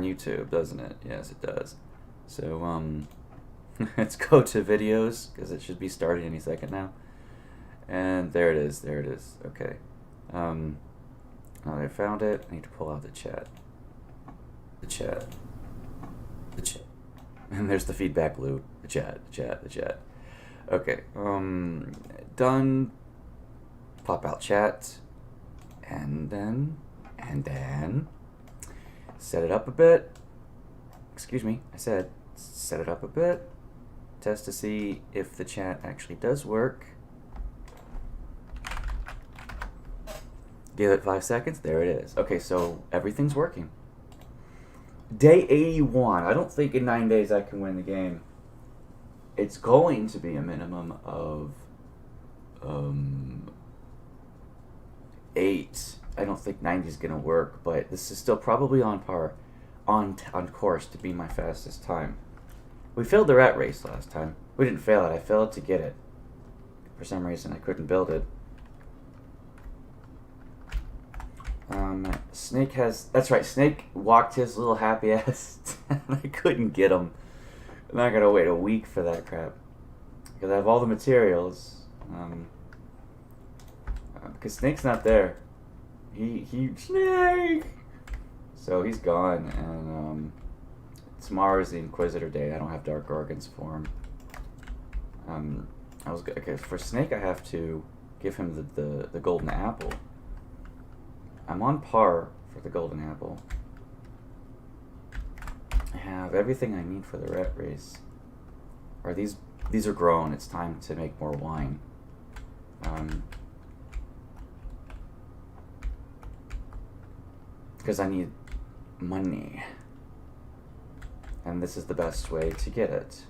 YouTube, doesn't it? Yes, it does. So, let's go to videos, because it should be starting any second now. And there it is, there it is. Okay. Now that I found it, I need to pull out the chat. The chat. The chat. And there's the feedback loop. The chat, the chat, the chat. Okay, done. Pop out chat. And then set it up a bit. Excuse me, I said set it up a bit. Test to see if the chat actually does work. Give it 5 seconds. There it is. Okay, so everything's working. Day 81. I don't think in 9 days I can win the game. It's going to be a minimum of 8. I don't think 90 is going to work, but this is still probably on par, on course to be my fastest time. We failed the rat race last time. We didn't fail it. I failed to get it. For some reason, I couldn't build it. Snake has... That's right, Snake walked his little happy ass, and I couldn't get him. I'm not going to wait a week for that crap. Because I have all the materials. Because Snake's not there. Snake! So he's gone, and tomorrow is the Inquisitor Day. I don't have Dark Organs for him. Okay, for Snake I have to give him the golden apple. I'm on par for the golden apple. I have everything I need for the rat race. Or these are grown. It's time to make more wine. Because I need money. And this is the best way to get it.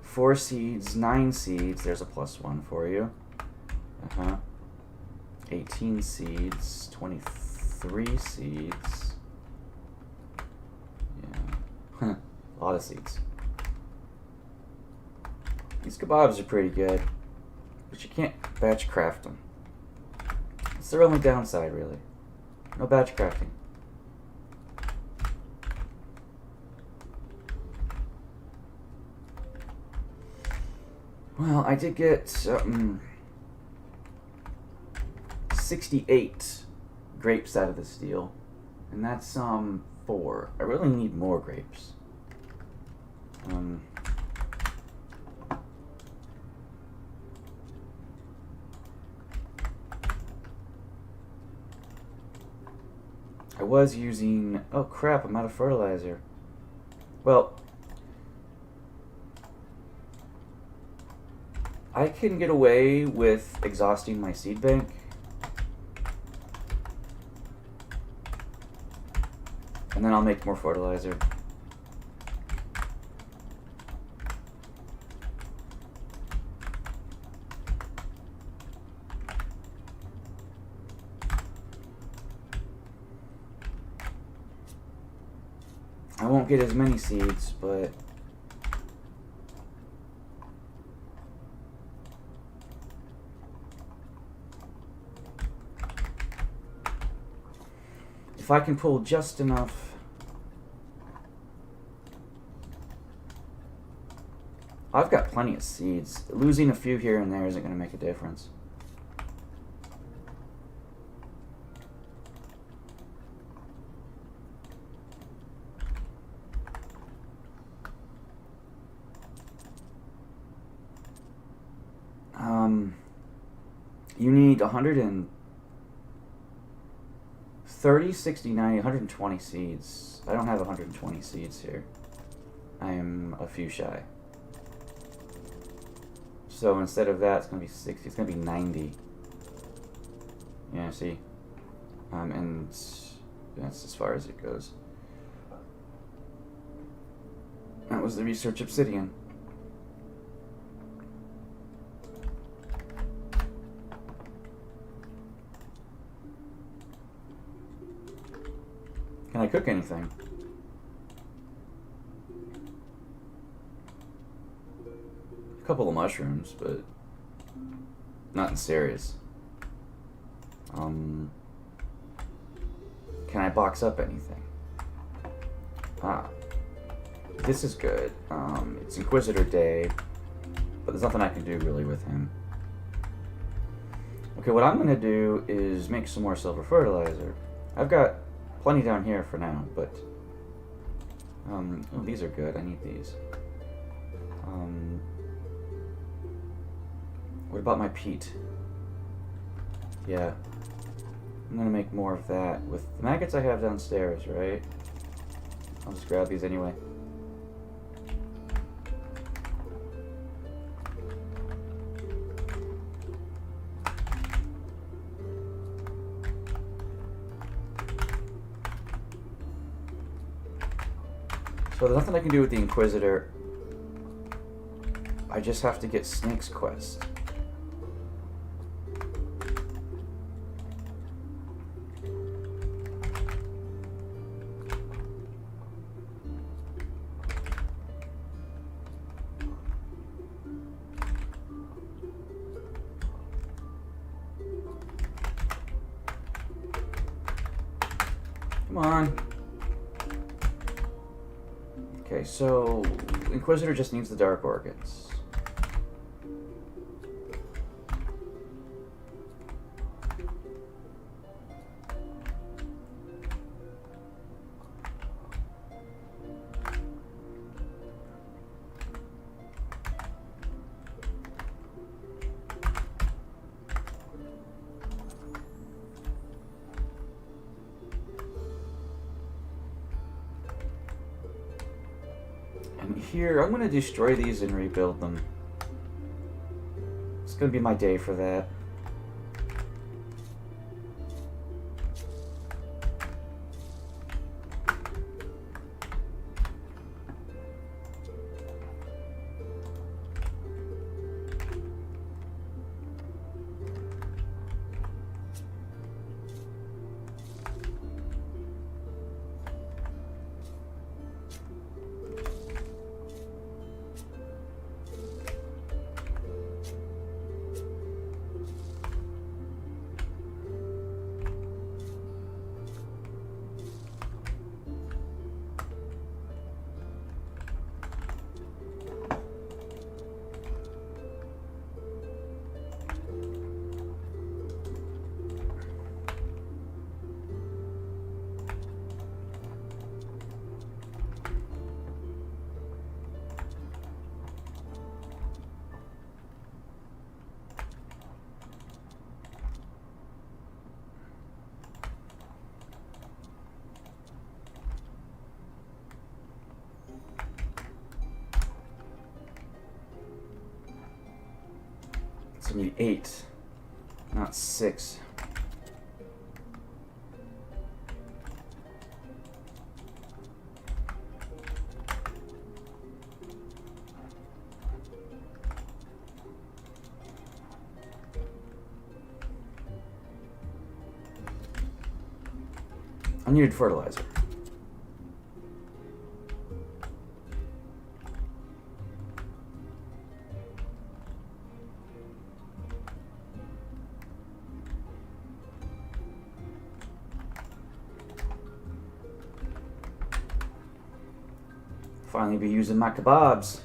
4 seeds, 9 seeds. There's a +1 for you. 18 seeds, 23 seeds. Yeah. A lot of seeds. These kebabs are pretty good, but you can't batch craft them. It's their only downside, really. No batch crafting. Well, I did get 68 grapes out of this deal, and that's 4. I really need more grapes. I was using... Oh crap, I'm out of fertilizer. Well, I can get away with exhausting my seed bank. And then I'll make more fertilizer. I won't get as many seeds, but if I can pull just enough. I've got plenty of seeds. Losing a few here and there isn't going to make a difference. You need 130, 60, 90, 120 seeds. I don't have 120 seeds here. I am a few shy. So instead of that, it's going to be 60. It's going to be 90. Yeah, see? And that's as far as it goes. That was the Research Obsidian. Can I cook anything? A couple of mushrooms, but nothing serious. Can I box up anything? Ah. This is good. It's Inquisitor Day, but there's nothing I can do really with him. Okay, what I'm going to do is make some more silver fertilizer. I've got plenty down here for now, but... oh, these are good. I need these. What about my peat? Yeah. I'm going to make more of that with the maggots I have downstairs, right? I'll just grab these anyway. So there's nothing I can do with the Inquisitor. I just have to get Snake's quest. Come on. Okay, so Inquisitor just needs the Dark Organs. Here, I'm going to destroy these and rebuild them. It's going to be my day for that. It's going to be 8, not 6. I needed fertilizer. Finally be using my kebabs.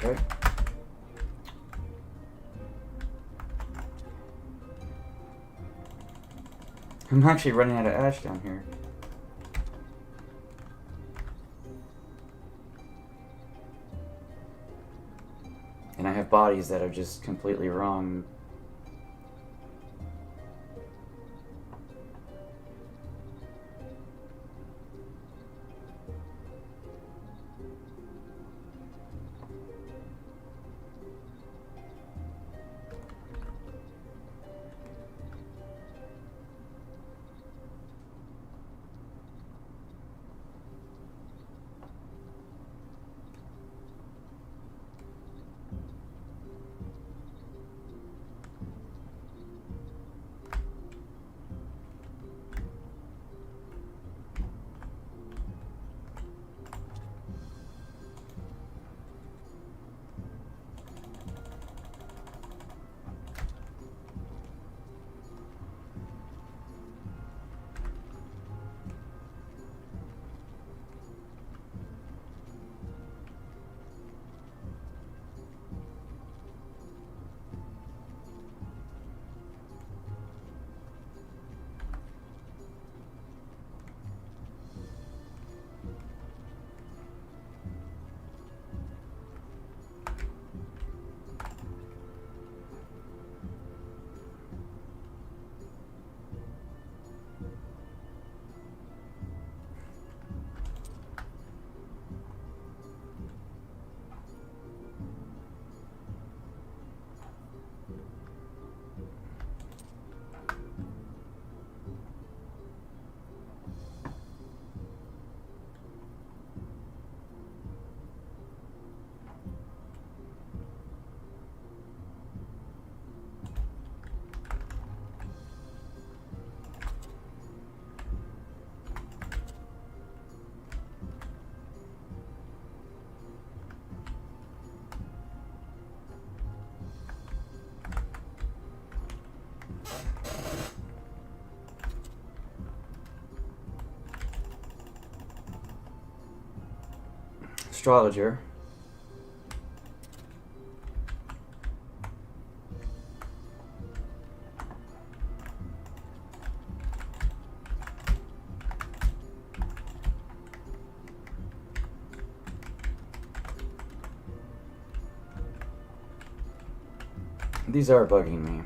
Okay. I'm actually running out of ash down here. and I have bodies that are just completely wrong. Astrologer. These are bugging me.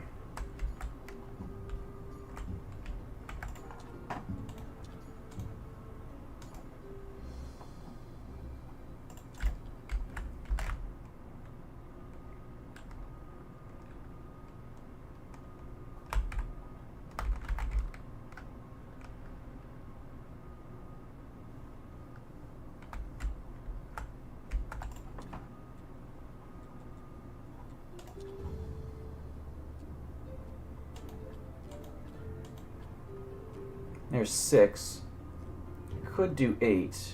There's 6. Could do 8.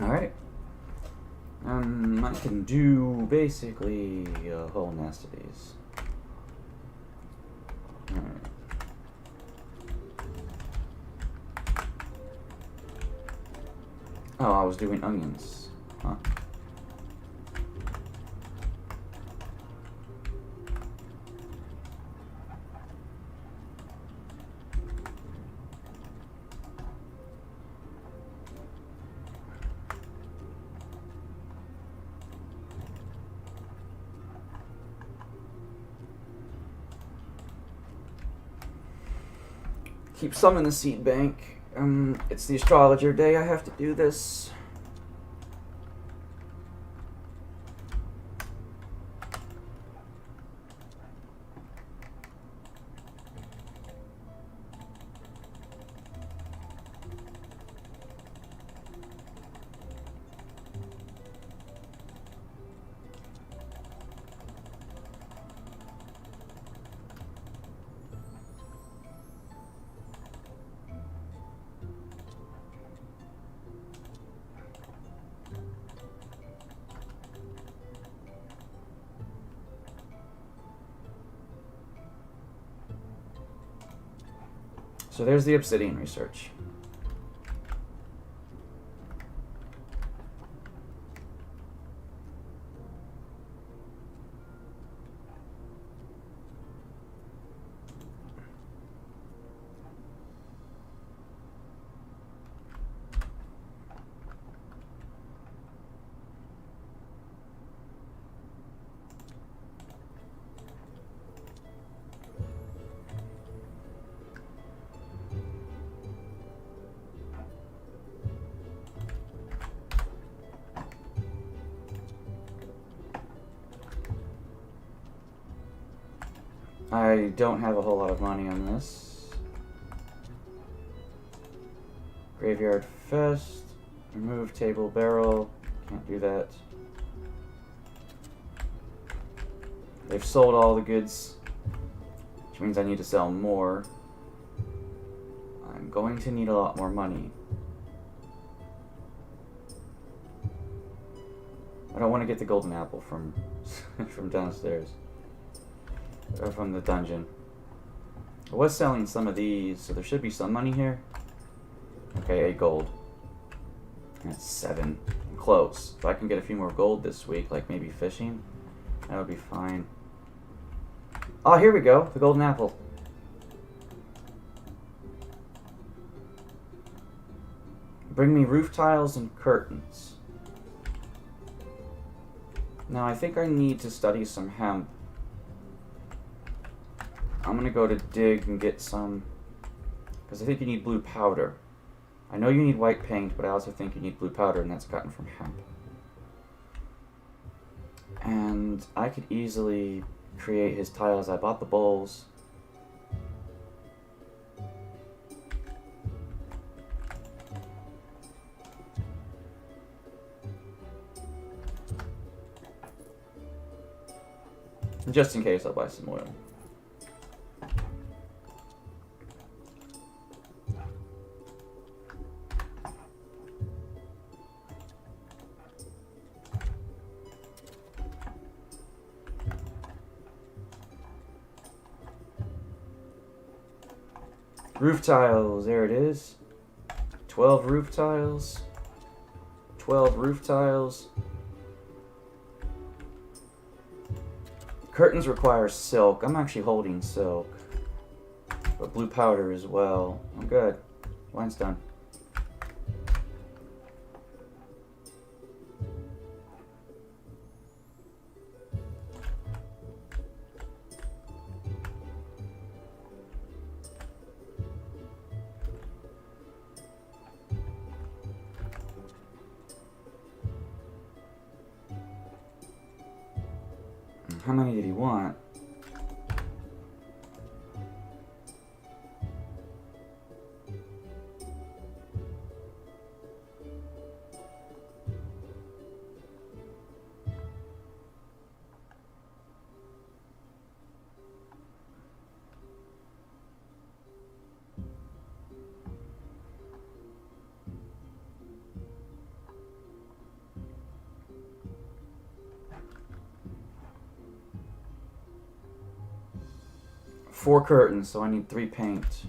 Alright. I can do basically a whole nest of these. Alright. Oh, I was doing onions. Huh. Keep some in the seed bank. It's the astrologer day. I have to do this. So there's the obsidian research. I don't have a whole lot of money on this. Graveyard Fest. Remove table barrel. Can't do that. They've sold all the goods, which means I need to sell more. I'm going to need a lot more money. I don't want to get the golden apple from from downstairs. Or from the dungeon. I was selling some of these, so there should be some money here. Okay, 8 gold. That's 7. I'm close. If I can get a few more gold this week, like maybe fishing, that would be fine. Oh, here we go. The golden apple. Bring me roof tiles and curtains. Now, I think I need to study some hemp. I'm gonna go to dig and get some, because I think you need blue powder. I know you need white paint, but I also think you need blue powder, and that's gotten from hemp. And I could easily create his tiles. I bought the bowls. And just in case, I'll buy some oil. Roof tiles, there it is. 12 roof tiles. 12 roof tiles. Curtains require silk. I'm actually holding silk. But blue powder as well. I'm good. Mine's done. How many did he want? Four curtains, so I need 3 paint.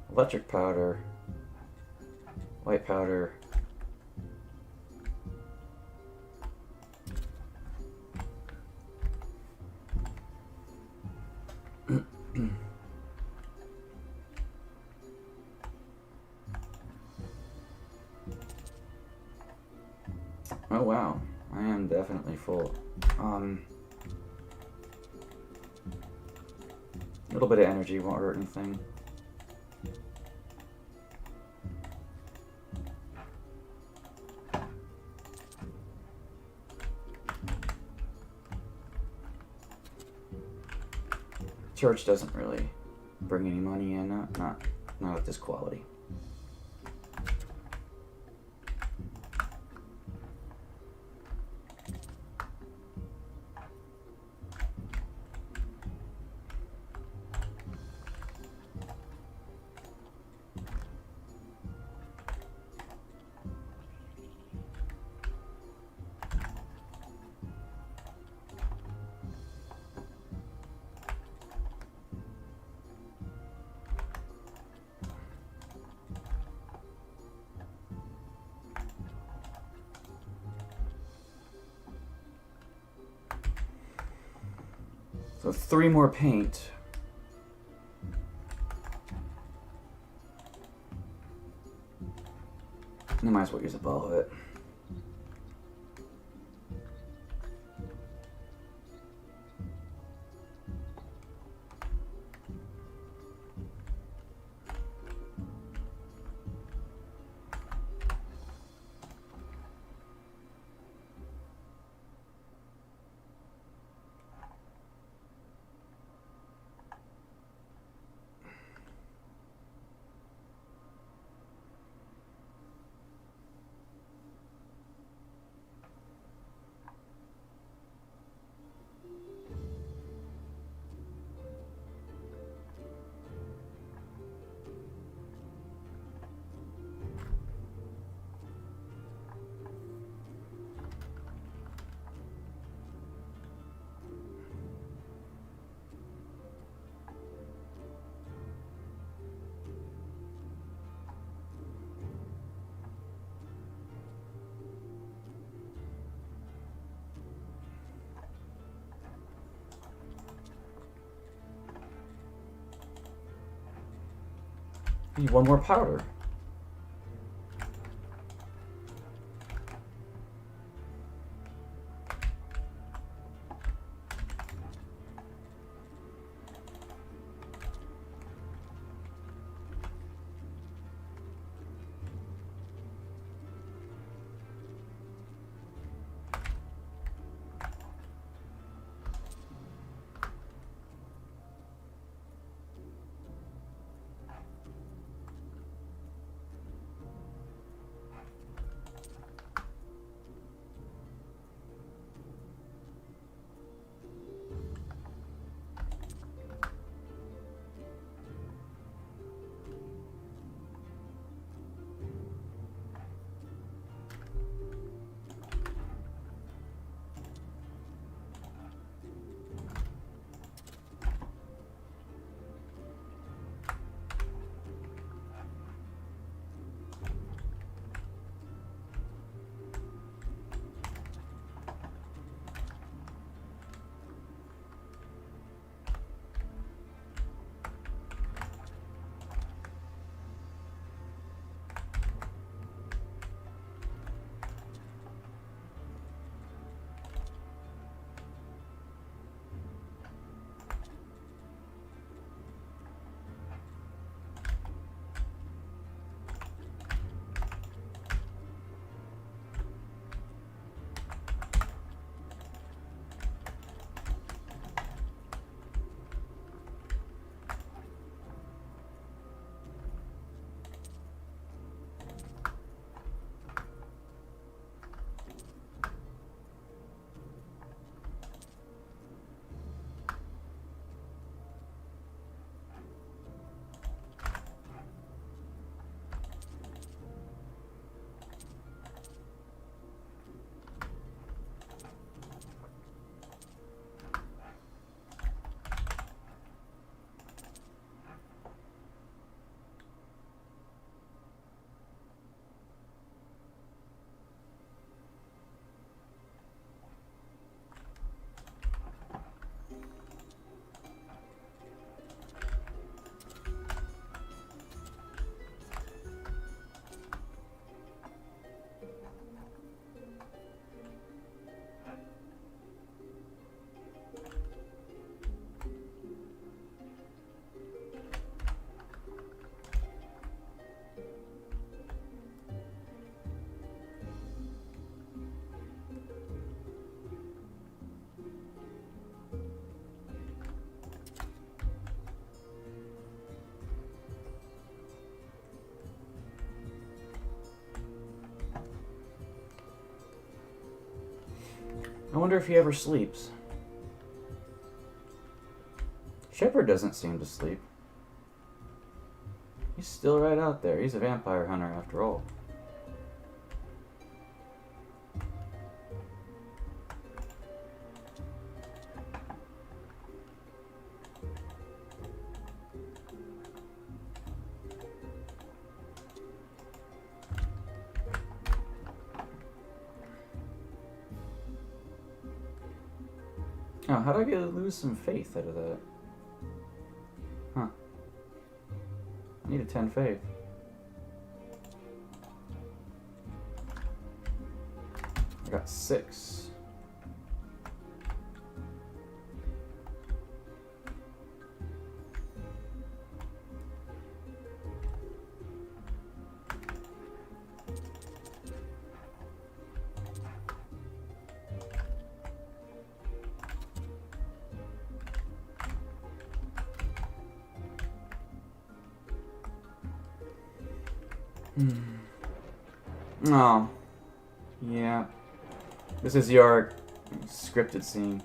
Electric powder. White powder. Oh wow, I am definitely full. A little bit of energy won't hurt anything. Church doesn't really bring any money in, not at this quality. So 3 more paint. I might as well use a ball of it. Need 1 more powder. I wonder if he ever sleeps. Shepard doesn't seem to sleep. He's still right out there. He's a vampire hunter after all. Oh, how did I lose some faith out of that? Huh. I need a 10 faith. I got 6. Oh, yeah. This is your scripted scene.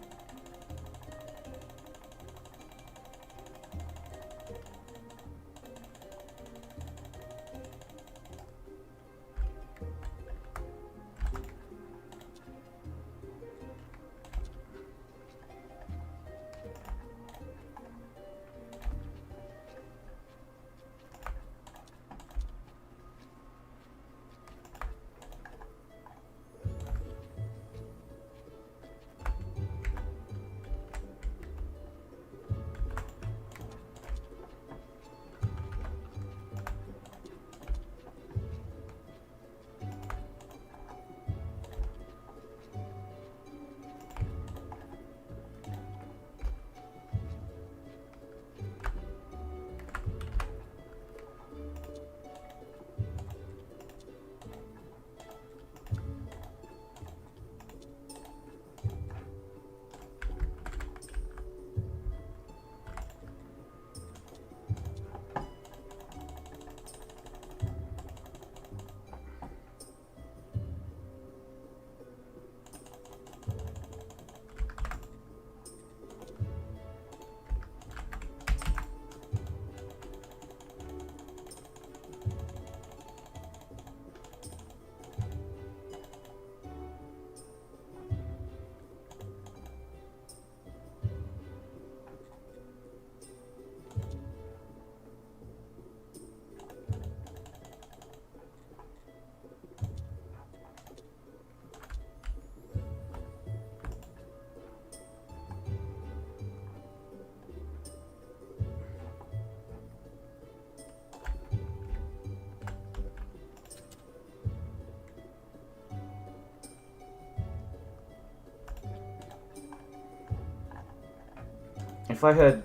If I had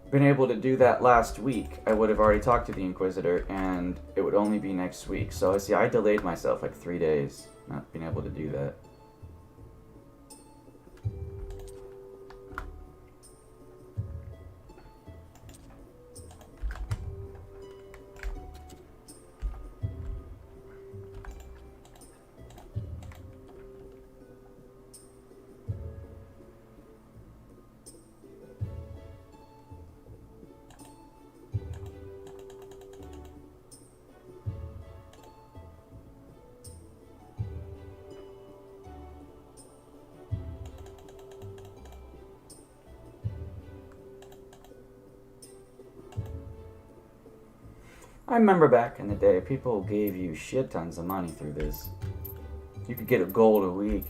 been able to do that last week, I would have already talked to the Inquisitor, and it would only be next week. So I see, I delayed myself like 3 days, not being able to do that. I remember back in the day, people gave you shit tons of money through this. You could get a gold a week.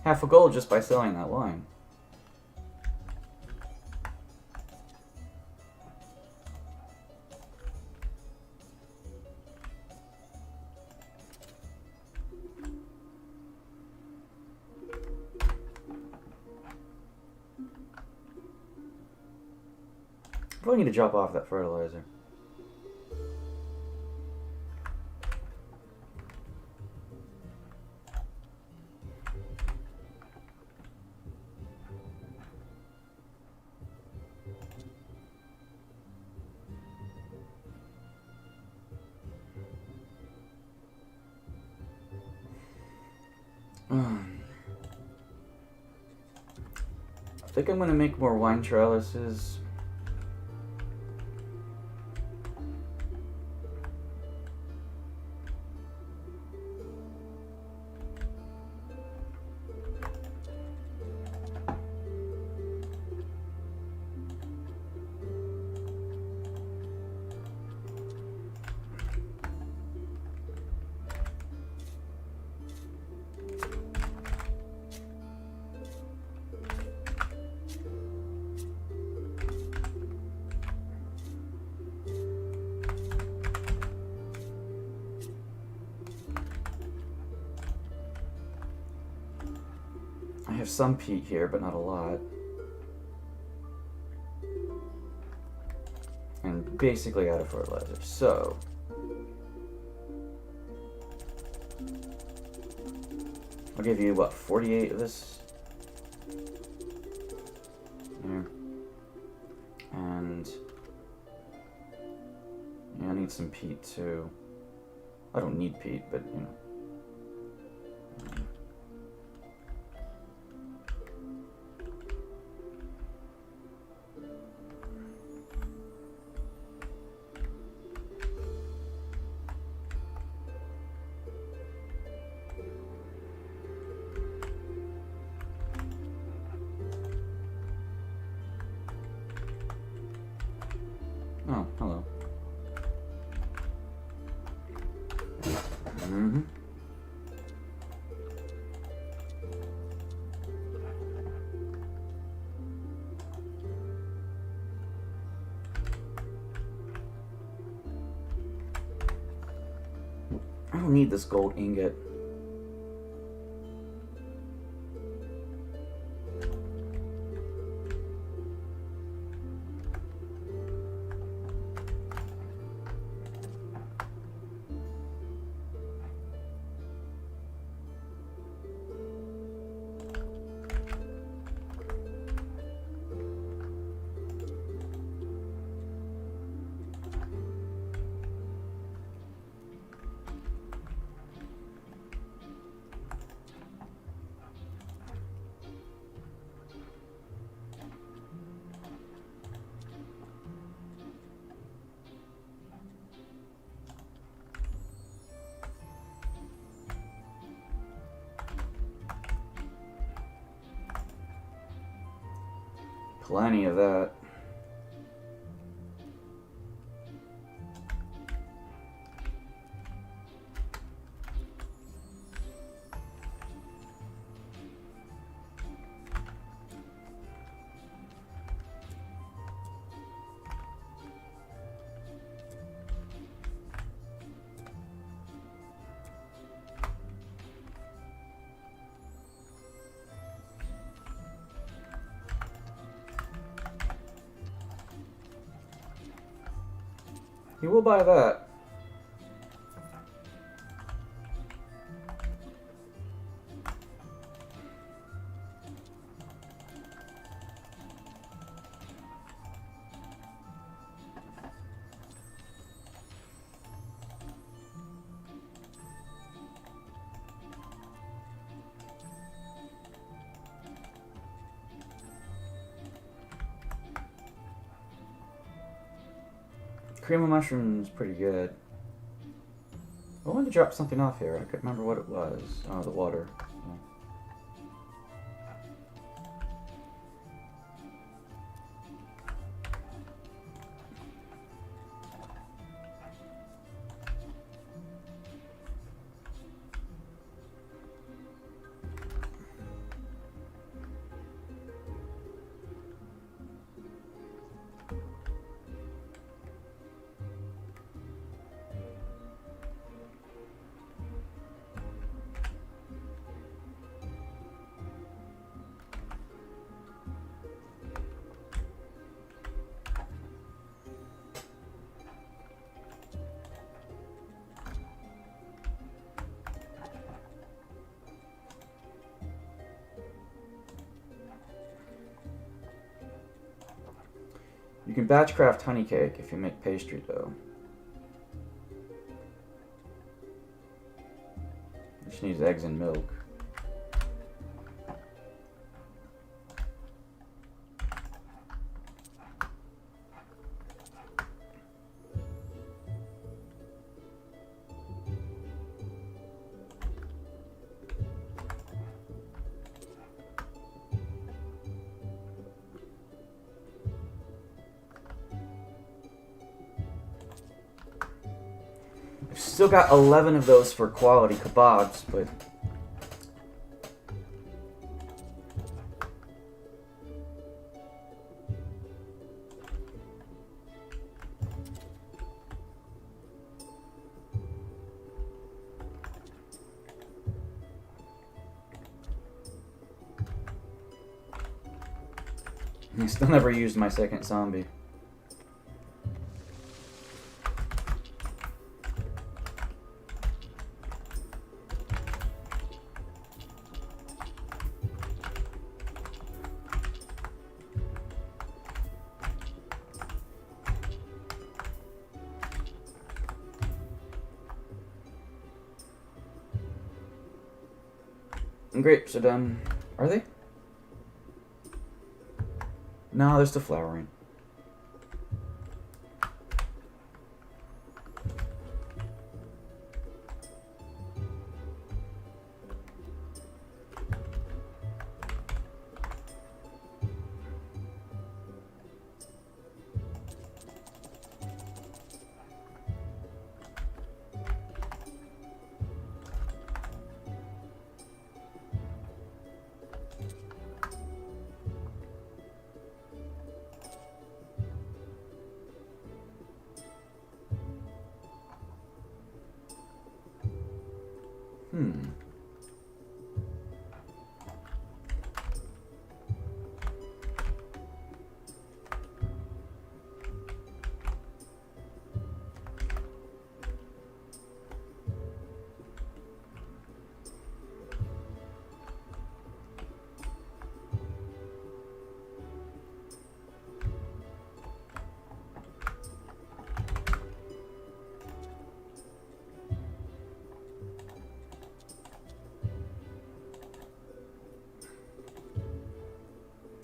Half a gold just by selling that wine. Probably need to drop off that fertilizer. I think I'm gonna make more wine trellises. I have some peat here, but not a lot. And basically out of fertilizer, so... I'll give you, what, 48 of this? There. And... yeah, I need some peat, too. I don't need peat, but, you know. Oh, hello. Mm-hmm. I don't need this gold ingot. Plenty of that. You will buy that. Cream of mushroom is pretty good. I wanted to drop something off here. I couldn't remember what it was. Oh, the water. Yeah. You can batch craft honey cake if you make pastry dough. Just needs eggs and milk. still got 11 of those for quality kebabs, but... I still never used my second zombie. Grapes are done. Are they? No, they're still flowering.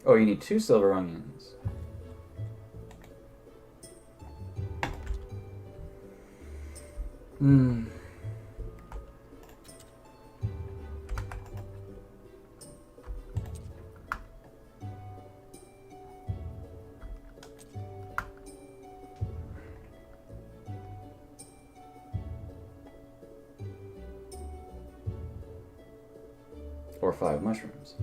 Oh, you need 2 silver onions. Or 5 mushrooms.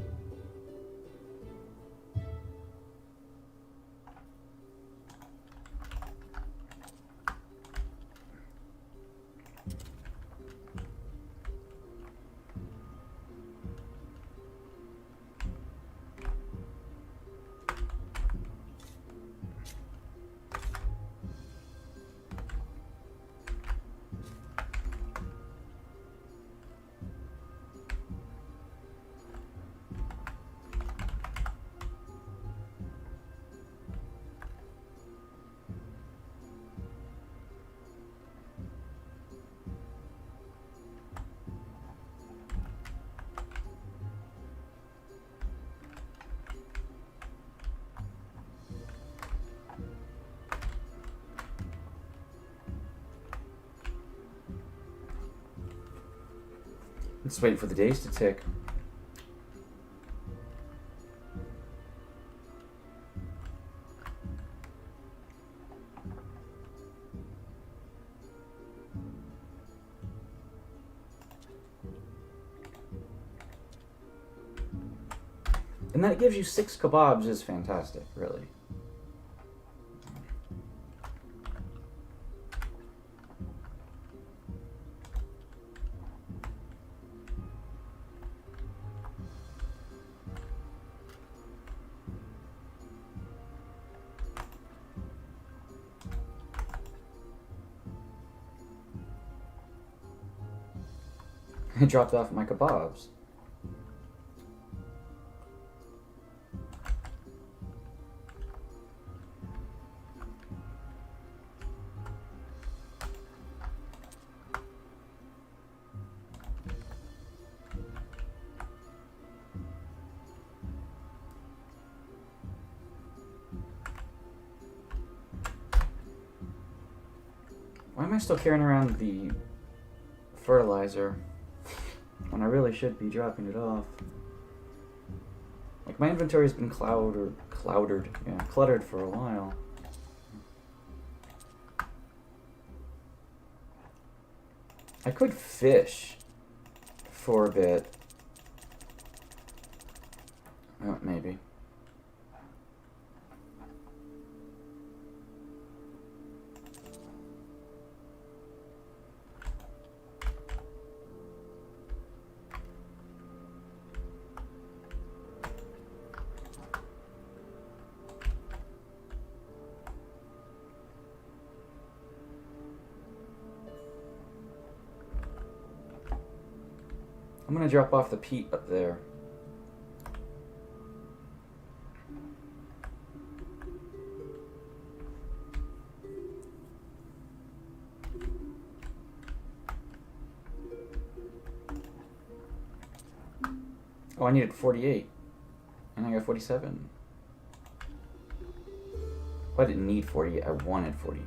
Let's wait for the days to tick. And that gives you 6 kebabs is fantastic, really. I dropped off my kebabs. Why am I still carrying around the fertilizer when I really should be dropping it off? Like, my inventory has been cluttered for a while. I could fish for a bit. Oh, maybe. I'm gonna drop off the peat up there. Oh, I needed 48. And I got 47. Well, I didn't need 48, I wanted 48.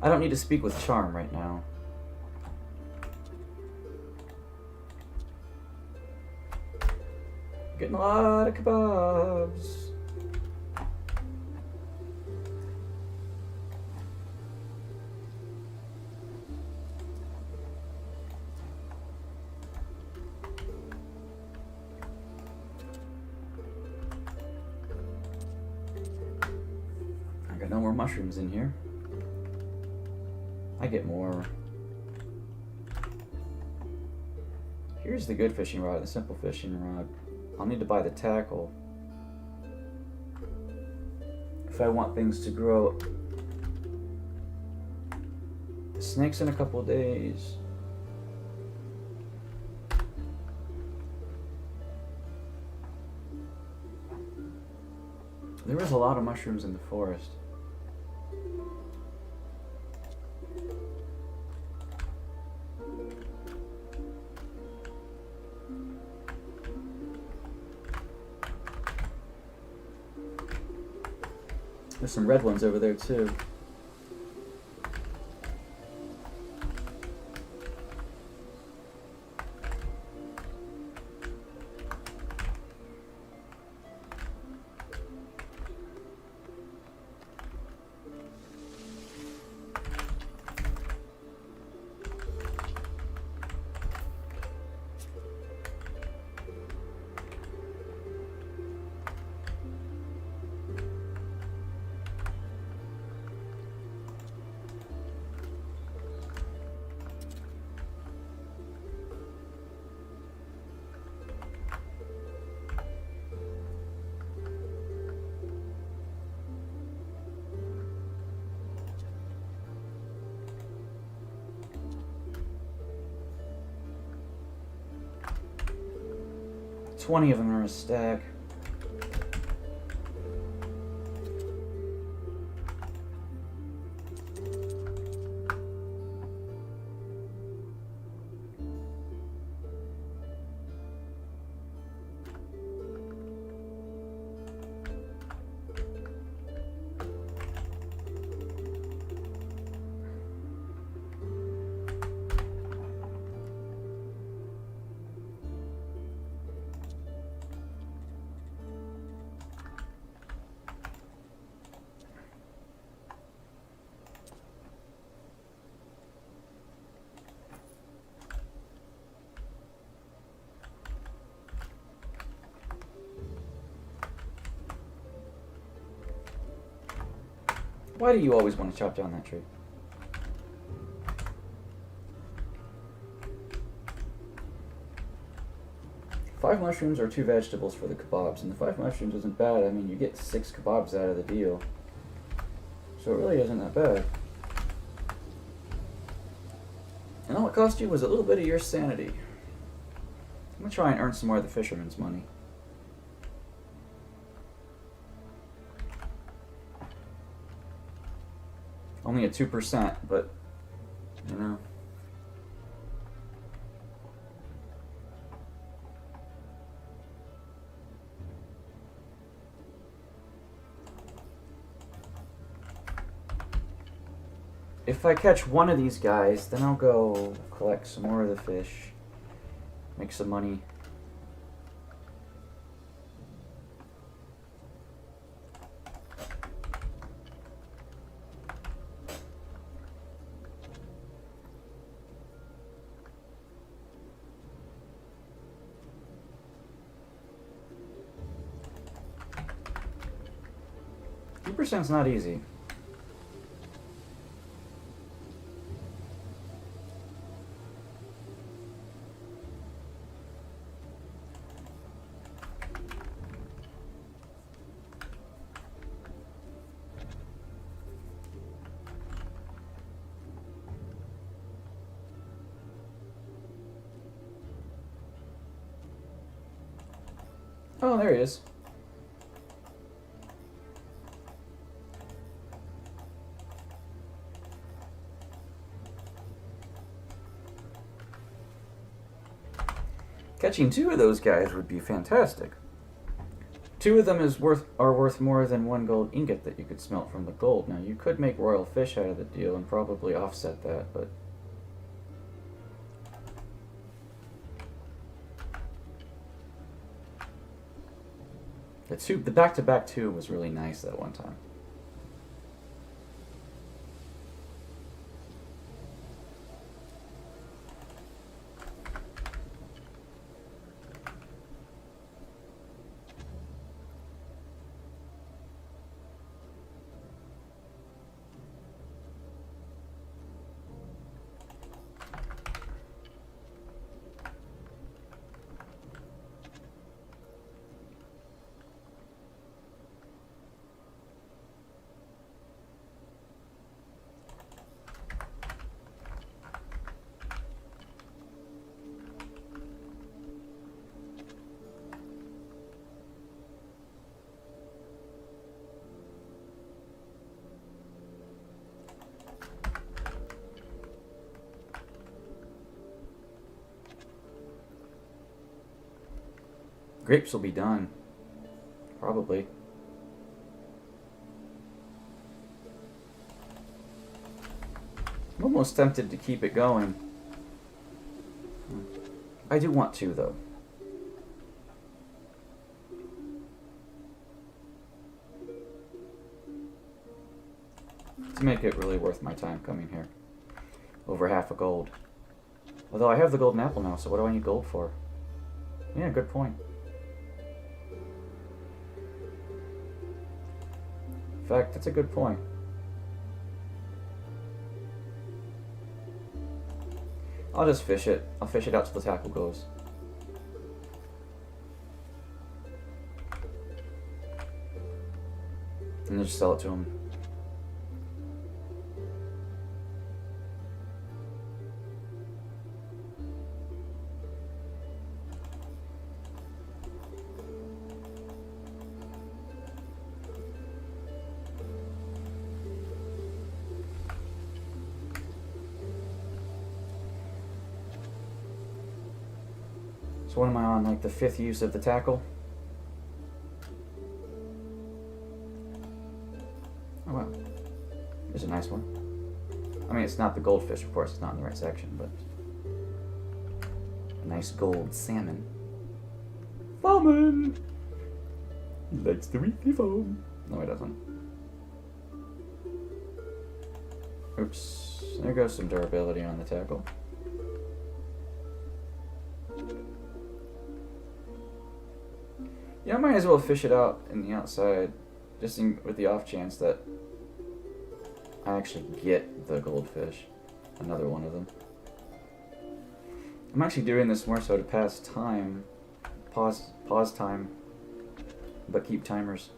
I don't need to speak with charm right now. Getting a lot of kebabs. I got no more mushrooms in here. I get more. Here's the good fishing rod, the simple fishing rod. I'll need to buy the tackle if I want things to grow. Snakes in a couple of days. There was a lot of mushrooms in the forest. There's some red ones over there too. Twenty of them are a stack. Why do you always want to chop down that tree? Five mushrooms or 2 vegetables for the kebabs, and the 5 mushrooms isn't bad. I mean, you get 6 kebabs out of the deal, so it really isn't that bad. And all it cost you was a little bit of your sanity. I'm gonna try and earn some more of the fisherman's money. Only at 2%, but, you know. If I catch one of these guys, then I'll go collect some more of the fish, make some money. 2%'s not easy. Oh, there he is. Catching 2 of those guys would be fantastic. 2 of them are worth more than 1 gold ingot that you could smelt from the gold. Now, you could make royal fish out of the deal and probably offset that, but... The back-to-back 2 was really nice that one time. Grapes will be done. Probably. I'm almost tempted to keep it going. I do want to, though. To make it really worth my time coming here. Over half a gold. Although I have the golden apple now, so what do I need gold for? Yeah, good point. In fact, that's a good point. I'll just fish it. I'll fish it out till the tackle goes. And then just sell it to him. So what am I on, like the 5th use of the tackle? Oh wow. There's a nice one. I mean, it's not the goldfish, of course, it's not in the right section, but... a nice gold salmon. Salmon! He likes the weekly foam. No, he doesn't. Oops. There goes some durability on the tackle. Yeah, I might as well fish it out in the outside, just with the off chance that I actually get the goldfish. Another one of them. I'm actually doing this more so to pass time, pause time, but keep timers.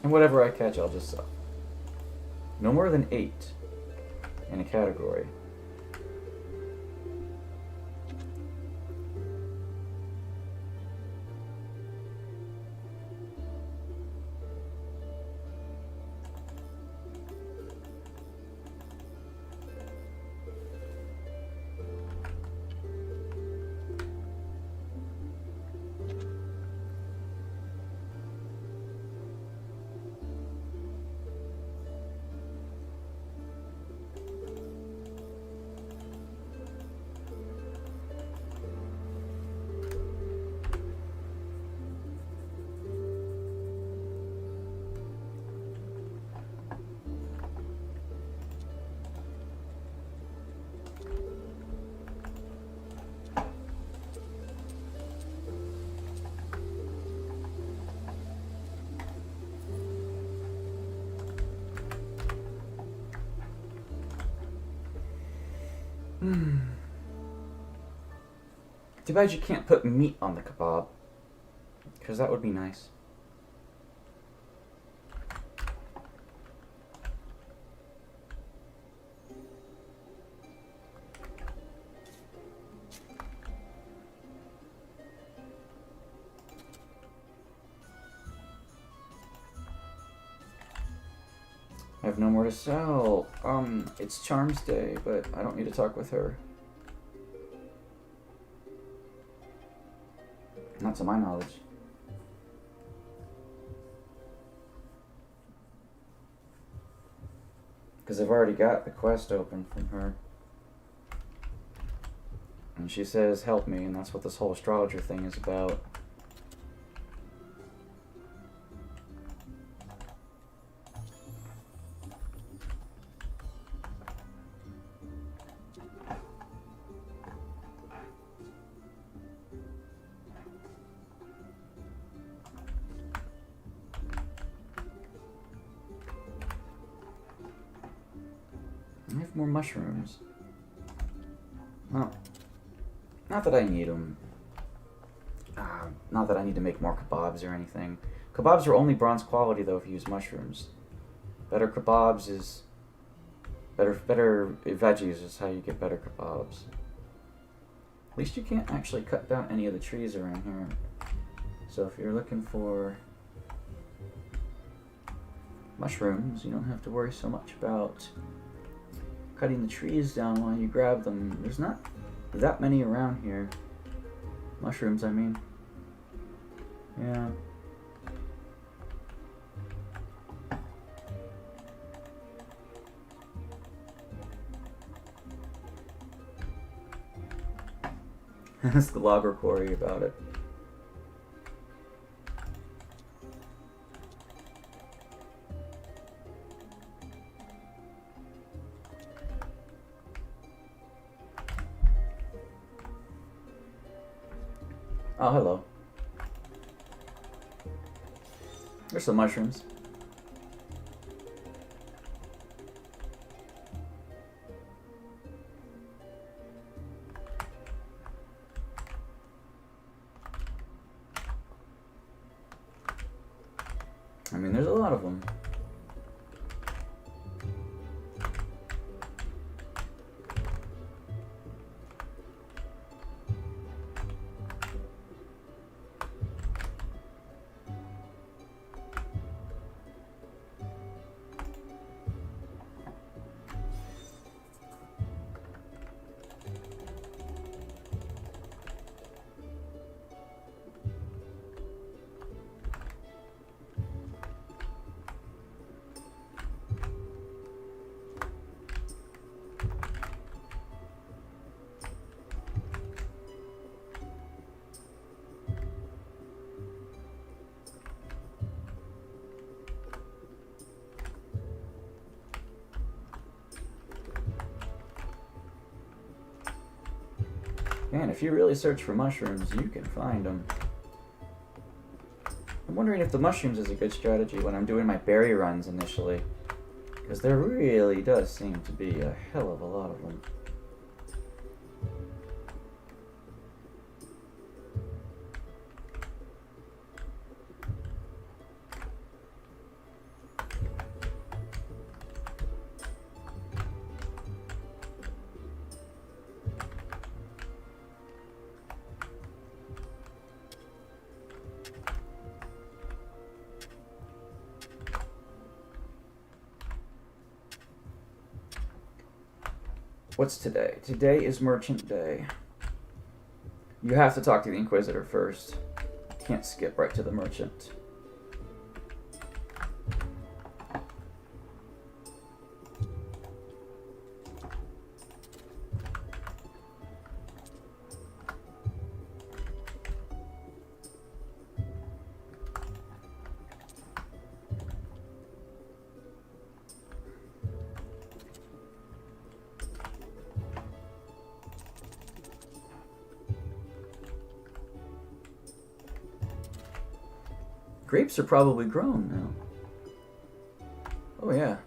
And whatever I catch, I'll just sell. No more than 8 in a category. Too bad you can't put meat on the kebab, because that would be nice. I have no more to sell. It's Charms Day, but I don't need to talk with her. Not to my knowledge. Because I've already got the quest open from her. And she says, help me, and that's what this whole astrologer thing is about. I have more mushrooms. Well, not that I need them. Not that I need to make more kebabs or anything. Kebabs are only bronze quality though if you use mushrooms. Better kebabs is... Better veggies is how you get better kebabs. At least you can't actually cut down any of the trees around here. So if you're looking for mushrooms, you don't have to worry so much about cutting the trees down while you grab them. There's not that many around here. Mushrooms, I mean. Yeah. Ask the logger quarry about it. Oh, hello. There's some mushrooms. I mean, there's a lot of them. Man, if you really search for mushrooms, you can find them. I'm wondering if the mushrooms is a good strategy when I'm doing my berry runs initially. Because there really does seem to be a hell of a lot of them. What's today? Today is Merchant Day. You have to talk to the Inquisitor first. Can't skip right to the Merchant. Grapes are probably grown now. Oh yeah.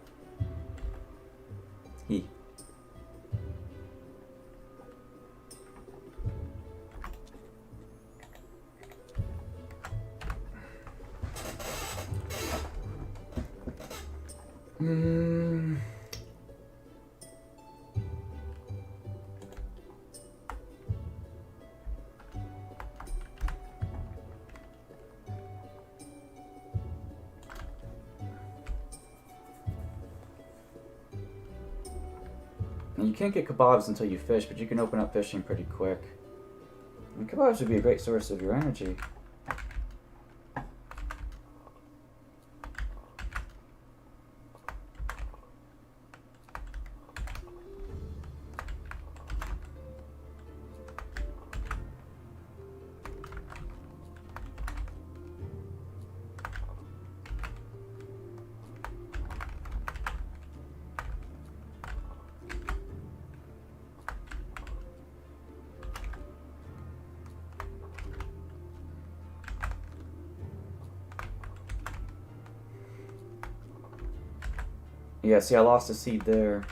Mm. You can't get kebabs until you fish, but you can open up fishing pretty quick. And kebabs would be a great source of your energy. Yeah, see, I lost a seed there.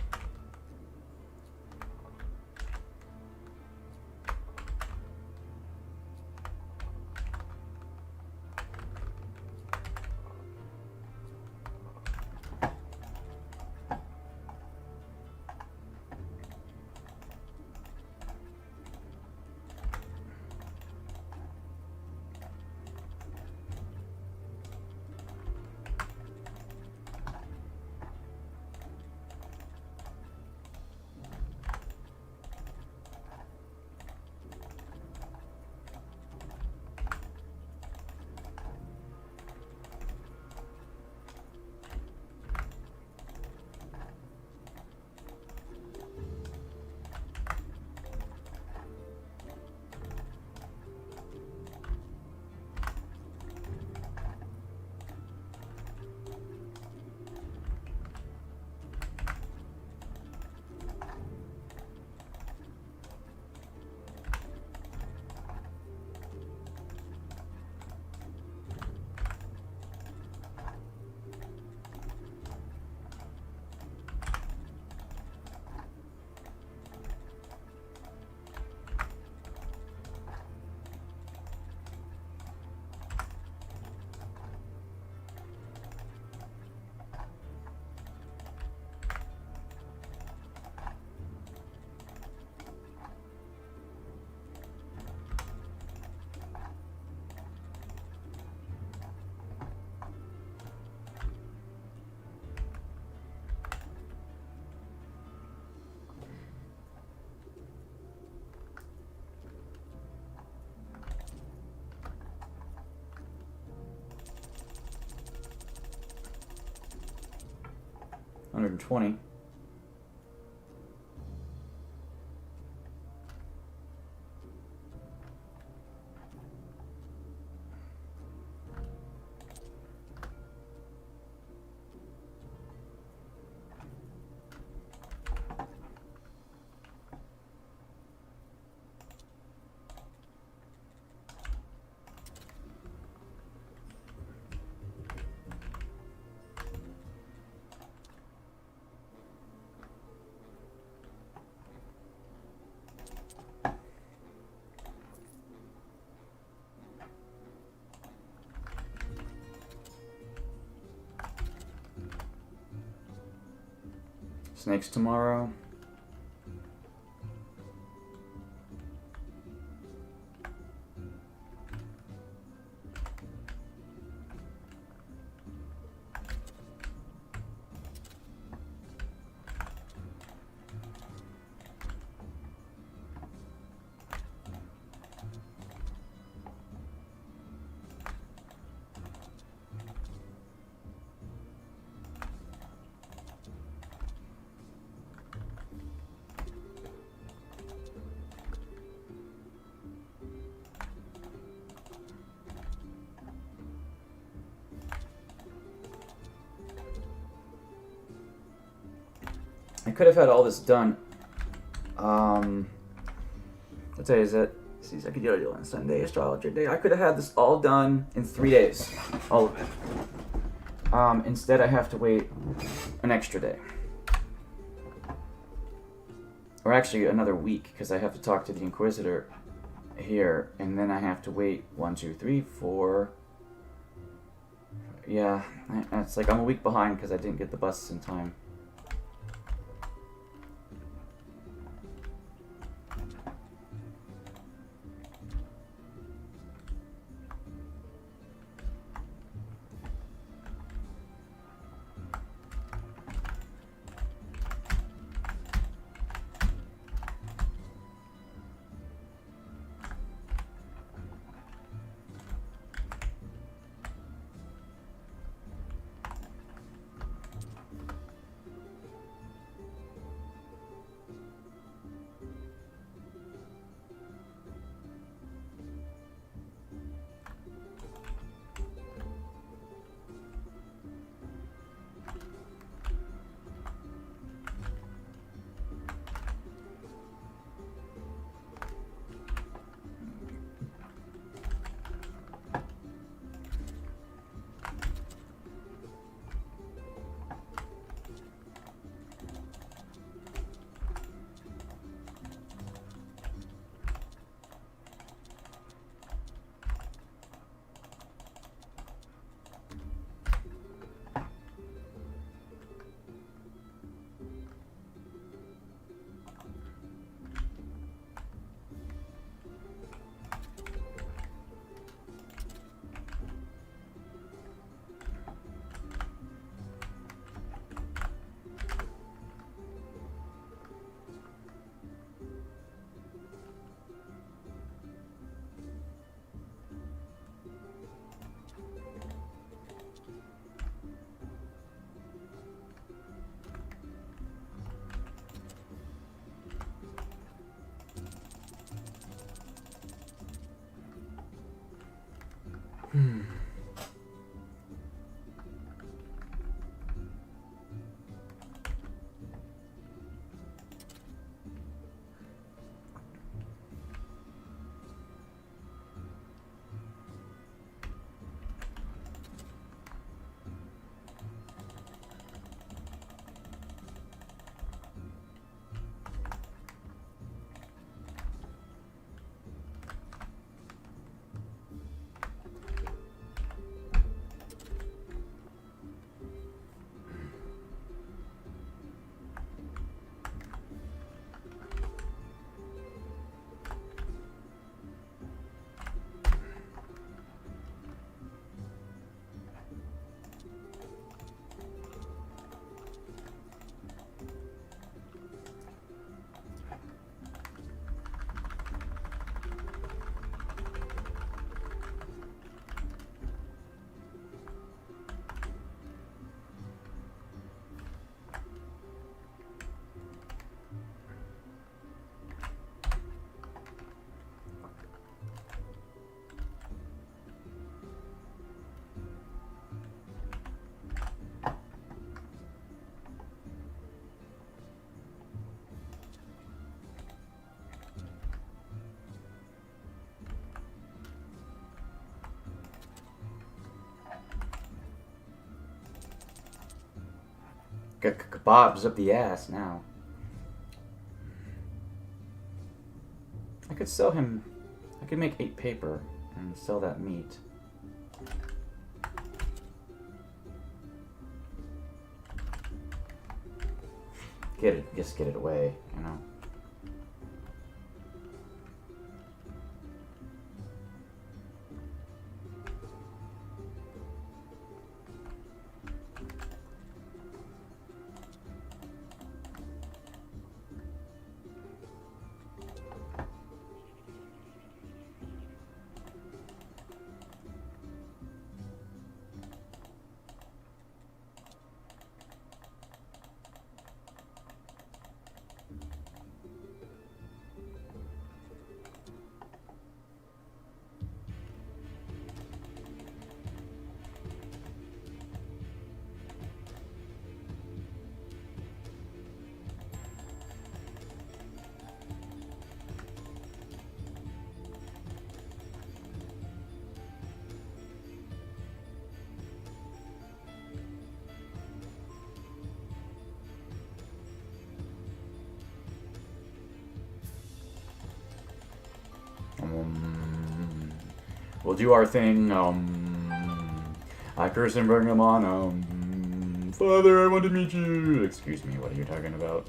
$120. Snakes tomorrow. I could have had all this done. What day is it? See, I could do it on Sunday, astrologer day. I could have had this all done in 3 days, all of it. Instead, I have to wait an extra day, or actually another week, because I have to talk to the Inquisitor here, and then I have to wait 1, 2, 3, 4, Yeah, it's like I'm a week behind because I didn't get the buses in time. Kebabs up the ass now. I could sell him. I could make 8 paper and sell that meat. Just get it away, you know. We'll do our thing. Hi, Kirsten, bring him on. Father, I want to meet you. Excuse me, what are you talking about?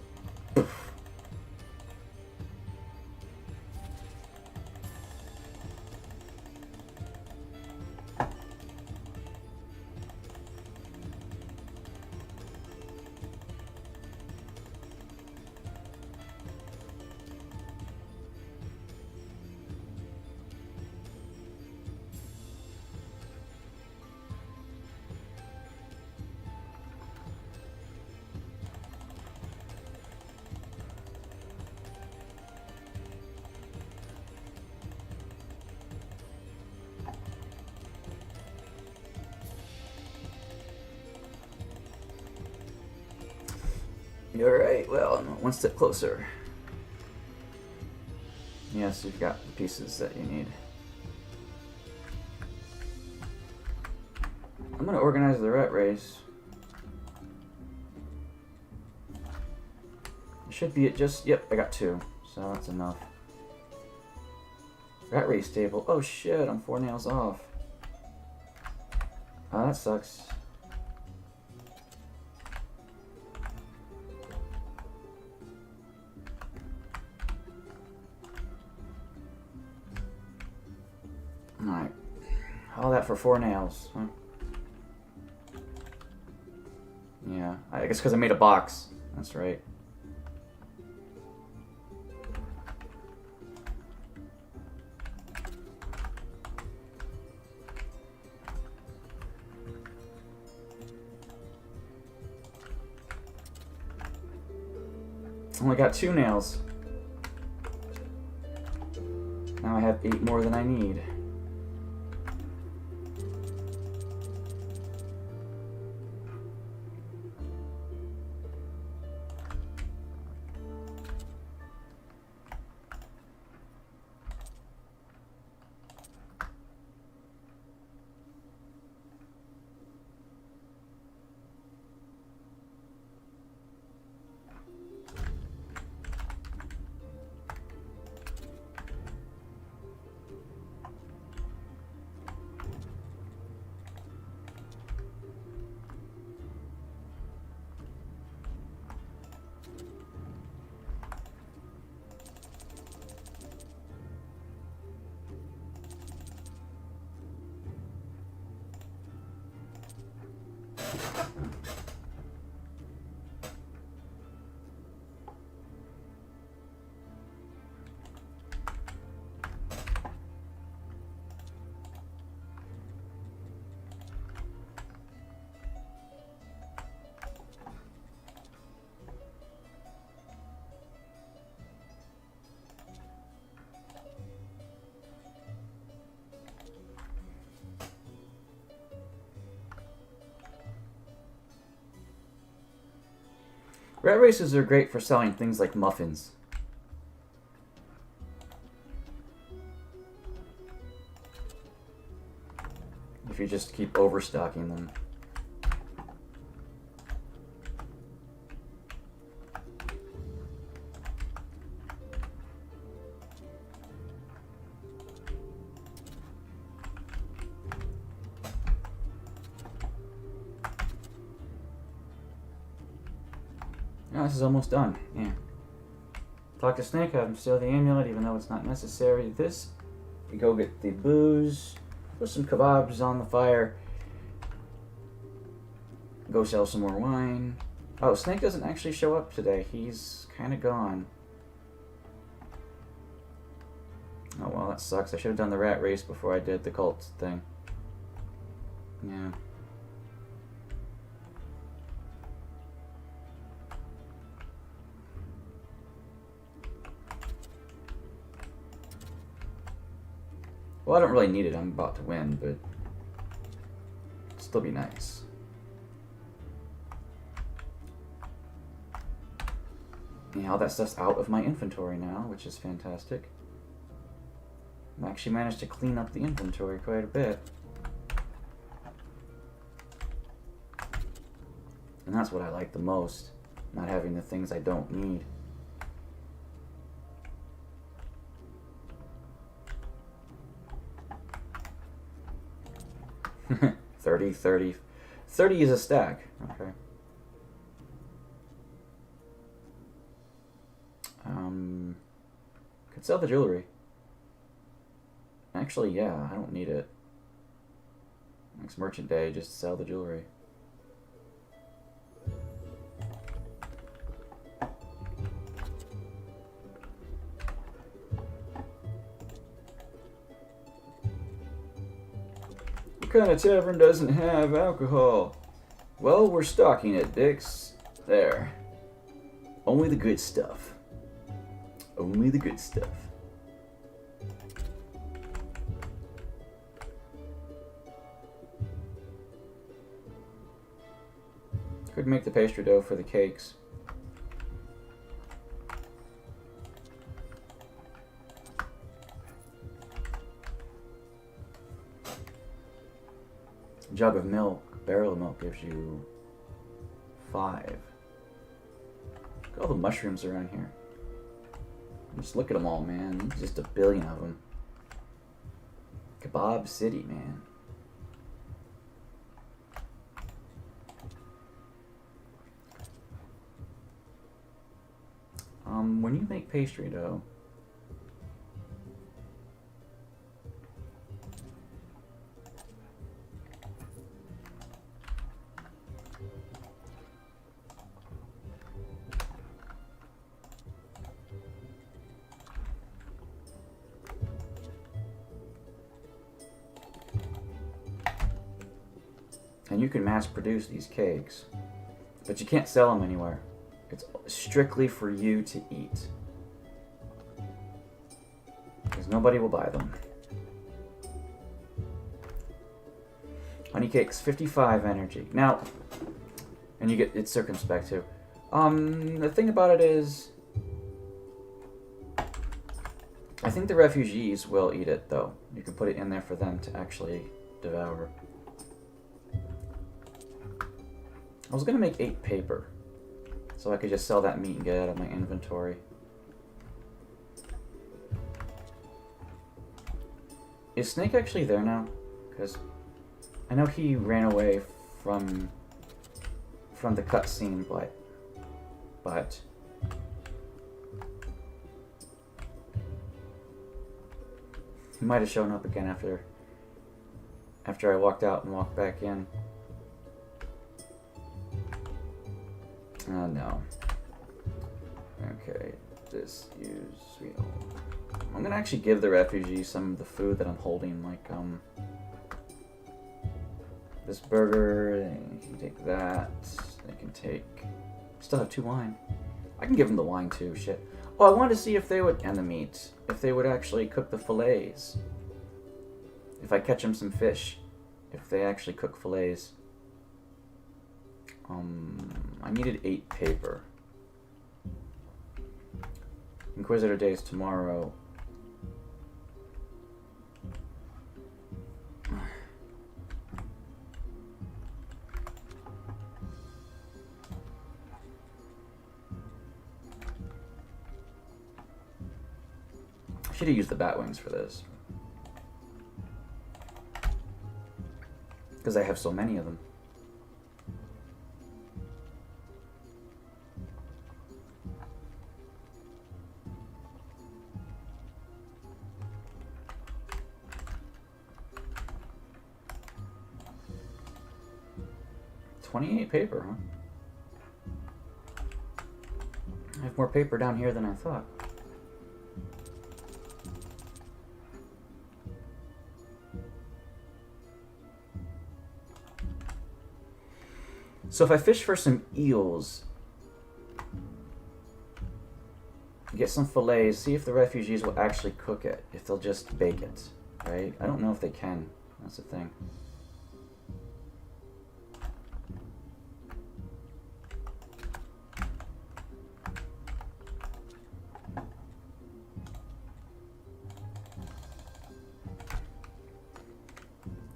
Alright, well, I'm one step closer. Yes, you've got the pieces that you need. I'm gonna organize the rat race. It should be at just, yep, I got 2, so that's enough. Rat race table, oh shit, I'm 4 nails off. Oh, that sucks. Alright. All that for 4 nails, huh? Yeah, I guess because I made a box. That's right. Only got 2 nails. Now I have 8 more than I need. Rat races are great for selling things like muffins. If you just keep overstocking them. Oh, this is almost done. Yeah. Talk to Snake, have him steal the amulet, even though it's not necessary. This, you go get the booze, put some kebabs on the fire, go sell some more wine. Oh, Snake doesn't actually show up today. He's kind of gone. Oh, well, that sucks. I should have done the rat race before I did the cult thing. Yeah. Well, I don't really need it. I'm about to win, but it'd still be nice. Yeah, all that stuff's out of my inventory now, which is fantastic. I actually managed to clean up the inventory quite a bit. And that's what I like the most, not having the things I don't need. 30, 30. 30 is a stack. Okay. Could sell the jewelry. Actually, yeah, I don't need it. Next merchant day, just sell the jewelry. What kind of tavern doesn't have alcohol? Well, we're stocking it, Dix. There. Only the good stuff. Only the good stuff. Could make the pastry dough for the cakes. A jug of milk, barrel of milk gives you 5. Look at all the mushrooms around here. Just look at them all, man. There's just a billion of them. Kebab City, man. When you make pastry dough, and you can mass produce these cakes, but you can't sell them anywhere. It's strictly for you to eat, because nobody will buy them. Honey cakes, 55 energy. Now, and you get, it's circumspect too. The thing about it is, I think the refugees will eat it though. You can put it in there for them to actually devour. I was gonna make 8 paper, so I could just sell that meat and get it out of my inventory. Is Snake actually there now? Because I know he ran away from the cutscene, but he might have shown up again after I walked out and walked back in. Oh no. Okay, just use sweet oil. I'm gonna actually give the refugees some of the food that I'm holding, like this burger. They can take that. They can take. Still have 2 wine. I can give them the wine too. Shit. Oh, I wanted to see if they would, and the meat, if they would actually cook the fillets. If I catch them some fish, if they actually cook fillets. I needed 8 paper. Inquisitor Day is tomorrow. I should have used the bat wings for this, because I have so many of them. $28 paper, huh? I have more paper down here than I thought. So if I fish for some eels, get some fillets, see if the refugees will actually cook it, if they'll just bake it, right? I don't know if they can. That's the thing.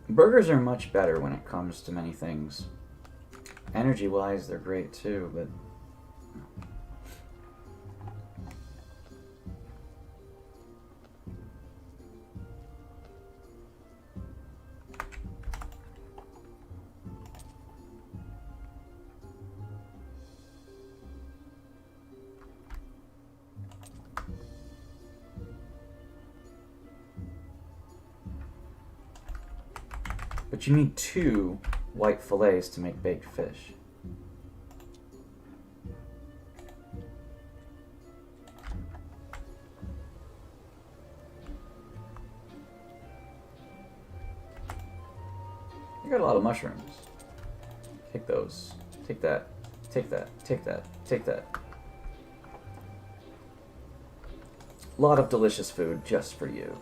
Burgers are much better when it comes to many things. Energy-wise, they're great too, but... But you need 2 white fillets to make baked fish. I got a lot of mushrooms. Take those. Take that. Take that. Take that. Take that. A lot of delicious food just for you.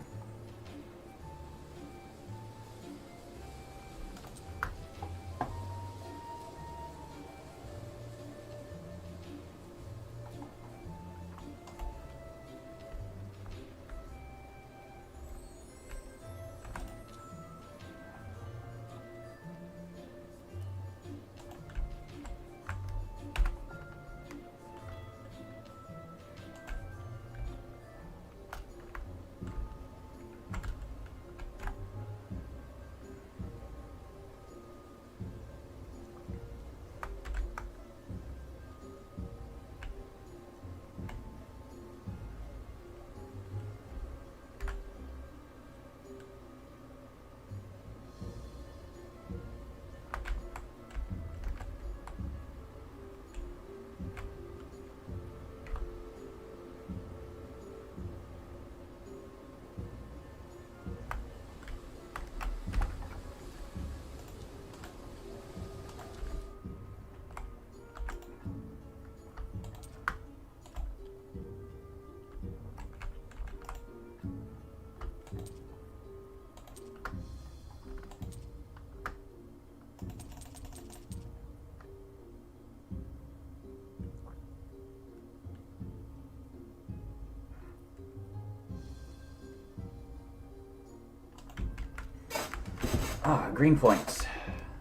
Ah, green points.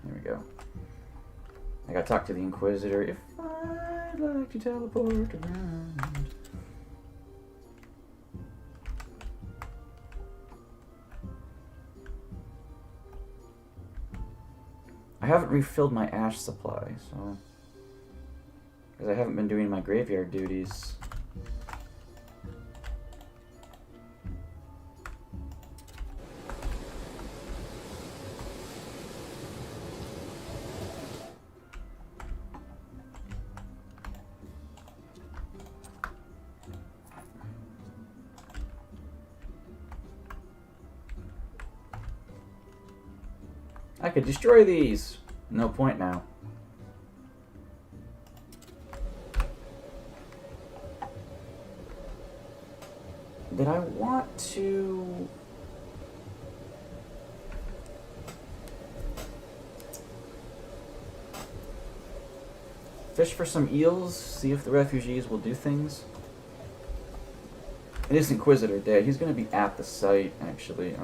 There we go. I gotta talk to the Inquisitor if I'd like to teleport around. I haven't refilled my ash supply, so... because I haven't been doing my graveyard duties. I could destroy these. No point now. Did I want to... fish for some eels? See if the refugees will do things? It is Inquisitor Day. He's going to be at the site, actually.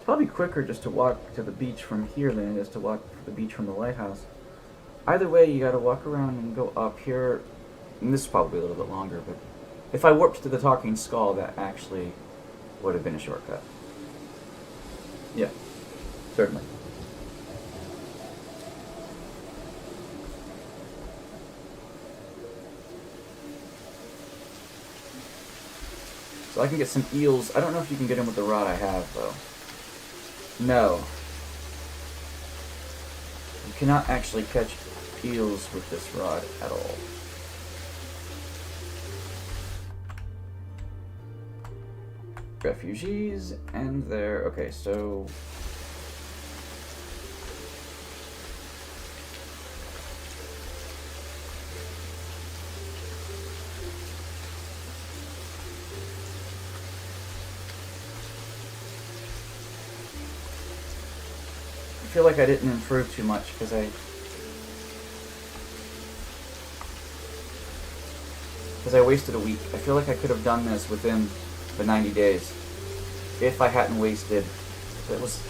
Probably quicker just to walk to the beach from here than it is to walk to the beach from the lighthouse. Either way, you gotta walk around and go up here. And this is probably a little bit longer, but if I warped to the Talking Skull, that actually would have been a shortcut. Yeah, certainly. So I can get some eels. I don't know if you can get them with the rod I have, though. No. You cannot actually catch eels with this rod at all. Refugees, and there. Okay, so... I feel like I didn't improve too much because I wasted a week. I feel like I could have done this within the 90 days if I hadn't wasted. That was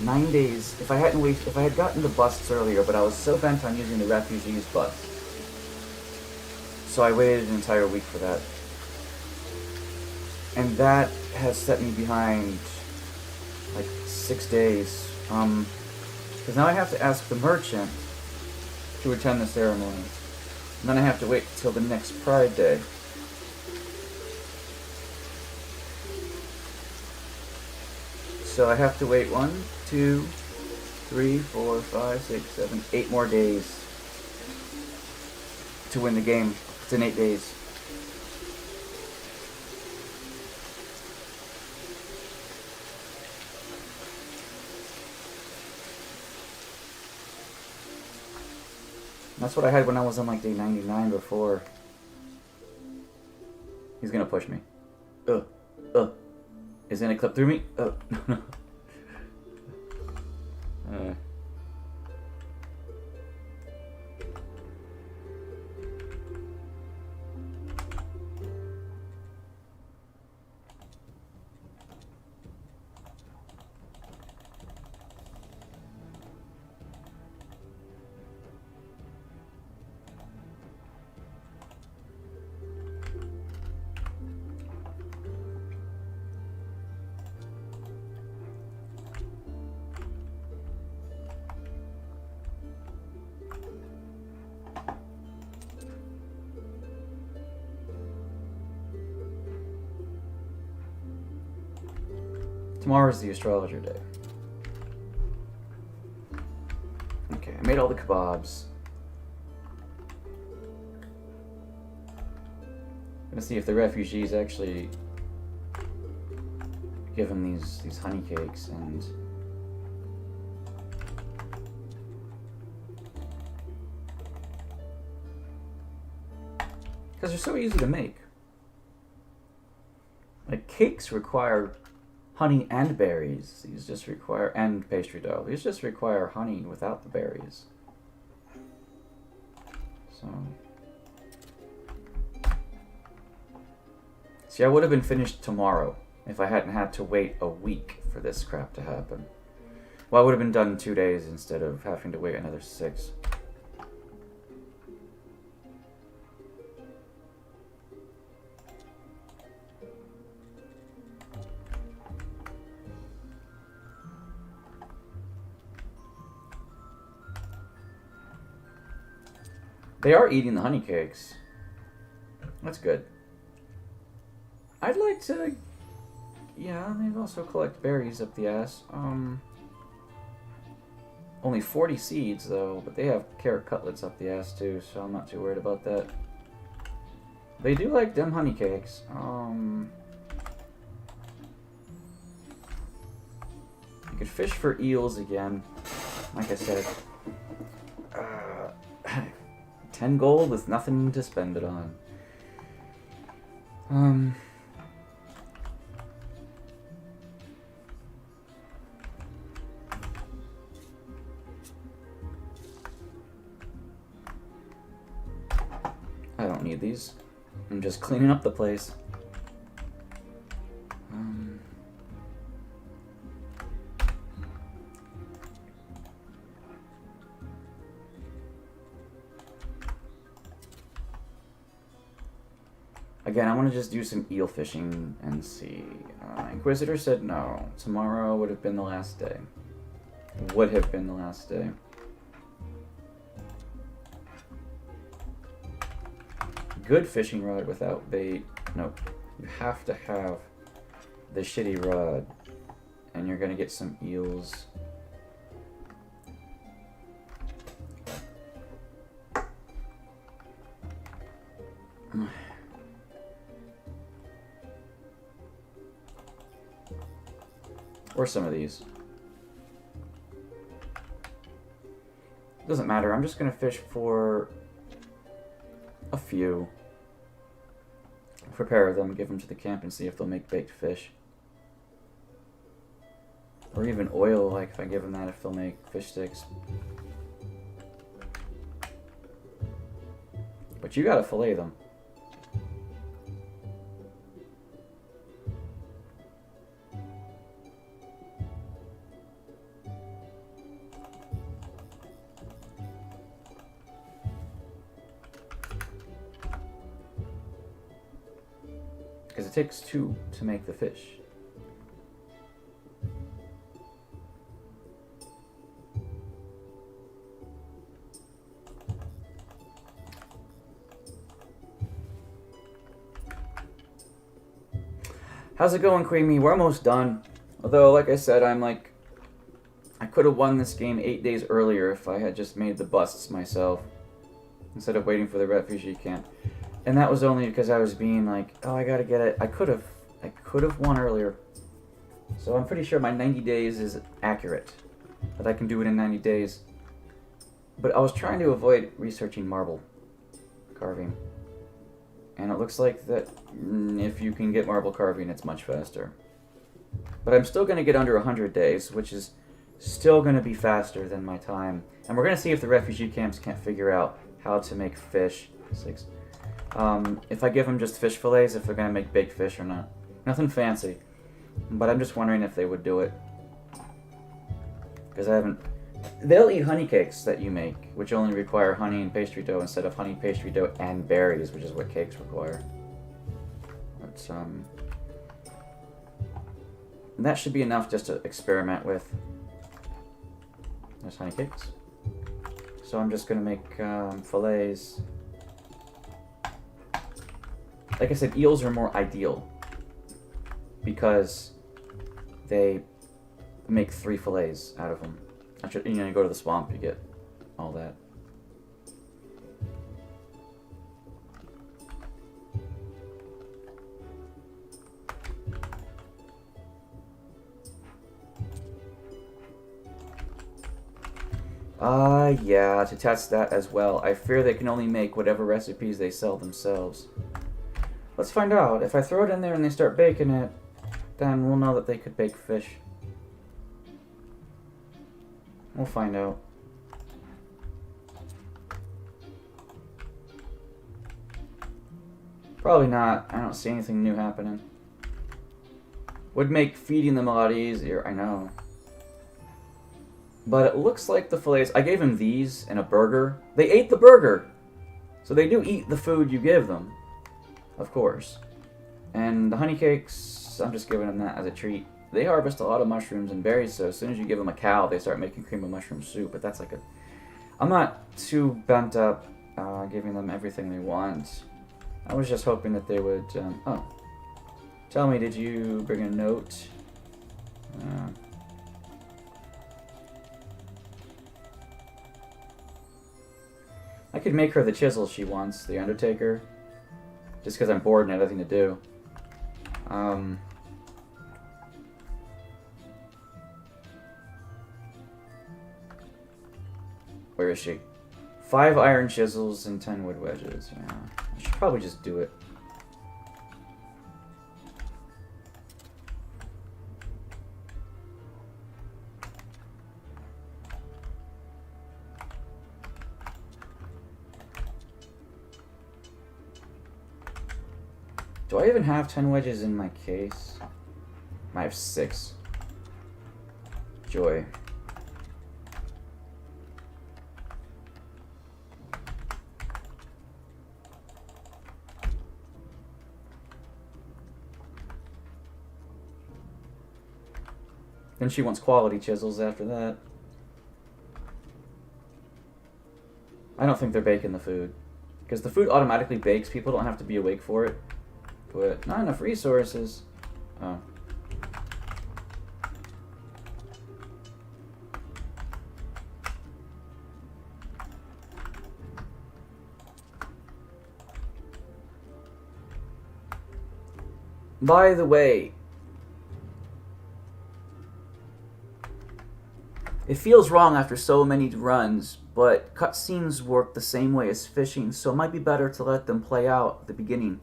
9 days. If I had gotten the busts earlier, but I was so bent on using the refugees bust, so I waited an entire week for that, and that has set me behind like 6 days. Because now I have to ask the merchant to attend the ceremony. And then I have to wait till the next Pride Day. So I have to wait 1, 2, 3, 4, 5, 6, 7, 8 more days to win the game. It's in 8 days. That's what I had when I was on like day 99 before. He's gonna push me. Is he gonna clip through me? No. Tomorrow's the astrologer day. Okay, I made all the kebabs. Gonna see if the refugees actually give them these honey cakes and because they're so easy to make. Like cakes require honey and berries. These just require, and pastry dough. These just require honey without the berries. So, see, I would have been finished tomorrow if I hadn't had to wait a week for this crap to happen. Well, I would have been done in 2 days instead of having to wait another 6. They are eating the honey cakes. That's good. I'd like to... Yeah, they also collect berries up the ass. Only 40 seeds, though, but they have carrot cutlets up the ass, too, so I'm not too worried about that. They do like them honey cakes. You could fish for eels again. Like I said. 10 gold with nothing to spend it on. I don't need these. I'm just cleaning up the place. Again, I want to just do some eel fishing and see. Inquisitor said no. Tomorrow would have been the last day. Would have been the last day. Good fishing rod without bait. Nope. You have to have the shitty rod. And you're going to get some eels. Or some of these. Doesn't matter. I'm just going to fish for a few. Prepare them, give them to the camp, and see if they'll make baked fish. Or even oil, like if I give them that, if they'll make fish sticks. But you gotta fillet them. Because it takes 2 to make the fish. How's it going, Creamy? We're almost done. Although, like I said, I could have won this game 8 days earlier if I had just made the busts myself, instead of waiting for the refugee camp. And that was only because I was being like, oh, I gotta get it. I could have won earlier. So I'm pretty sure my 90 days is accurate, that I can do it in 90 days. But I was trying to avoid researching marble carving. And it looks like that if you can get marble carving, it's much faster. But I'm still going to get under 100 days, which is still going to be faster than my time. And we're going to see if the refugee camps can't figure out how to make fish. If I give them just fish fillets, if they're going to make baked fish or not. Nothing fancy. But I'm just wondering if they would do it. Because I haven't... They'll eat honey cakes that you make, which only require honey and pastry dough instead of honey, pastry dough, and berries, which is what cakes require. But, that should be enough just to experiment with. There's honey cakes. So I'm just going to make fillets. Like I said, eels are more ideal because they make 3 fillets out of them. You know, you go to the swamp, you get all that. Yeah, to test that as well. I fear they can only make whatever recipes they sell themselves. Let's find out. If I throw it in there and they start baking it, then we'll know that they could bake fish. We'll find out. Probably not. I don't see anything new happening. Would make feeding them a lot easier, I know. But it looks like the fillets... I gave them these and a burger. They ate the burger! So they do eat the food you give them. Of course. And the honey cakes, I'm just giving them that as a treat. They harvest a lot of mushrooms and berries, so as soon as you give them a cow, they start making cream of mushroom soup. But that's like a... I'm not too bent up giving them everything they want. I was just hoping that they would... oh. Tell me, did you bring a note? I could make her the chisel she wants, the Undertaker. Just because I'm bored and have nothing to do. Where is she? 5 iron chisels and 10 wood wedges. Yeah, I should probably just do it. Do I even have 10 wedges in my case? I have 6. Joy. Then she wants quality chisels after that. I don't think they're baking the food. Because the food automatically bakes, people don't have to be awake for it. But not enough resources. Oh. By the way, it feels wrong after so many runs, but cutscenes work the same way as fishing, so it might be better to let them play out at the beginning.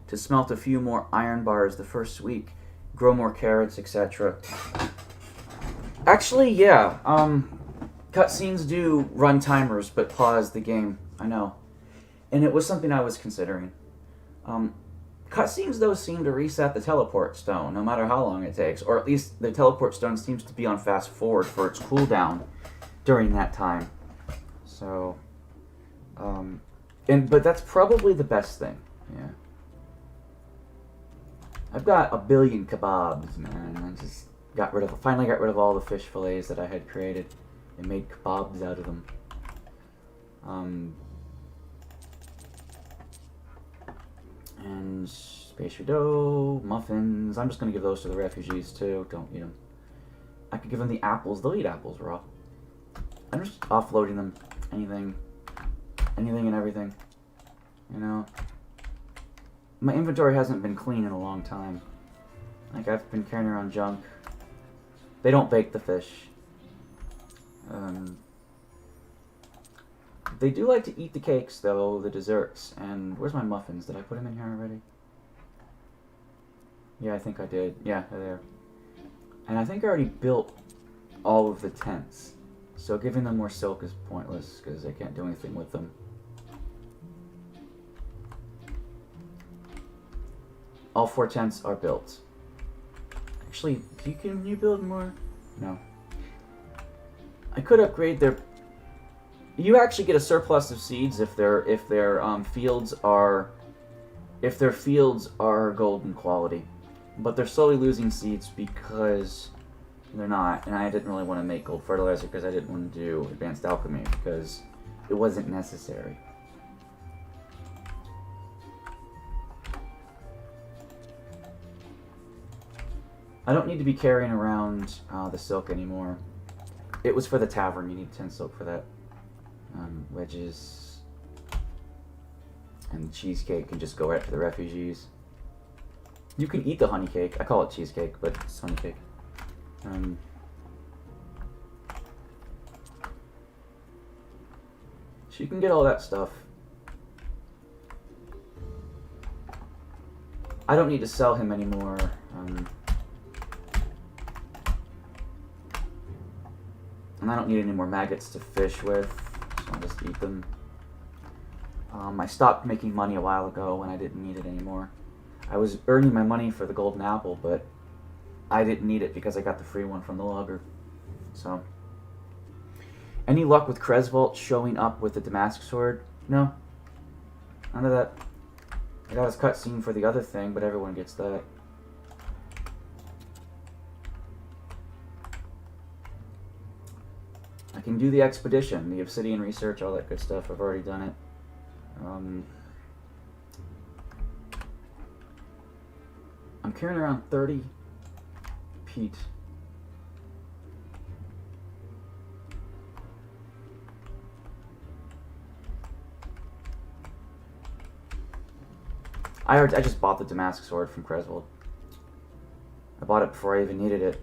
To smelt a few more iron bars the first week, grow more carrots, etc. Actually, yeah, cutscenes do run timers, but pause the game, I know. And it was something I was considering. Cutscenes, though, seem to reset the teleport stone, no matter how long it takes. Or at least the teleport stone seems to be on fast forward for its cooldown during that time. So, but that's probably the best thing, yeah. I've got a billion kebabs, man. I just finally got rid of all the fish fillets that I had created and made kebabs out of them. And pastry dough, muffins. I'm just gonna give those to the refugees too. Don't eat them. I could give them the apples. They'll eat apples raw. I'm just offloading them. Anything and everything. You know? My inventory hasn't been clean in a long time. Like, I've been carrying around junk. They don't bake the fish. They do like to eat the cakes, though, the desserts. And where's my muffins? Did I put them in here already? Yeah, I think I did. Yeah, they're there. And I think I already built all of the tents. So giving them more silk is pointless, because I can't do anything with them. All 4 tents are built. Actually, can you build more? No. I could upgrade their... You actually get a surplus of seeds if their fields are golden quality, but they're slowly losing seeds because they're not. And I didn't really want to make gold fertilizer because I didn't want to do advanced alchemy because it wasn't necessary. I don't need to be carrying around the silk anymore. It was for the tavern. You need 10 silk for that. Wedges and cheesecake can just go right for the refugees. You can eat the honey cake. I call it cheesecake, but it's honey cake. So you can get all that stuff. I don't need to sell him anymore. And I don't need any more maggots to fish with. I'll just eat them. I stopped making money a while ago when I didn't need it anymore. I was earning my money for the golden apple, but I didn't need it because I got the free one from the logger. So, any luck with Cresvault showing up with the Damask sword? No. None of that. I got his cutscene for the other thing, but everyone gets that. I can do the expedition, the obsidian research, all that good stuff. I've already done it. I'm carrying around 30 peat. I just bought the Damask sword from Cresvold. I bought it before I even needed it.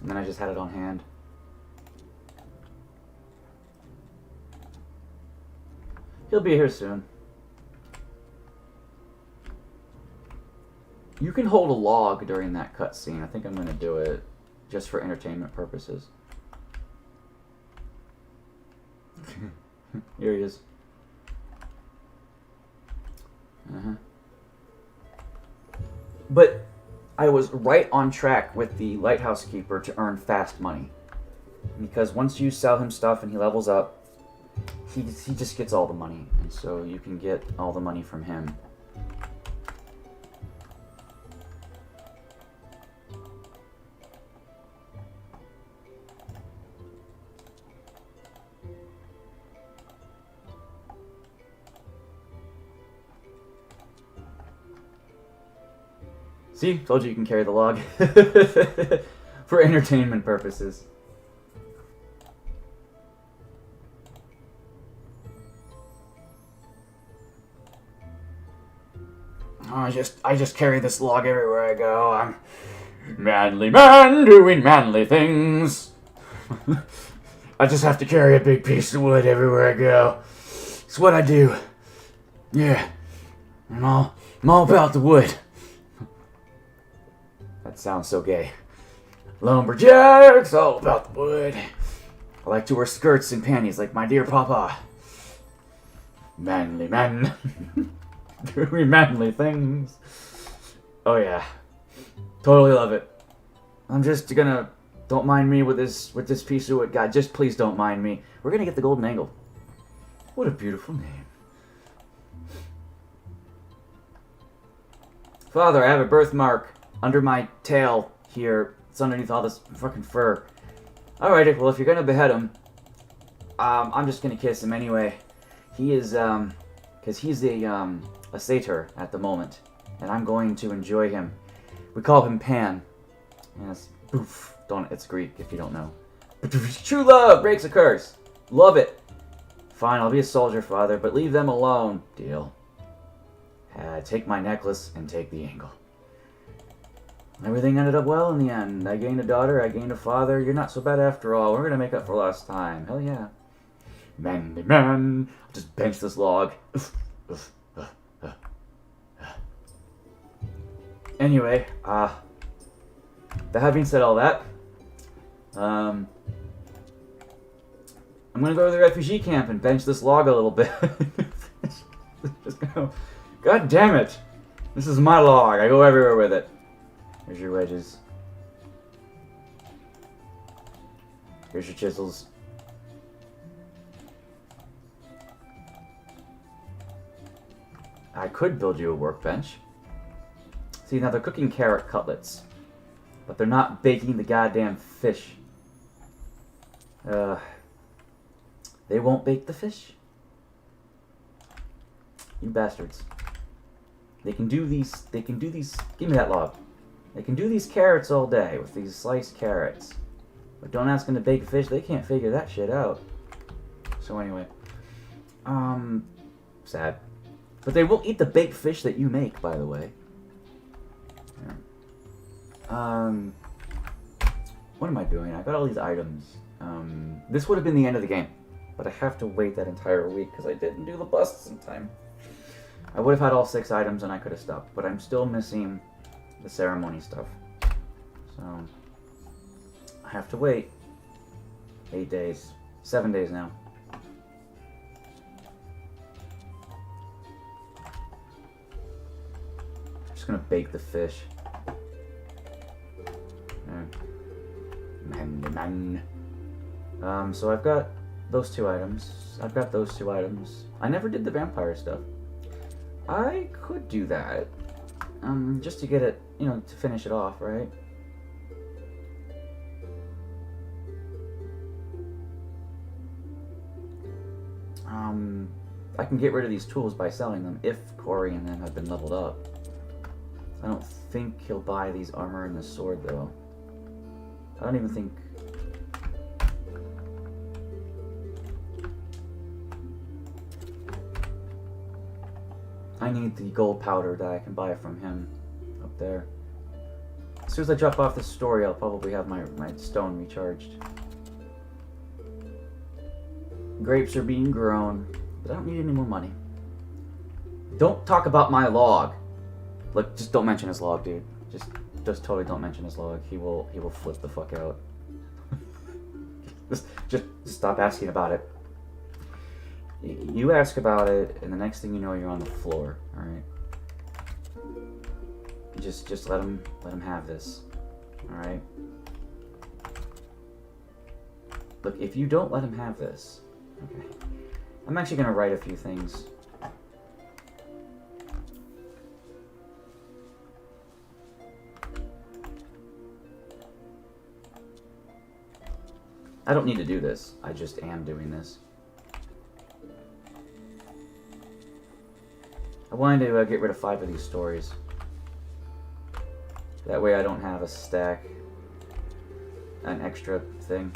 And then I just had it on hand. He'll be here soon. You can hold a log during that cutscene. I think I'm going to do it just for entertainment purposes. Here he is. But I was right on track with the lighthouse keeper to earn fast money. Because once you sell him stuff and he levels up, he just gets all the money. And so you can get all the money from him. See? Told you can carry the log. For entertainment purposes. I just carry this log everywhere I go. I'm manly man doing manly things. I just have to carry a big piece of wood everywhere I go. It's what I do. Yeah. I'm all about the wood. That sounds so gay. Lumberjacks, all about the wood. I like to wear skirts and panties like my dear papa. Manly man. Doing manly things. Oh yeah. Totally love it. I'm just gonna... Don't mind me with this piece of wood. God, just please don't mind me. We're gonna get the golden angle. What a beautiful name. Father, I have a birthmark under my tail here. It's underneath all this fucking fur. Alrighty, well if you're gonna behead him, I'm just gonna kiss him anyway. He is, because he's a satyr at the moment, and I'm going to enjoy him. We call him Pan. Yes, poof. It's Greek if you don't know. True love breaks a curse. Love it. Fine, I'll be a soldier, father, but leave them alone. Deal. Take my necklace and take the angle. Everything ended up well in the end. I gained a daughter, I gained a father. You're not so bad after all. We're gonna make up for lost time. Hell yeah. Man. I'll just bench this log. Anyway, having said all that, I'm gonna go to the refugee camp and bench this log a little bit. Just go. God damn it! This is my log. I go everywhere with it. Here's your wedges. Here's your chisels. I could build you a workbench. See, now they're cooking carrot cutlets, but they're not baking the goddamn fish. They won't bake the fish? You bastards. They can do these, give me that log. They can do these carrots all day with these sliced carrots. But don't ask them to bake fish, they can't figure that shit out. So anyway. Sad. But they will eat the baked fish that you make, by the way. Yeah. What am I doing? I got all these items. This would have been the end of the game. But I have to wait that entire week because I didn't do the busts in time. I would have had all 6 items and I could have stopped. But I'm still missing the ceremony stuff. So I have to wait 8 days. 7 days now. I'm just gonna bake the fish. So I've got those 2 items. I've got those 2 items. I never did the vampire stuff. I could do that. Just to get it, you know, to finish it off, right? I can get rid of these tools by selling them if Corey and them have been leveled up. I don't think he'll buy these armor and the sword, though. I don't even think... I need the gold powder that I can buy from him up there. As soon as I drop off this story, I'll probably have my stone recharged. Grapes are being grown, but I don't need any more money. Don't talk about my log. Look, just don't mention his log, dude. Just totally don't mention his log. He will flip the fuck out. just stop asking about it. You ask about it, and the next thing you know, you're on the floor. All right. Just let him have this. All right. Look, if you don't let him have this, okay. I'm actually gonna write a few things. I don't need to do this. I just am doing this. I wanted to get rid of 5 of these stories. That way I don't have a stack, an extra thing.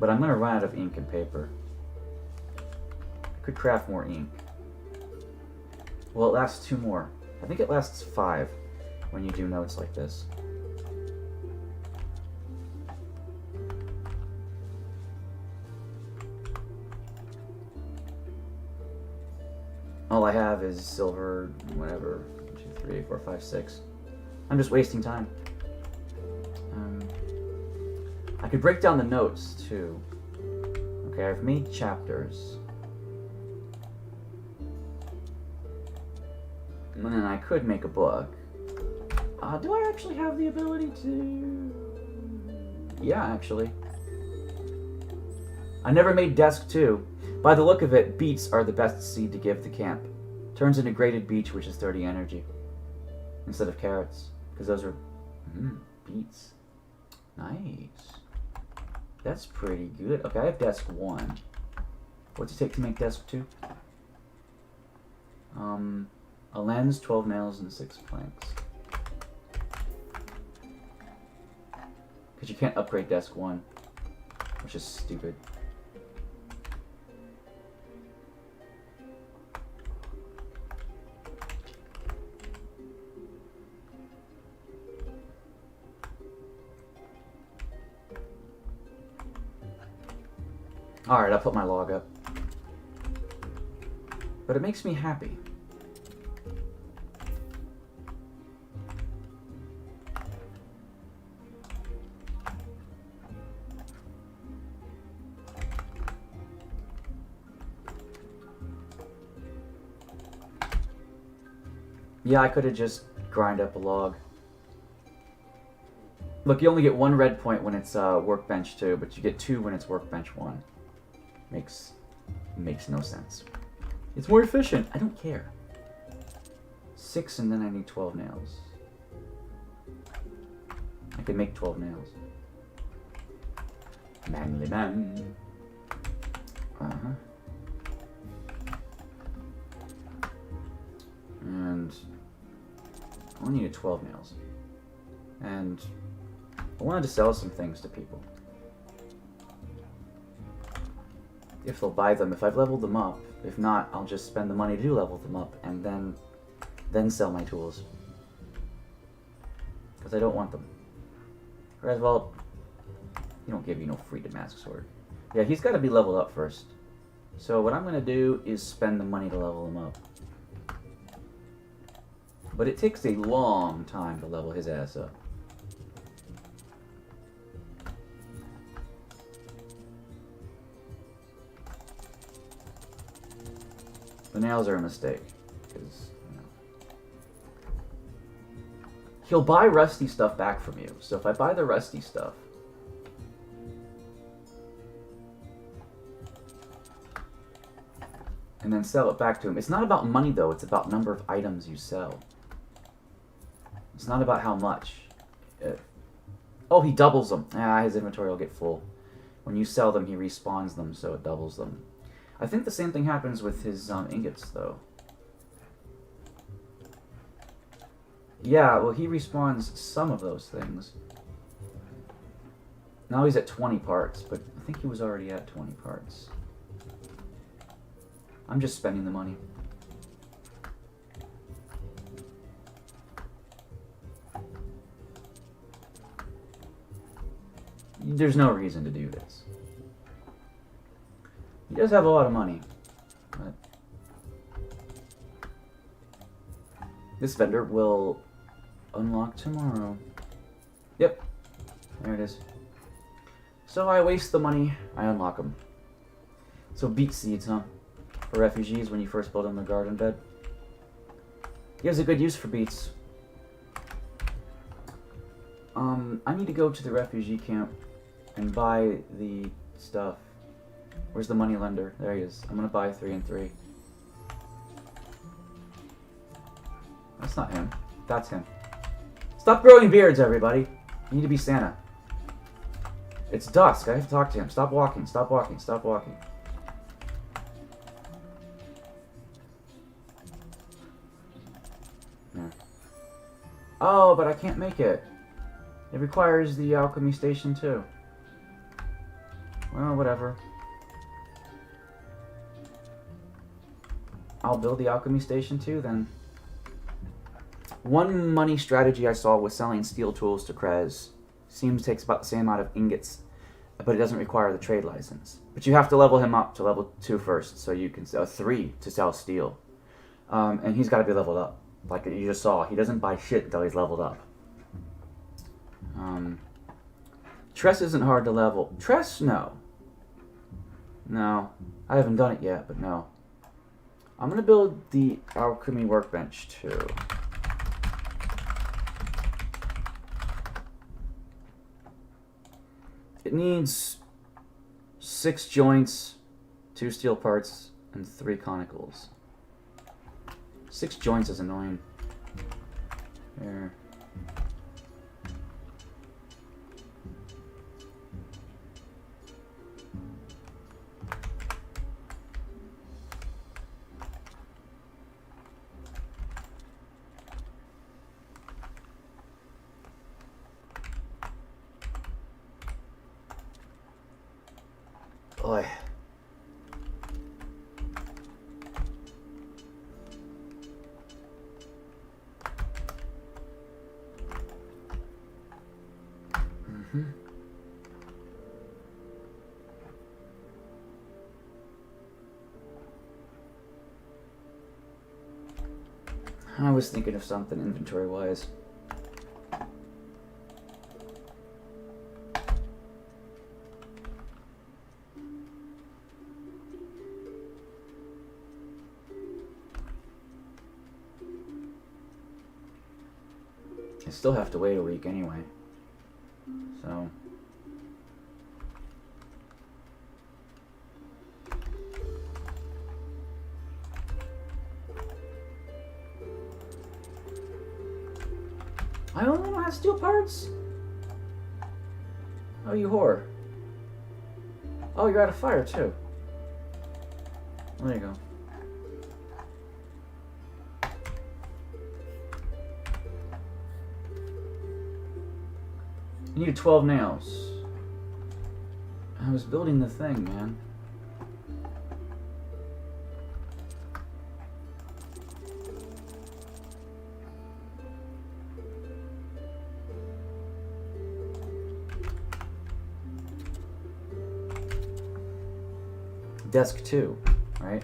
But I'm going to run out of ink and paper. I could craft more ink. Well, it lasts 2 more. I think it lasts 5 when you do notes like this. All I have is silver, whatever, 1, 2, 3, 4, 5, 6. I'm just wasting time. I could break down the notes, too. Okay, I've made chapters. And then I could make a book. Do I actually have the ability to... Yeah, actually. I never made desk 2. By the look of it, beets are the best seed to give the camp. Turns into grated beech, which is 30 energy. Instead of carrots. Because those are... beets. Nice. That's pretty good. Okay, I have desk 1. What's it take to make desk 2? A lens, 12 nails, and 6 planks. Because you can't upgrade desk 1, which is stupid. Alright, I'll put my log up. But it makes me happy. Yeah, I could have just grind up a log. Look, you only get 1 red point when it's workbench 2, but you get 2 when it's workbench 1. Makes no sense. It's more efficient. I don't care. 6 and then I need 12 nails. I can make 12 nails. Manly man. And I only needed 12 nails. And I wanted to sell some things to people. If they'll buy them, if I've leveled them up. If not, I'll just spend the money to level them up and then sell my tools. Because I don't want them. Whereas, well, he don't give you no free Damask sword. Yeah, he's got to be leveled up first. So what I'm going to do is spend the money to level him up. But it takes a long time to level his ass up. The nails are a mistake, because, you know, he'll buy rusty stuff back from you. So if I buy the rusty stuff, and then sell it back to him, it's not about money though, it's about number of items you sell. It's not about how much. Oh, he doubles them. Ah, his inventory will get full. When you sell them, he respawns them, so it doubles them. I think the same thing happens with his ingots, though. Yeah, well, he respawns some of those things. Now he's at 20 parts, but I think he was already at 20 parts. I'm just spending the money. There's no reason to do this. He does have a lot of money, but this vendor will unlock tomorrow. Yep, there it is. So I waste the money, I unlock them. So beet seeds, huh? For refugees when you first build them the garden bed. He has a good use for beets. I need to go to the refugee camp and buy the stuff. Where's the money lender? There he is. I'm gonna buy 3 and 3. That's not him. That's him. Stop growing beards, everybody. You need to be Santa. It's dusk. I have to talk to him. Stop walking. Stop walking. Stop walking. Yeah. Oh, but I can't make it. It requires the alchemy station too. Well, whatever. I'll build the alchemy station too, then. One money strategy I saw was selling steel tools to Krez. Seems takes about the same amount of ingots, but it doesn't require the trade license. But you have to level him up to level 2 first, so you can sell 3 to sell steel. And he's got to be leveled up. Like you just saw, he doesn't buy shit until he's leveled up. Tress isn't hard to level. Tress, no. No. I haven't done it yet, but no. I'm going to build the alchemy workbench too. It needs 6 joints, 2 steel parts, and 3 conicals. 6 joints is annoying. There. Boy. I was thinking of something inventory-wise. I still have to wait a week anyway. So... I only know how to steal parts? Oh, you whore. Oh, you're out of fire, too. Well, there you go. You need 12 nails. I was building the thing, man. Desk 2, right?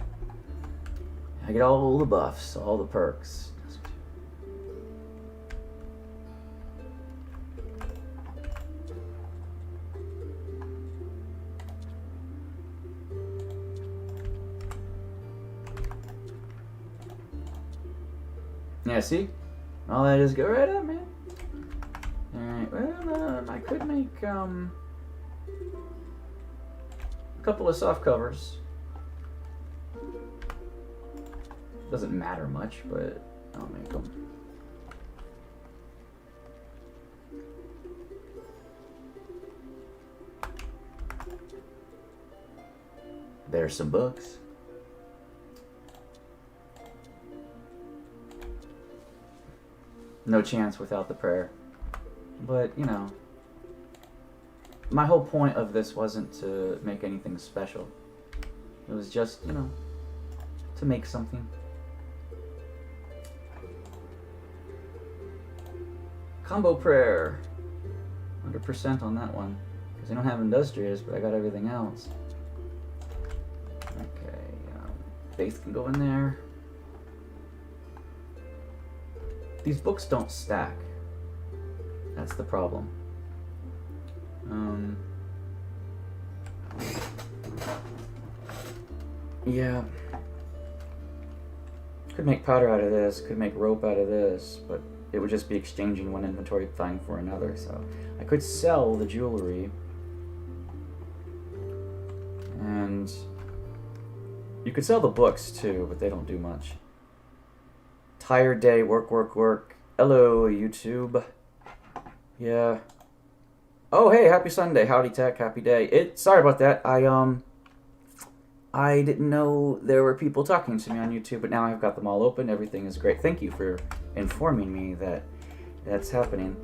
I get all the buffs, all the perks. Desk 2. Yeah, see? All that is go right up, man. Alright, well, I could make, a couple of soft covers. Doesn't matter much, but I'll make them. There's some books. No chance without the prayer. But, you know, my whole point of this wasn't to make anything special. It was just, you know, to make something. Combo prayer. 100% on that one. Because I don't have industrious, but I got everything else. Okay, faith can go in there. These books don't stack. That's the problem. Yeah. Could make powder out of this, could make rope out of this, but it would just be exchanging one inventory thing for another, so I could sell the jewelry. And you could sell the books too, but they don't do much. Tired day, work, work, work. Hello, YouTube. Yeah. Oh, hey, happy Sunday. Howdy tech, happy day. Sorry about that. I didn't know there were people talking to me on YouTube, but now I've got them all open. Everything is great. Thank you for informing me that that's happening.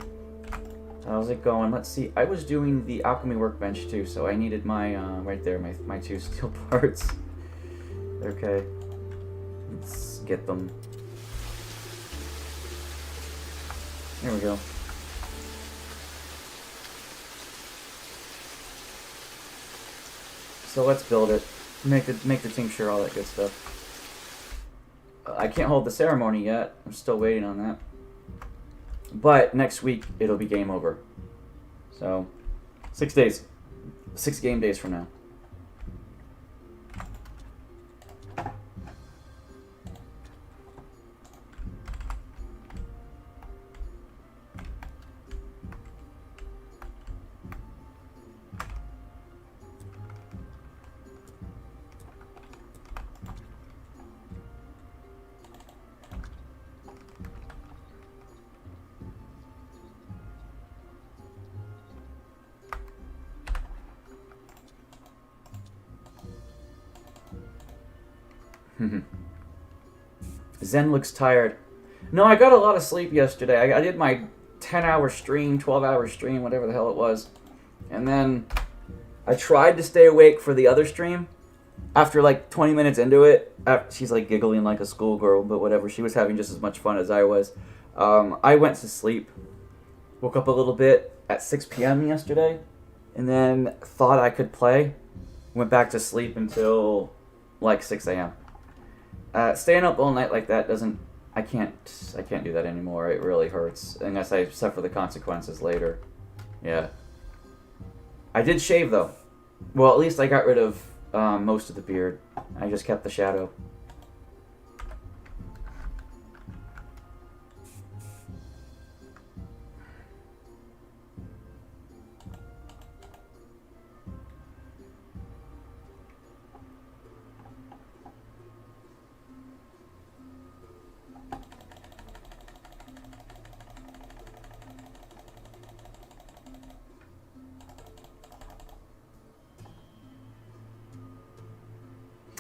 How's it going? Let's see. I was doing the alchemy workbench too, so I needed my, right there, my 2 steel parts. Okay. Let's get them. There we go. So let's build it. Make the tincture, all that good stuff. I can't hold the ceremony yet. I'm still waiting on that. But next week it'll be game over. So 6 days. 6 game days from now. Zen looks tired. No, I got a lot of sleep yesterday. I did my 10-hour stream, 12-hour stream, whatever the hell it was. And then I tried to stay awake for the other stream. After like 20 minutes into it, she's like giggling like a schoolgirl, but whatever. She was having just as much fun as I was. I went to sleep. Woke up a little bit at 6 p.m. yesterday, and then thought I could play. Went back to sleep until like 6 a.m. Staying up all night like that doesn't... I can't do that anymore. It really hurts, unless I suffer the consequences later. Yeah. I did shave, though. Well, at least I got rid of most of the beard. I just kept the shadow.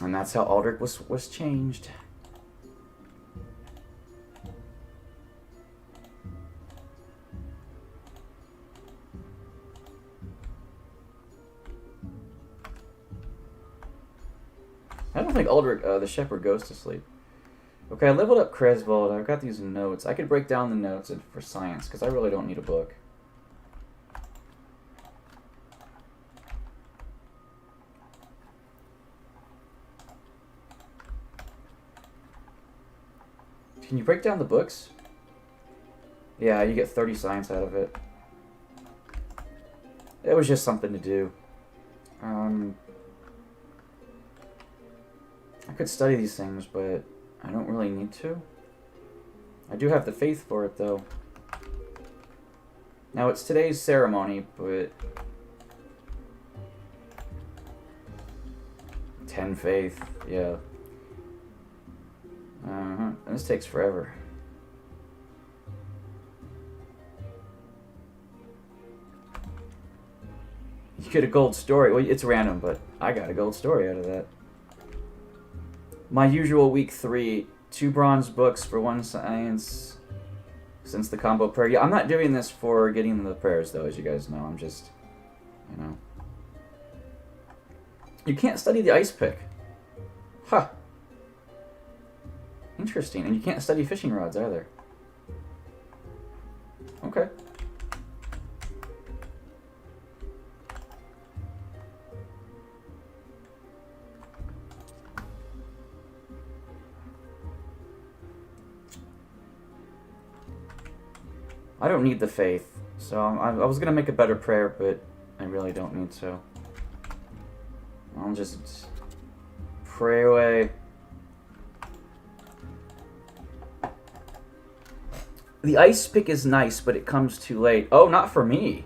And that's how Aldrich was changed. I don't think Aldrich, the shepherd, goes to sleep. Okay, I leveled up Cresvold. I've got these notes. I could break down the notes for science, because I really don't need a book. Can you break down the books? Yeah, you get 30 science out of it. It was just something to do. I could study these things, but I don't really need to. I do have the faith for it, though. Now, it's today's ceremony, but... 10 faith, yeah. And this takes forever. You get a gold story. Well, it's random, but I got a gold story out of that. My usual week 3, 2 bronze books for 1 science since the combo prayer. Yeah, I'm not doing this for getting the prayers, though, as you guys know. I'm just, you know. You can't study the ice pick. Huh. Interesting. And you can't study fishing rods either. Okay. I don't need the faith, so I was going to make a better prayer, but I really don't need to. I'll just pray away. The ice pick is nice, but it comes too late. Oh, not for me.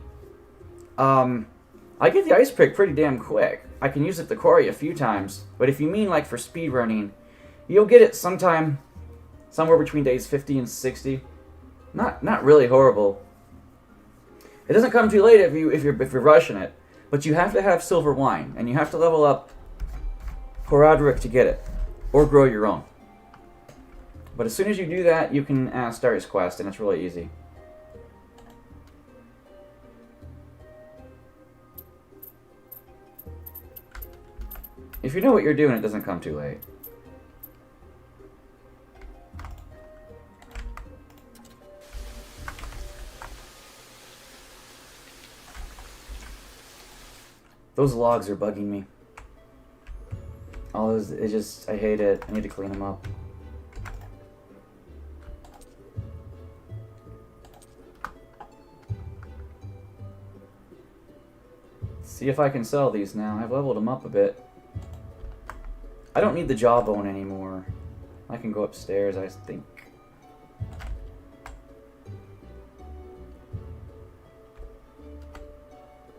I get the ice pick pretty damn quick. I can use it to quarry a few times, but if you mean like for speedrunning, you'll get it sometime, somewhere between days 50 and 60. Not really horrible. It doesn't come too late if you're rushing it, but you have to have silver wine, and you have to level up Horadric to get it, or grow your own. But as soon as you do that, you can start his quest, and it's really easy. If you know what you're doing, it doesn't come too late. Those logs are bugging me. All those, I hate it. I need to clean them up. See if I can sell these now. I've leveled them up a bit. I don't need the jawbone anymore. I can go upstairs, I think.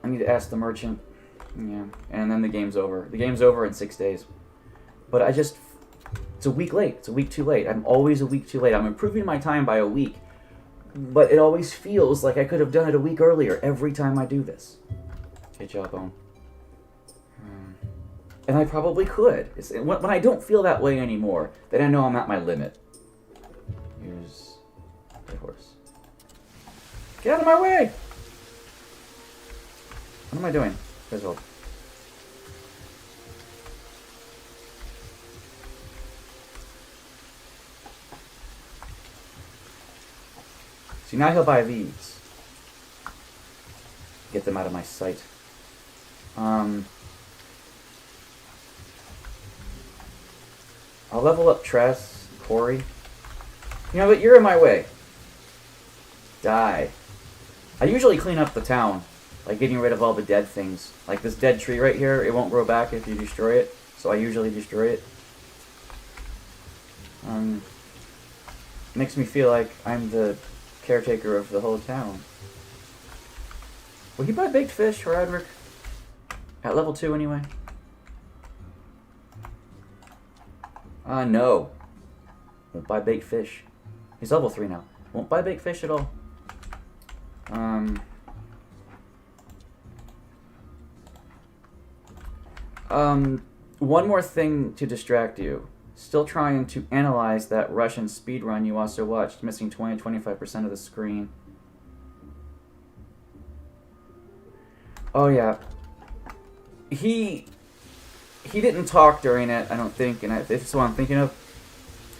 I need to ask the merchant. Yeah, and then the game's over. The game's over in 6 days. But it's a week late. It's a week too late. I'm always a week too late. I'm improving my time by a week. But it always feels like I could have done it a week earlier every time I do this. Okay, jawbone. And I probably could. When I don't feel that way anymore, then I know I'm at my limit. Use the horse. Get out of my way! What am I doing? Griswold. See, now he'll buy these. Get them out of my sight. I'll level up Tress, Corey. You know what? You're in my way. Die. I usually clean up the town, like getting rid of all the dead things. Like this dead tree right here, it won't grow back if you destroy it, so I usually destroy it. Makes me feel like I'm the caretaker of the whole town. Will he buy baked fish, Roderick? At level 2 anyway? No. Won't buy baked fish. He's level 3 now. Won't buy baked fish at all. One more thing to distract you. Still trying to analyze that Russian speedrun you also watched, missing 20-25% of the screen. Oh yeah. He didn't talk during it, I don't think, and if it's what I'm thinking of.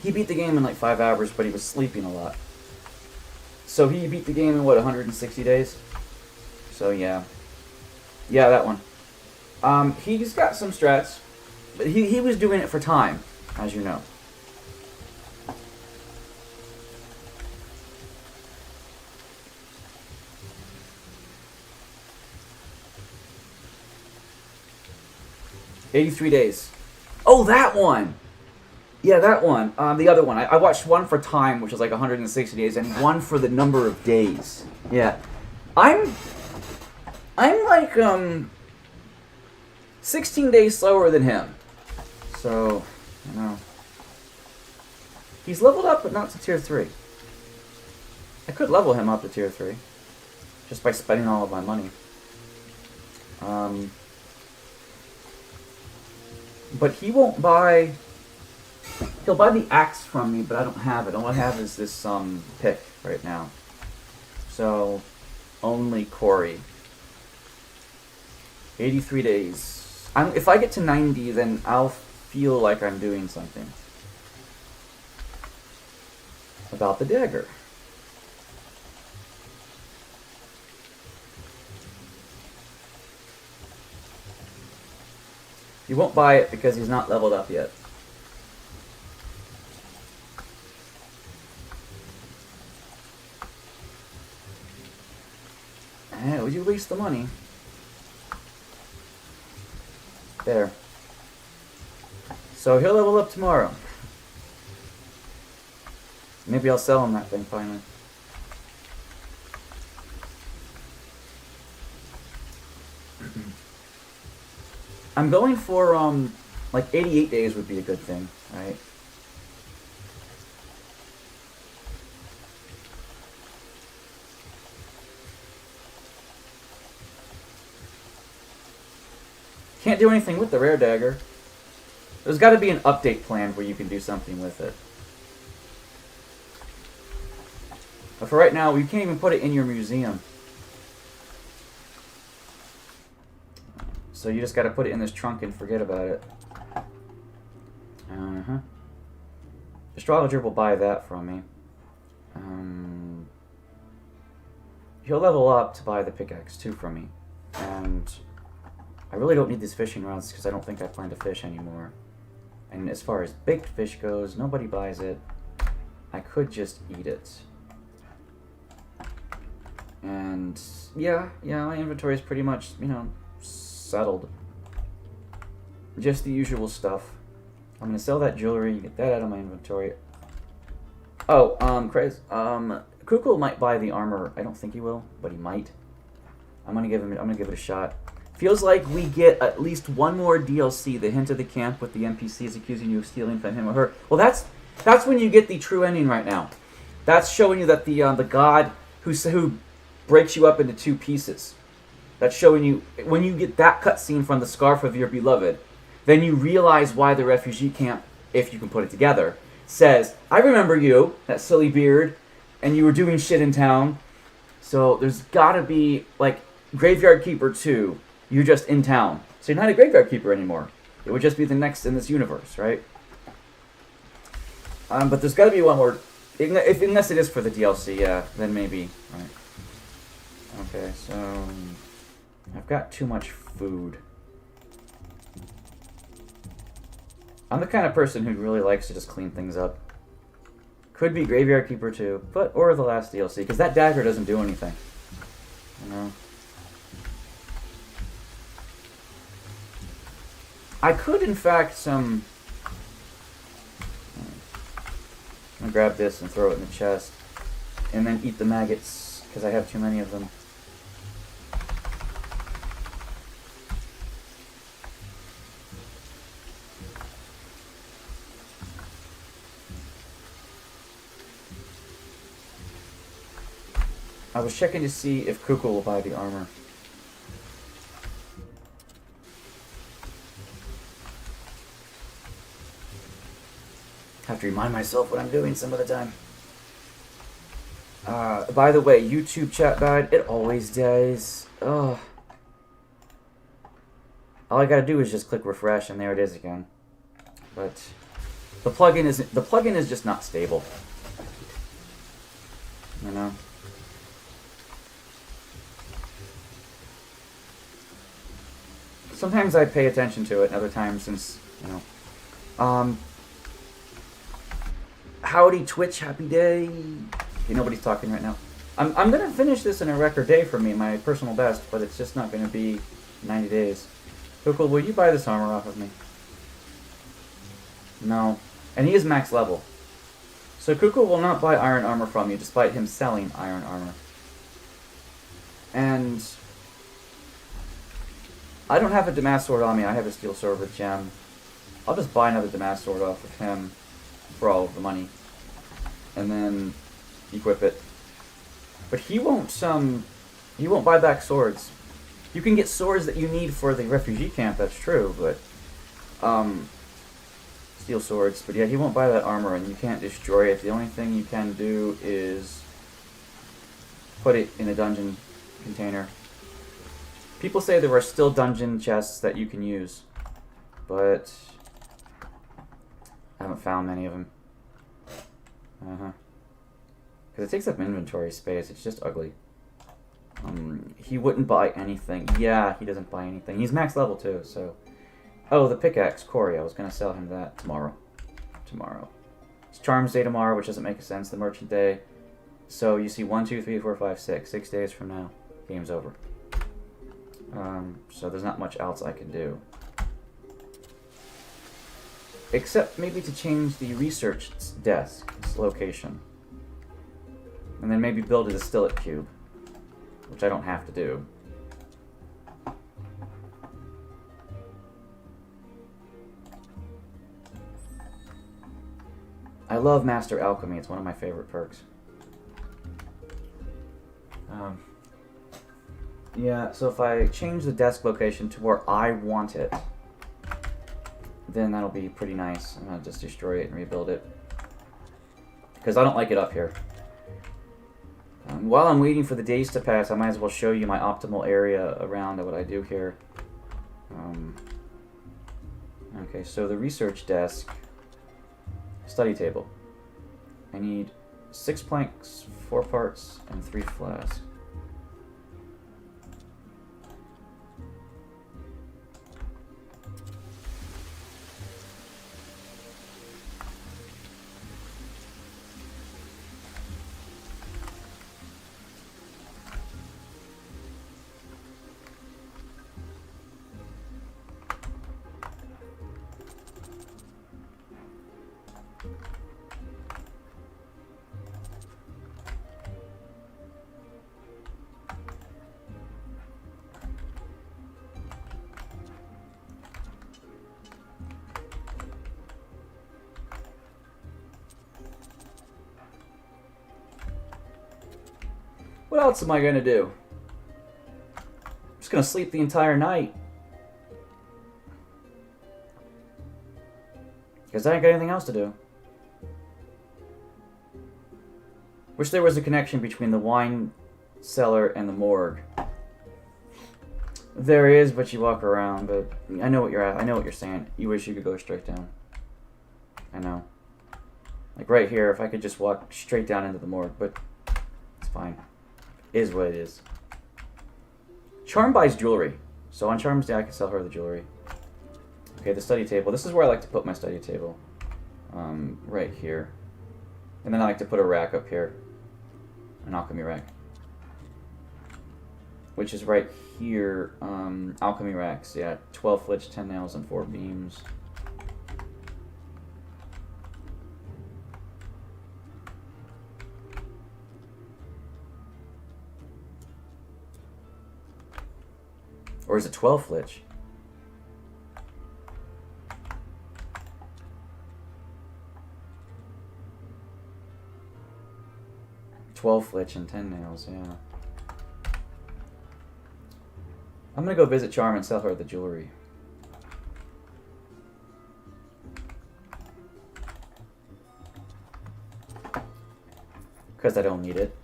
He beat the game in like 5 hours, but he was sleeping a lot. So he beat the game in, what, 160 days? So yeah. Yeah, that one. He's got some strats, but he was doing it for time, as you know. "83 days. Oh, that one! Yeah, that one. The other one. I watched one for time, which was like 160 days, and one for the number of days. Yeah. I'm like, 16 days slower than him. So, you know. He's leveled up, but not to tier 3. I could level him up to tier 3. Just by spending all of my money. But he won't buy... He'll buy the axe from me, but I don't have it. All I have is this pick right now. So, only Corey. 83 days. If I get to 90, then I'll feel like I'm doing something. About the dagger. He won't buy it because he's not leveled up yet. Yeah, would you waste the money? There. So he'll level up tomorrow. Maybe I'll sell him that thing finally. I'm going for, like 88 days would be a good thing, right? Can't do anything with the rare dagger. There's got to be an update plan where you can do something with it. But for right now, you can't even put it in your museum. So you just got to put it in this trunk and forget about it. Astrologer will buy that from me. He'll level up to buy the pickaxe too from me. And I really don't need these fishing rods because I don't think I plan to fish anymore. And as far as baked fish goes, nobody buys it. I could just eat it. And yeah, my inventory is pretty much, you know, settled. Just the usual stuff. I'm gonna sell that jewelry, get that out of my inventory. Oh, Kukul might buy the armor. I don't think he will, but he might. I'm gonna give it a shot. Feels like we get at least one more DLC, the Hint of the Camp, with the NPCs accusing you of stealing from him or her. Well, that's when you get the true ending right now. That's showing you that the god who breaks you up into 2 pieces. That's showing you, when you get that cutscene from the Scarf of Your Beloved, then you realize why the refugee camp, if you can put it together, says, I remember you, that silly beard, and you were doing shit in town. So there's gotta be, like, Graveyard Keeper 2, you're just in town. So you're not a Graveyard Keeper anymore. It would just be the next in this universe, right? But there's gotta be one more Unless it is for the DLC, yeah, then maybe. Right. Okay, so I've got too much food. I'm the kind of person who really likes to just clean things up. Could be Graveyard Keeper too, or the last DLC, because that dagger doesn't do anything. You know. I could, in fact, I'm gonna grab this and throw it in the chest, and then eat the maggots because I have too many of them. I was checking to see if Kuko will buy the armor. Have to remind myself what I'm doing some of the time. By the way, YouTube chat died. It always does. Ugh. All I gotta do is just click refresh, and there it is again. But the plugin is just not stable. You know. Sometimes I pay attention to it, and other times, since howdy Twitch, happy day. Okay, nobody's talking right now. I'm gonna finish this in a record day for me, my personal best, but it's just not gonna be 90 days. Kuko, will you buy this armor off of me? No. And he is max level. So Kuko will not buy iron armor from you, despite him selling iron armor. And I don't have a Damask sword on me, I have a steel sword with gem. I'll just buy another Damask sword off of him for all of the money. And then equip it. But he won't buy back swords. You can get swords that you need for the refugee camp, that's true, but steel swords. But yeah, he won't buy that armor, and you can't destroy it. The only thing you can do is put it in a dungeon container. People say there are still dungeon chests that you can use, but I haven't found many of them. Because it takes up inventory space. It's just ugly. He wouldn't buy anything. Yeah, he doesn't buy anything. He's max level too, so. Oh, the pickaxe, Corey. I was gonna sell him that tomorrow. It's Charms Day tomorrow, which doesn't make sense. The Merchant Day. So you see 1, 2, 3, 4, 5, 6. 6 days from now, game's over. So there's not much else I can do. Except maybe to change the research desk's location. And then maybe build a distillate cube. Which I don't have to do. I love Master Alchemy. It's one of my favorite perks. Yeah, so if I change the desk location to where I want it, then that'll be pretty nice. I'm gonna just destroy it and rebuild it. Because I don't like it up here. While I'm waiting for the days to pass, I might as well show you my optimal area around what I do here. Okay, so the research desk, study table. I need 6 planks, 4 parts, and 3 flasks. What else am I going to do? I'm just going to sleep the entire night. Because I ain't got anything else to do. Wish there was a connection between the wine cellar and the morgue. There is, but you walk around. But I know what you're at. I know what you're saying. You wish you could go straight down. I know. Like right here, if I could just walk straight down into the morgue, but it's fine. It is what it is. Charm buys jewelry. So on Charm's Day, I can sell her the jewelry. Okay, the study table. This is where I like to put my study table. Right here. And then I like to put a rack up here. An alchemy rack. Which is right here. Alchemy racks. Yeah, 12 flitch, 10 nails, and 4 beams. Or is it 12 flitch? Flitch and 10 nails, yeah. I'm gonna go visit Charm and sell her the jewelry. Because I don't need it.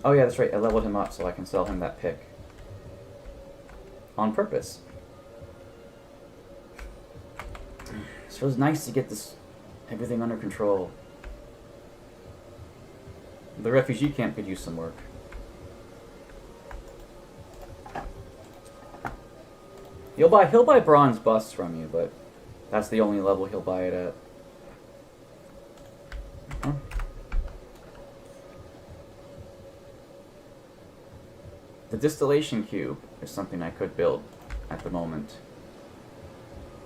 Oh yeah, that's right. I leveled him up so I can sell him that pick. On purpose. So it was nice to get this everything under control. The refugee camp could use some work. He'll buy bronze busts from you, but that's the only level he'll buy it at. The distillation cube is something I could build at the moment.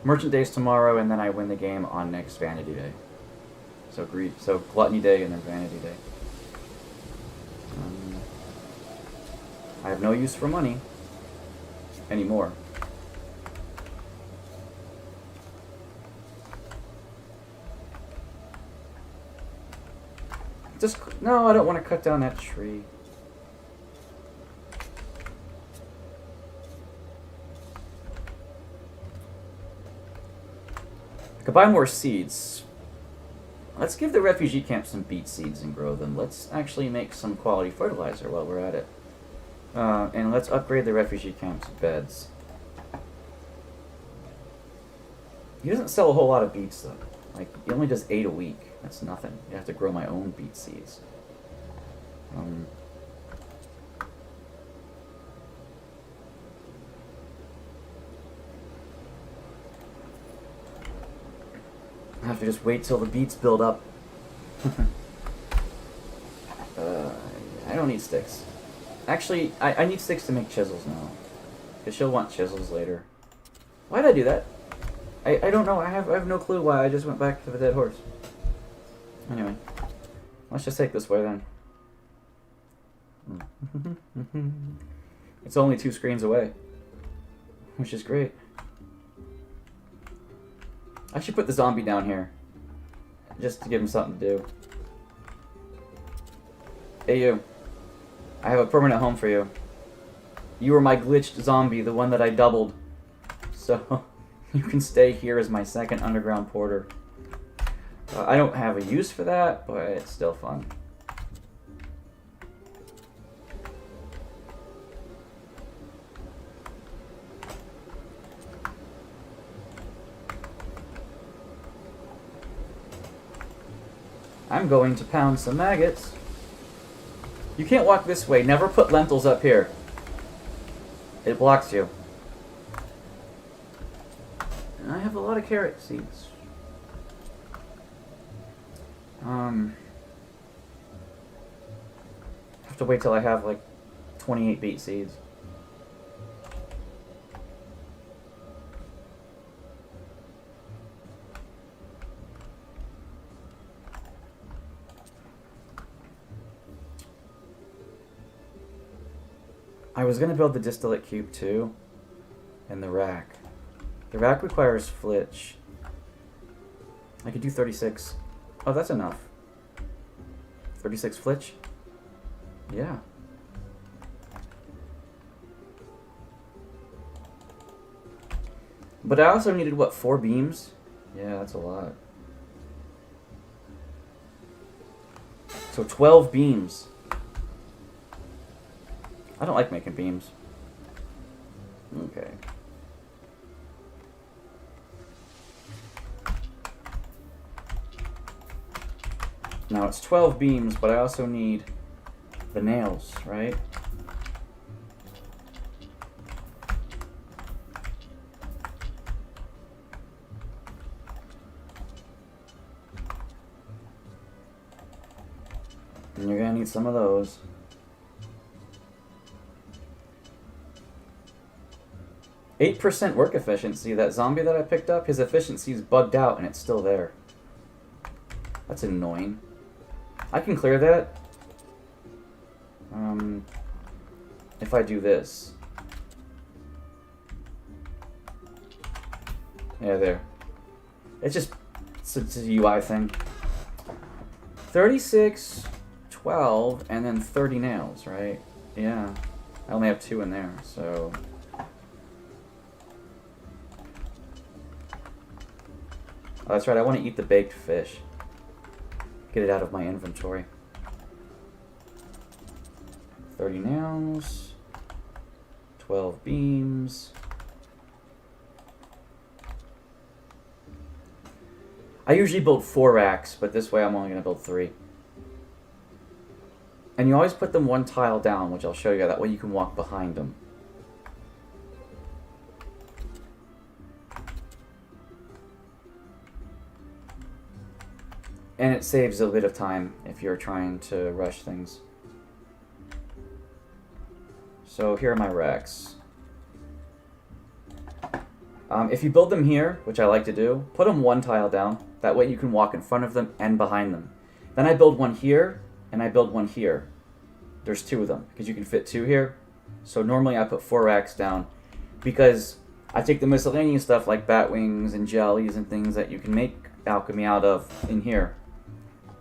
Merchant Day's tomorrow, and then I win the game on next Vanity Day. So Gluttony Day and then Vanity Day. I have no use for money anymore. No, I don't want to cut down that tree. I could buy more seeds. Let's give the refugee camp some beet seeds and grow them. Let's actually make some quality fertilizer while we're at it. And let's upgrade the refugee camp's beds. He doesn't sell a whole lot of beets though. Like, he only does 8 a week. That's nothing. You have to grow my own beet seeds. I have to just wait till the beets build up. I don't need sticks. Actually, I need sticks to make chisels now. Because she'll want chisels later. Why did I do that? I don't know. I have no clue why I just went back to the dead horse. Anyway. Let's just take this way then. It's only 2 screens away. Which is great. I should put the zombie down here. Just to give him something to do. Hey you. I have a permanent home for you. You were my glitched zombie, the one that I doubled. So, you can stay here as my second underground porter. I don't have a use for that, but it's still fun. I'm going to pound some maggots. You can't walk this way. Never put lentils up here. It blocks you. And I have a lot of carrot seeds. Have to wait till I have like 28 beet seeds. I was going to build the distillate cube too, and the rack. The rack requires flitch. I could do 36. Oh, that's enough. 36 flitch? Yeah. But I also needed, what, 4 beams? Yeah, that's a lot. So 12 beams. I don't like making beams. Okay. Now it's 12 beams, but I also need the nails, right? And you're gonna need some of those. %8 work efficiency. That zombie that I picked up, his efficiency's bugged out and it's still there. That's annoying. I can clear that. If I do this. Yeah, there. It's a UI thing. 36, 12, and then 30 nails, right? Yeah. I only have 2 in there, so... Oh, that's right, I want to eat the baked fish. Get it out of my inventory. 30 nails. 12 beams. I usually build 4 racks, but this way I'm only going to build 3. And you always put them 1 tile down, which I'll show you. That way you can walk behind them. And it saves a bit of time if you're trying to rush things. So here are my racks. If you build them here, which I like to do, put them 1 tile down. That way you can walk in front of them and behind them. Then I build 1 here, and I build 1 here. There's 2 of them, because you can fit 2 here. So normally I put 4 racks down, because I take the miscellaneous stuff like bat wings and jellies and things that you can make alchemy out of in here.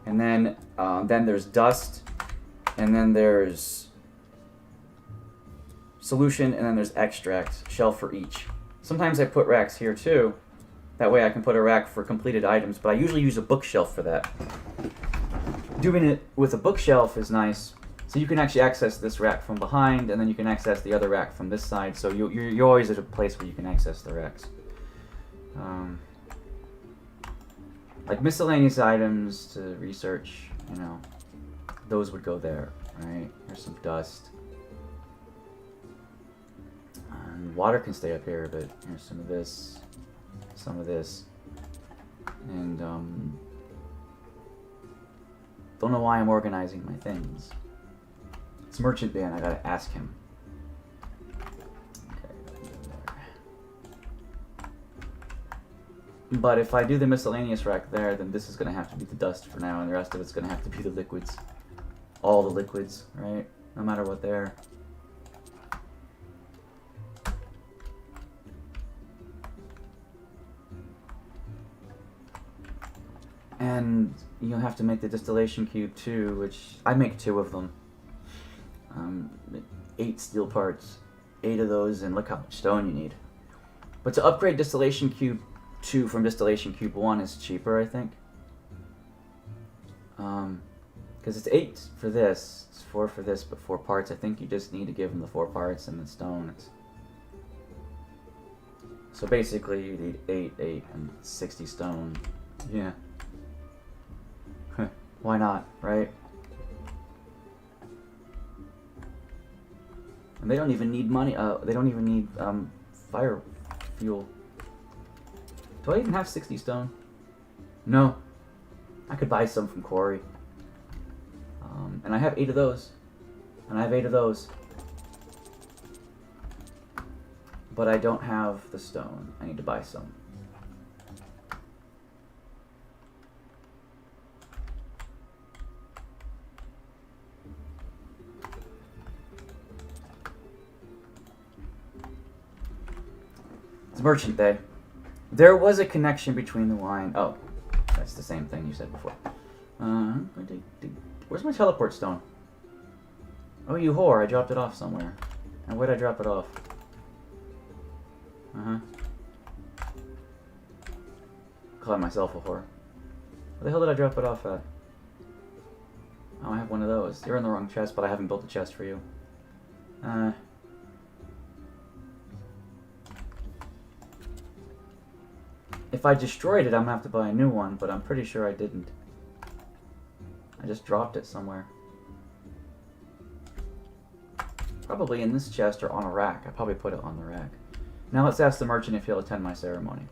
And then there's dust, and then there's solution, and then there's extract, shell for each. Sometimes I put racks here too. That way I can put a rack for completed items, but I usually use a bookshelf for that. Doing it with a bookshelf is nice. So you can actually access this rack from behind, and then you can access the other rack from this side. So you're always at a place where you can access the racks. Like miscellaneous items to research, you know, those would go there, right? There's some dust. Water can stay up here, but here's some of this, and don't know why I'm organizing my things. It's Merchant Ban, I gotta ask him. Okay, there. But if I do the miscellaneous rack there, then this is gonna have to be the dust for now, and the rest of it's gonna have to be the liquids. All the liquids, right? No matter what they're. And you'll have to make the distillation cube too, which I make 2 of them. 8 steel parts, 8 of those, and look how much stone you need. But to upgrade distillation cube 2 from distillation cube 1 is cheaper, I think. Because it's 8 for this, it's 4 for this, but 4 parts. I think you just need to give them the 4 parts and the stone. So basically you need 8, 8, and 60 stone. Yeah. Why not, right? And they don't even need money. They don't even need fire fuel. Do I even have 60 stone? No. I could buy some from Quarry. And I have 8 of those. And I have 8 of those. But I don't have the stone. I need to buy some. It's Merchant Day. There was a connection between the wine. Oh, that's the same thing you said before. Where's my teleport stone? Oh, you whore. I dropped it off somewhere. And where'd I drop it off? Call myself a whore. Where the hell did I drop it off at? Oh, I have one of those. You're in the wrong chest, but I haven't built a chest for you. If I destroyed it, I'm gonna have to buy a new one, but I'm pretty sure I didn't. I just dropped it somewhere. Probably in this chest or on a rack. I probably put it on the rack. Now let's ask the merchant if he'll attend my ceremony.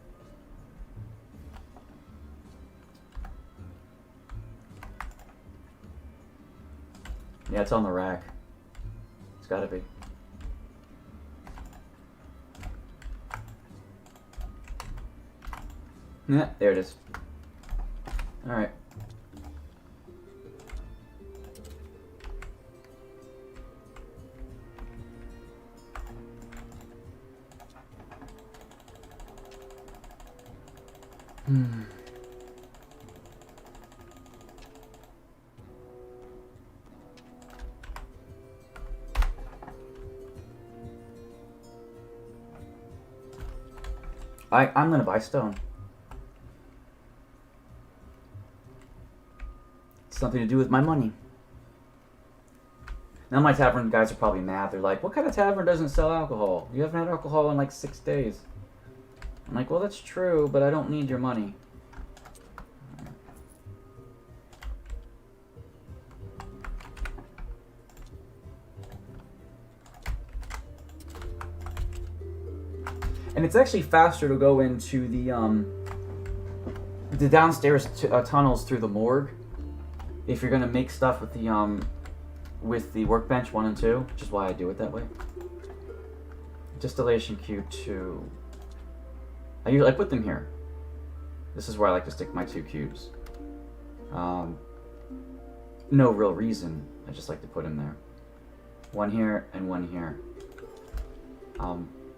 Yeah, it's on the rack. It's gotta be. Yeah, there it is. Alright. I'm gonna buy stone. It's something to do with my money. Now my tavern guys are probably mad. They're like, what kind of tavern doesn't sell alcohol? You haven't had alcohol in like 6 days. I'm like, well, that's true, but I don't need your money. And it's actually faster to go into the downstairs tunnels through the morgue if you're gonna make stuff with the workbench 1 and 2, which is why I do it that way. Distillation cube 2. I put them here. This is where I like to stick my 2 cubes. No real reason. I just like to put them there. 1 here and 1 here.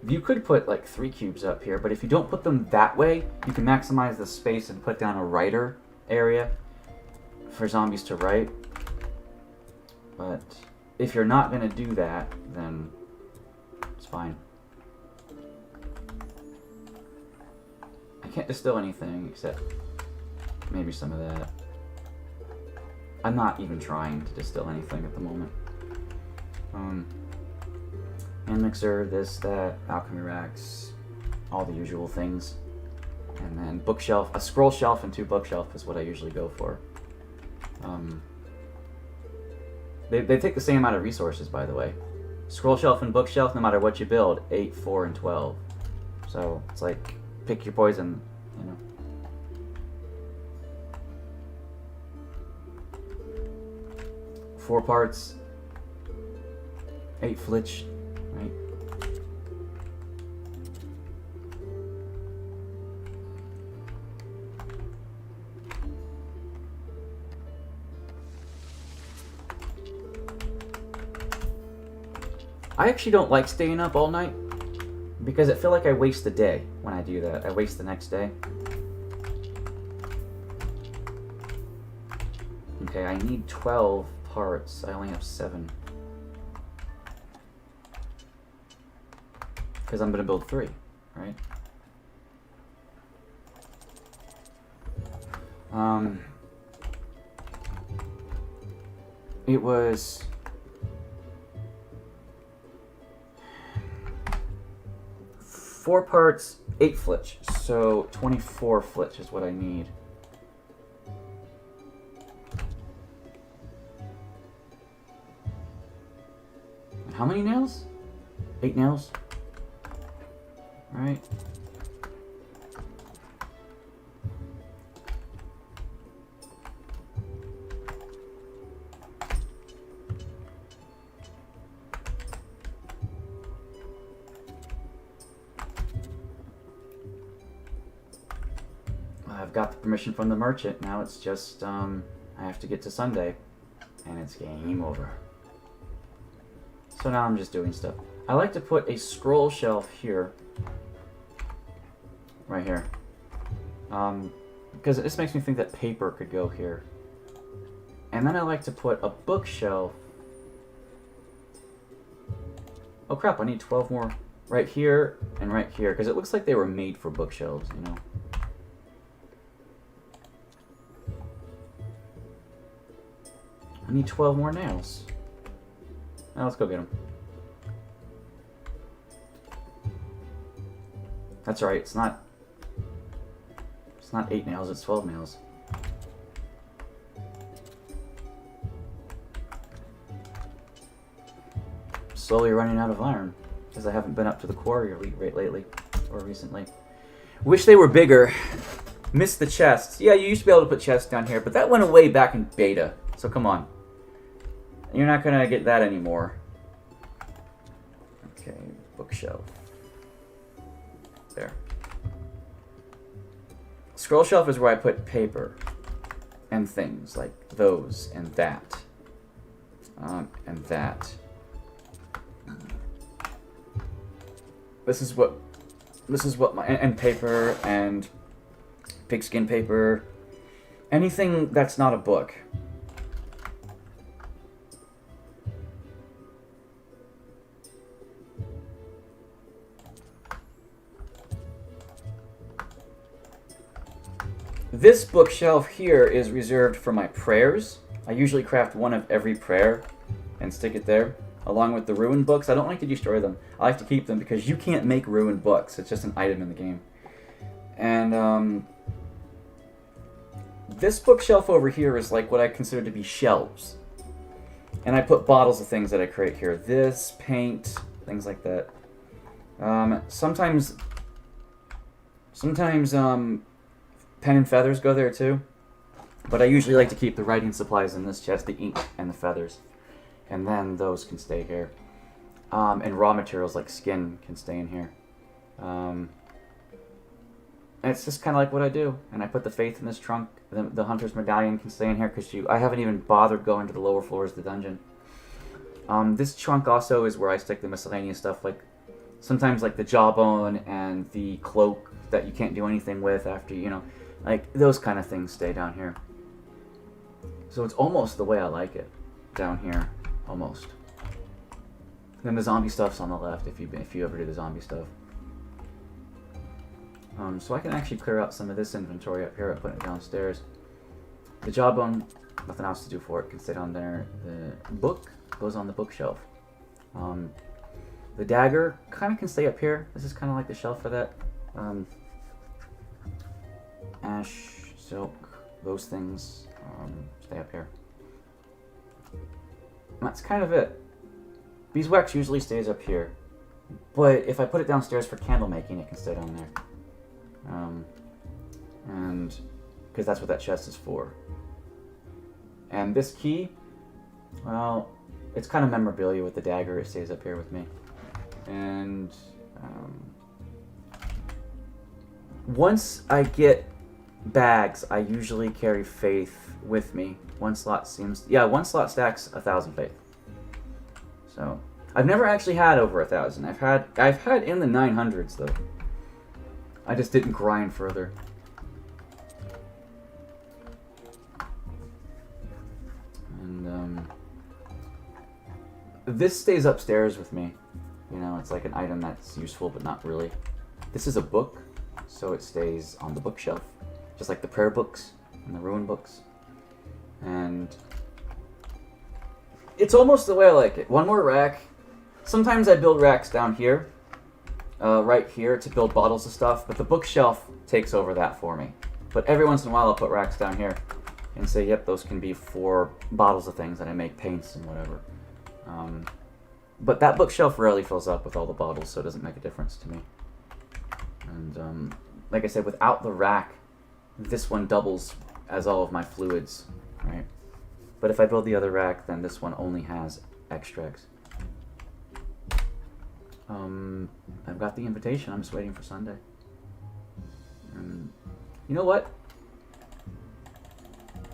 You could put like 3 cubes up here, but if you don't put them that way, you can maximize the space and put down a writer area for zombies to write. But if you're not going to do that, then it's fine. I can't distill anything except maybe some of that. I'm not even trying to distill anything at the moment. Hand mixer, this, that, alchemy racks, all the usual things. And then bookshelf, a scroll shelf and 2 bookshelf is what I usually go for. They take the same amount of resources, by the way. Scroll shelf and bookshelf, no matter what you build, 8, 4, and 12. So it's like, pick your poison, you know. Four parts, 8 flitch, right? I actually don't like staying up all night because I feel like I waste the day when I do that. I waste the next day. Okay, I need 12 parts. I only have 7. Because I'm going to build 3, right? It was... four parts, 8 flitch, so 24 flitch is what I need. And how many nails? 8 nails. All right. I've got the permission from the merchant. Now it's just, I have to get to Sunday, and it's game over. So now I'm just doing stuff. I like to put a scroll shelf here, right here, because this makes me think that paper could go here. And then I like to put a bookshelf. Oh crap, I need 12 more right here and right here, because it looks like they were made for bookshelves, you know. I need 12 more nails. Now let's go get them. That's right, it's not 8 nails, it's 12 nails. slowly running out of iron because I haven't been up to the quarry lately or recently. Wish they were bigger. Missed the chests. Yeah, you used to be able to put chests down here, but that went away back in beta. So come on. You're not going to get that anymore. Okay, bookshelf. There. Scroll shelf is where I put paper and things like those and that. And that. This is what my, and paper and pigskin paper, anything that's not a book. This bookshelf here is reserved for my prayers. I usually craft one of every prayer and stick it there, along with the ruined books. I don't like to destroy them. I like to keep them because you can't make ruined books. It's just an item in the game. And this bookshelf over here is like what I consider to be shelves. And I put bottles of things that I create here. This, paint, things like that. Sometimes pen and feathers go there too. But I usually like to keep the writing supplies in this chest, the ink and the feathers. And then those can stay here. And raw materials like skin can stay in here. And it's just kind of like what I do. And I put the faith in this trunk. The hunter's medallion can stay in here because I haven't even bothered going to the lower floors of the dungeon. This trunk also is where I stick the miscellaneous stuff, like sometimes like the jawbone and the cloak that you can't do anything with after, you know, like those kind of things stay down here. So it's almost the way I like it down here, almost. Then the zombie stuff's on the left if you ever do the zombie stuff. So I can actually clear out some of this inventory up here and put it downstairs. The jawbone, nothing else to do for it, can stay down there. The book goes on the bookshelf. The dagger kind of can stay up here. This is kind of like the shelf for that. Ash, silk, those things stay up here. And that's kind of it. Beeswax usually stays up here, but if I put it downstairs for candle making, it can stay down there. And because that's what that chest is for. And this key, well, it's kind of memorabilia with the dagger. It stays up here with me. And once I get bags, I usually carry faith with me. One slot stacks 1,000 faith. So I've never actually had over 1,000. I've had in the 900s though. I just didn't grind further. And this stays upstairs with me. You know, it's like an item that's useful but not really. This is a book, so it stays on the bookshelf, just like the prayer books and the ruin books. And it's almost the way I like it. One more rack. Sometimes I build racks down here, right here, to build bottles of stuff, but the bookshelf takes over that for me. But every once in a while I'll put racks down here and say, yep, those can be for bottles of things that I make, paints and whatever. But that bookshelf rarely fills up with all the bottles, so it doesn't make a difference to me. And like I said, without the rack, this one doubles as all of my fluids, right? But if I build the other rack, then this one only has extracts. I've got the invitation. I'm just waiting for Sunday. You know what?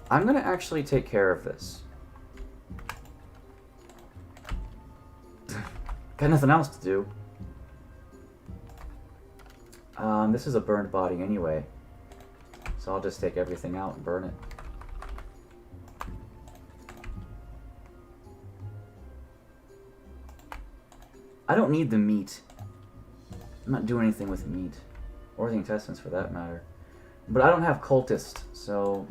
I'm going to actually take care of this. Got nothing else to do. This is a burned body anyway. So I'll just take everything out and burn it. I don't need the meat. I'm not doing anything with meat. Or the intestines for that matter. But I don't have cultists, so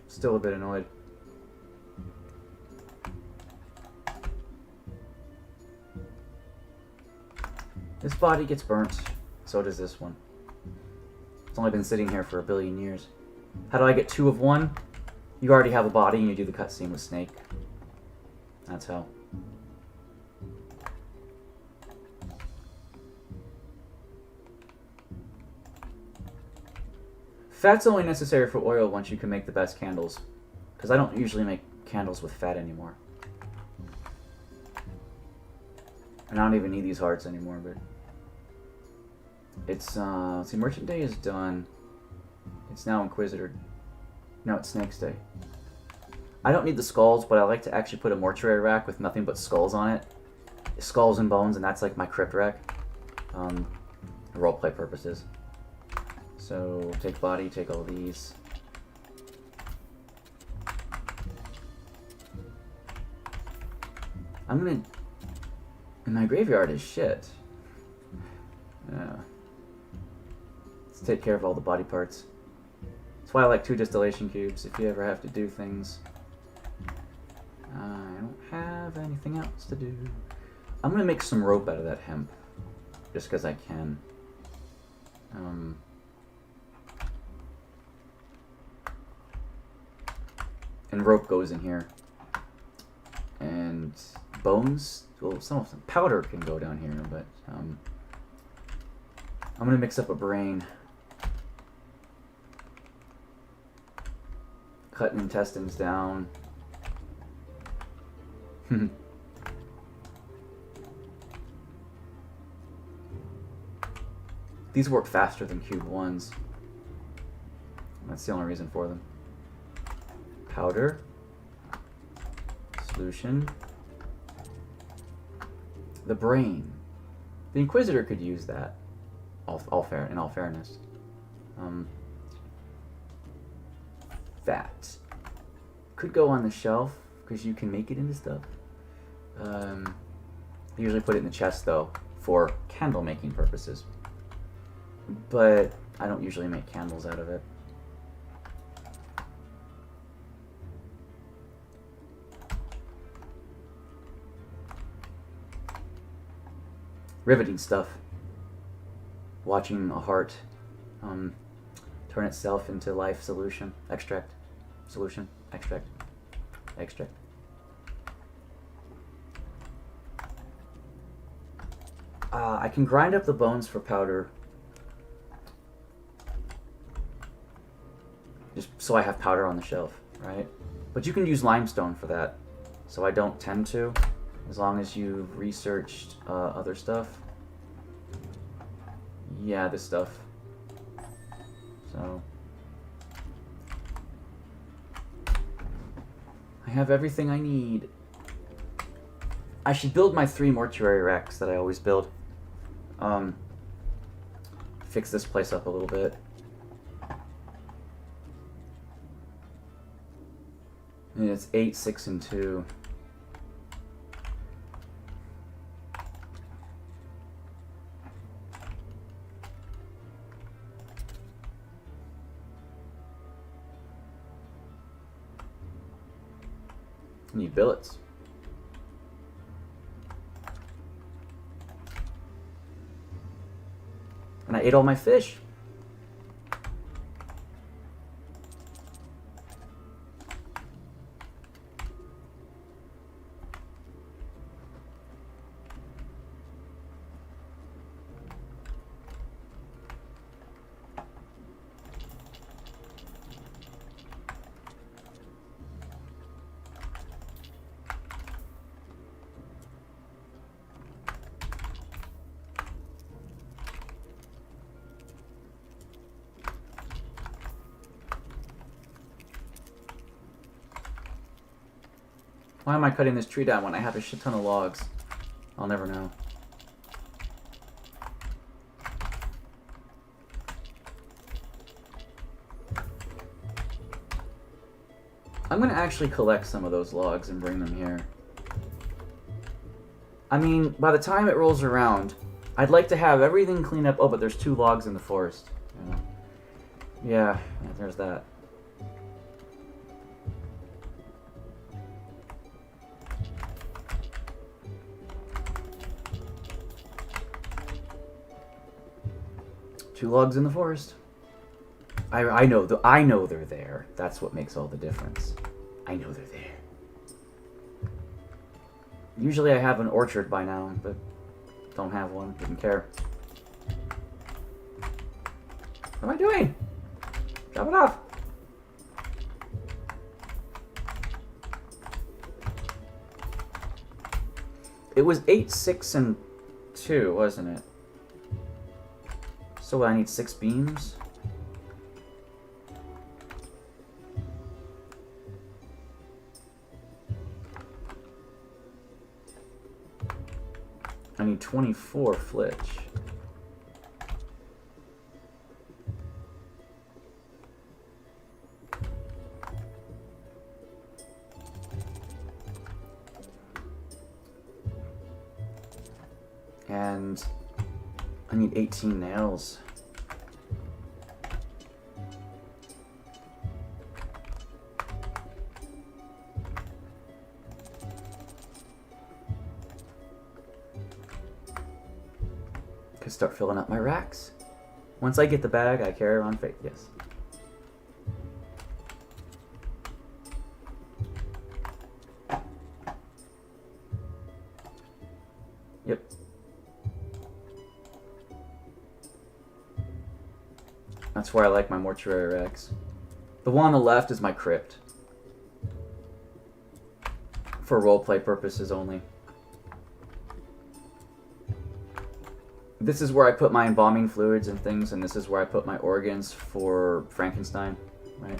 still a bit annoyed. This body gets burnt, so does this one. It's only been sitting here for 1 billion years. How do I get 2 of 1? You already have a body and you do the cutscene with Snake. That's how. Fat's only necessary for oil once you can make the best candles. Because I don't usually make candles with fat anymore. And I don't even need these hearts anymore, but... It's, see, Merchant Day is done. It's now Inquisitor. No, it's Snake's Day. I don't need the skulls, but I like to actually put a mortuary rack with nothing but skulls on it. Skulls and bones, and that's like my crypt rack. Roleplay purposes. So, take body, take all these. I'm gonna... And my graveyard is shit. Yeah. Let's take care of all the body parts. That's why I like 2 distillation cubes, if you ever have to do things. I don't have anything else to do. I'm gonna make some rope out of that hemp. Just because I can. And rope goes in here. And bones, well, some of them, powder can go down here, but I'm gonna mix up a brain. Cutting intestines down. These work faster than cube ones. That's the only reason for them. Powder. Solution. The brain. The Inquisitor could use that. In all fairness. Fat. Could go on the shelf, because you can make it into stuff. I usually put it in the chest, though, for candle making purposes. But I don't usually make candles out of it. Riveting stuff. Watching a heart turn itself into life solution. Extract. Solution. Extract. Extract. I can grind up the bones for powder. Just so I have powder on the shelf, right? But you can use limestone for that. So I don't tend to, as long as you've researched other stuff. Yeah, this stuff. So I have everything I need. I should build my 3 mortuary racks that I always build. Fix this place up a little bit. And it's 8, 6, and 2. I need billets. And I ate all my fish. Why am I cutting this tree down when I have a shit ton of logs? I'll never know. I'm gonna actually collect some of those logs and bring them here. I mean, by the time it rolls around, I'd like to have everything cleaned up. Oh, but there's 2 logs in the forest. Yeah, there's that. Two logs in the forest. I know they're there. That's what makes all the difference. I know they're there. Usually I have an orchard by now, but don't have one. Didn't care. What am I doing? Drop it off. It was 8, 6, and 2, wasn't it? So I need 6 beams. I need 24 flitch. And I need 18 nails. Could start filling up my racks. Once I get the bag, I carry around faith. Yes. Yep. That's where I like my mortuary racks. The one on the left is my crypt. For roleplay purposes only. This is where I put my embalming fluids and things, and this is where I put my organs for Frankenstein, right?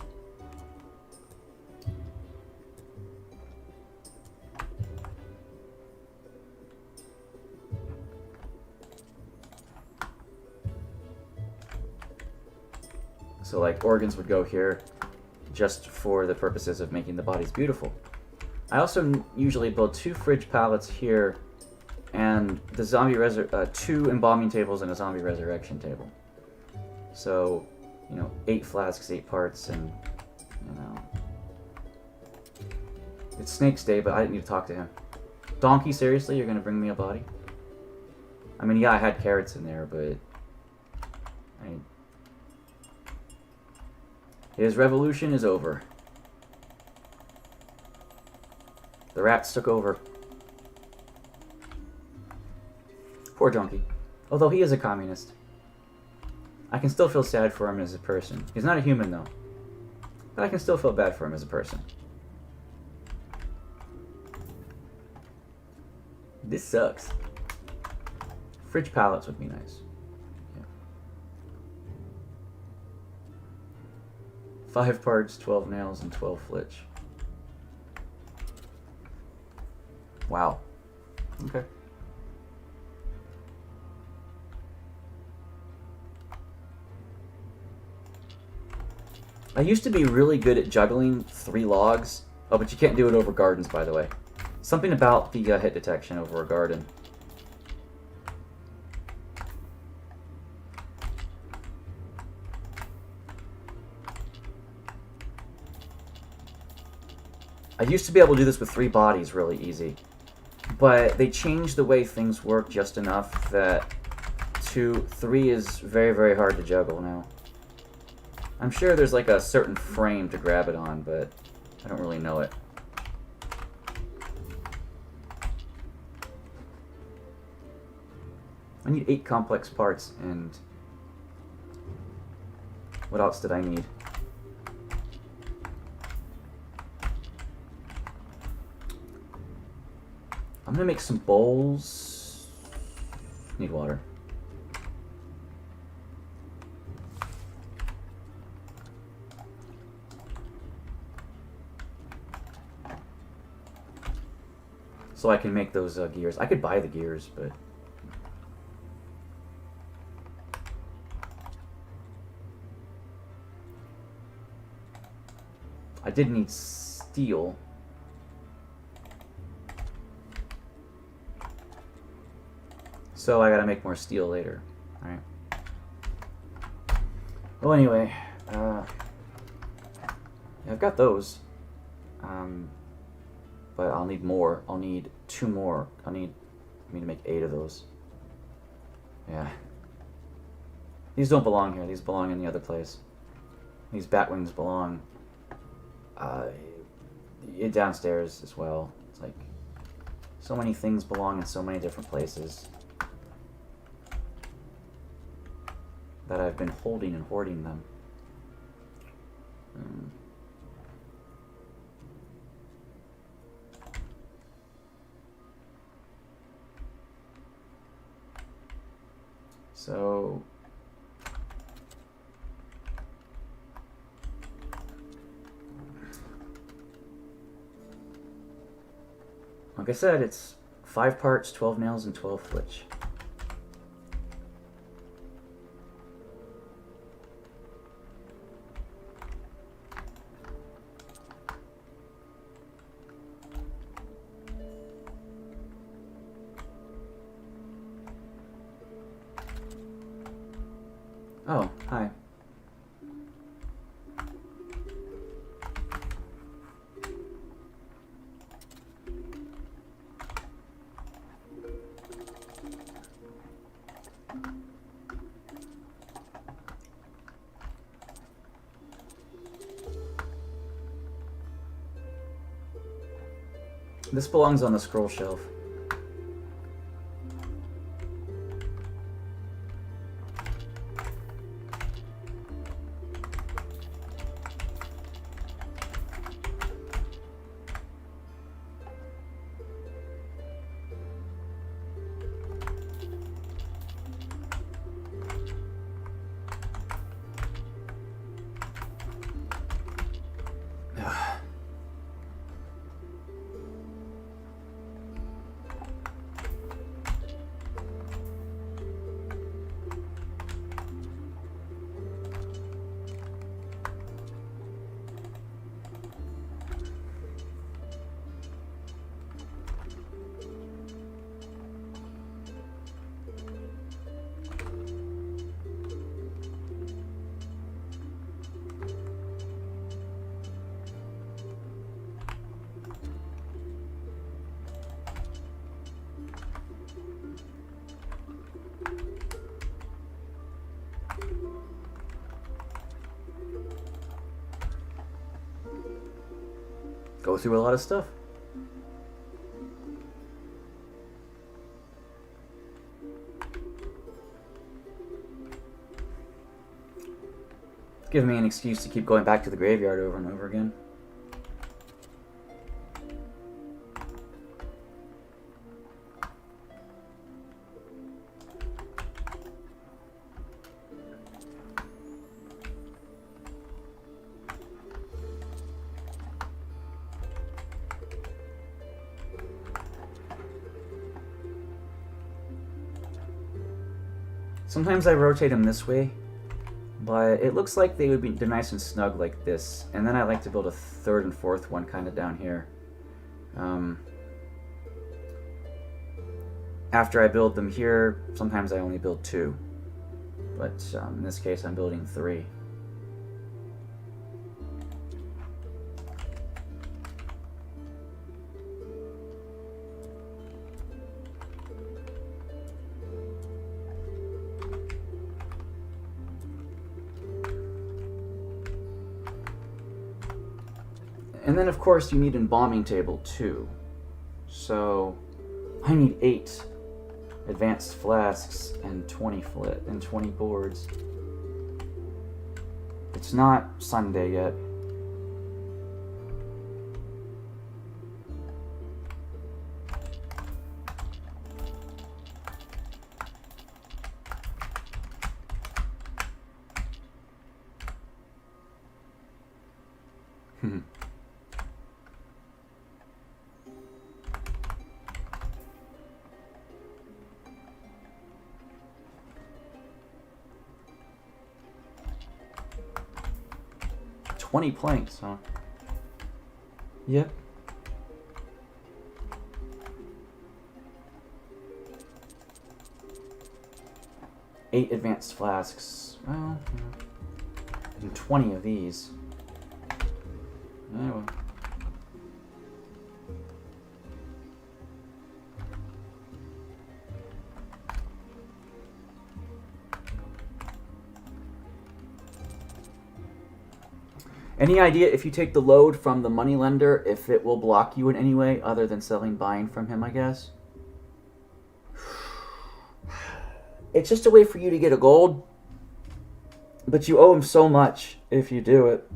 So like organs would go here just for the purposes of making the bodies beautiful. I also usually build 2 fridge pallets here and the zombie 2 embalming tables and a zombie resurrection table. So, you know, 8 flasks, 8 parts, and, you know. It's Snake's Day, but I didn't need to talk to him. Donkey, seriously? You're gonna bring me a body? I mean, yeah, I had carrots in there, but... His revolution is over. The rats took over. Poor donkey. Although he is a communist. I can still feel sad for him as a person. He's not a human, though. But I can still feel bad for him as a person. This sucks. Fridge pallets would be nice. Yeah. 5 parts, 12 nails, and 12 flitch. Wow. Okay. I used to be really good at juggling 3 logs. Oh, but you can't do it over gardens, by the way. Something about the hit detection over a garden. I used to be able to do this with 3 bodies really easy. But they changed the way things work just enough that 3 is very, very hard to juggle now. I'm sure there's like a certain frame to grab it on, but I don't really know it. I need 8 complex parts, and what else did I need? I'm gonna make some bowls. Need water. So I can make those gears. I could buy the gears, but... I did need steel. So I gotta make more steel later. Alright. Well, anyway. Yeah, I've got those. But I'll need more. I'll need 2 more. I need me to make 8 of those. Yeah. These don't belong here. These belong in the other place. These bat wings belong downstairs as well. It's like so many things belong in so many different places that I've been holding and hoarding them. So like I said, it's 5 parts, 12 nails, and 12 flitch. Oh, hi. This belongs on the scroll shelf. Go through a lot of stuff. Give me an excuse to keep going back to the graveyard over and over again. Sometimes I rotate them this way, but it looks like they're nice and snug like this. And then I like to build a third and fourth one kind of down here. After I build them here, sometimes I only build 2. But in this case, I'm building 3. And then, of course, you need an embalming table, too. So, I need 8 advanced flasks and 20 flit and 20 boards. It's not Sunday yet. $20 planks, huh? Yep. Eight advanced flasks. Well, and 20 of these. Oh well. Any idea if you take the load from the moneylender, if it will block you in any way other than buying from him, I guess? It's just a way for you to get a gold, but you owe him so much if you do it.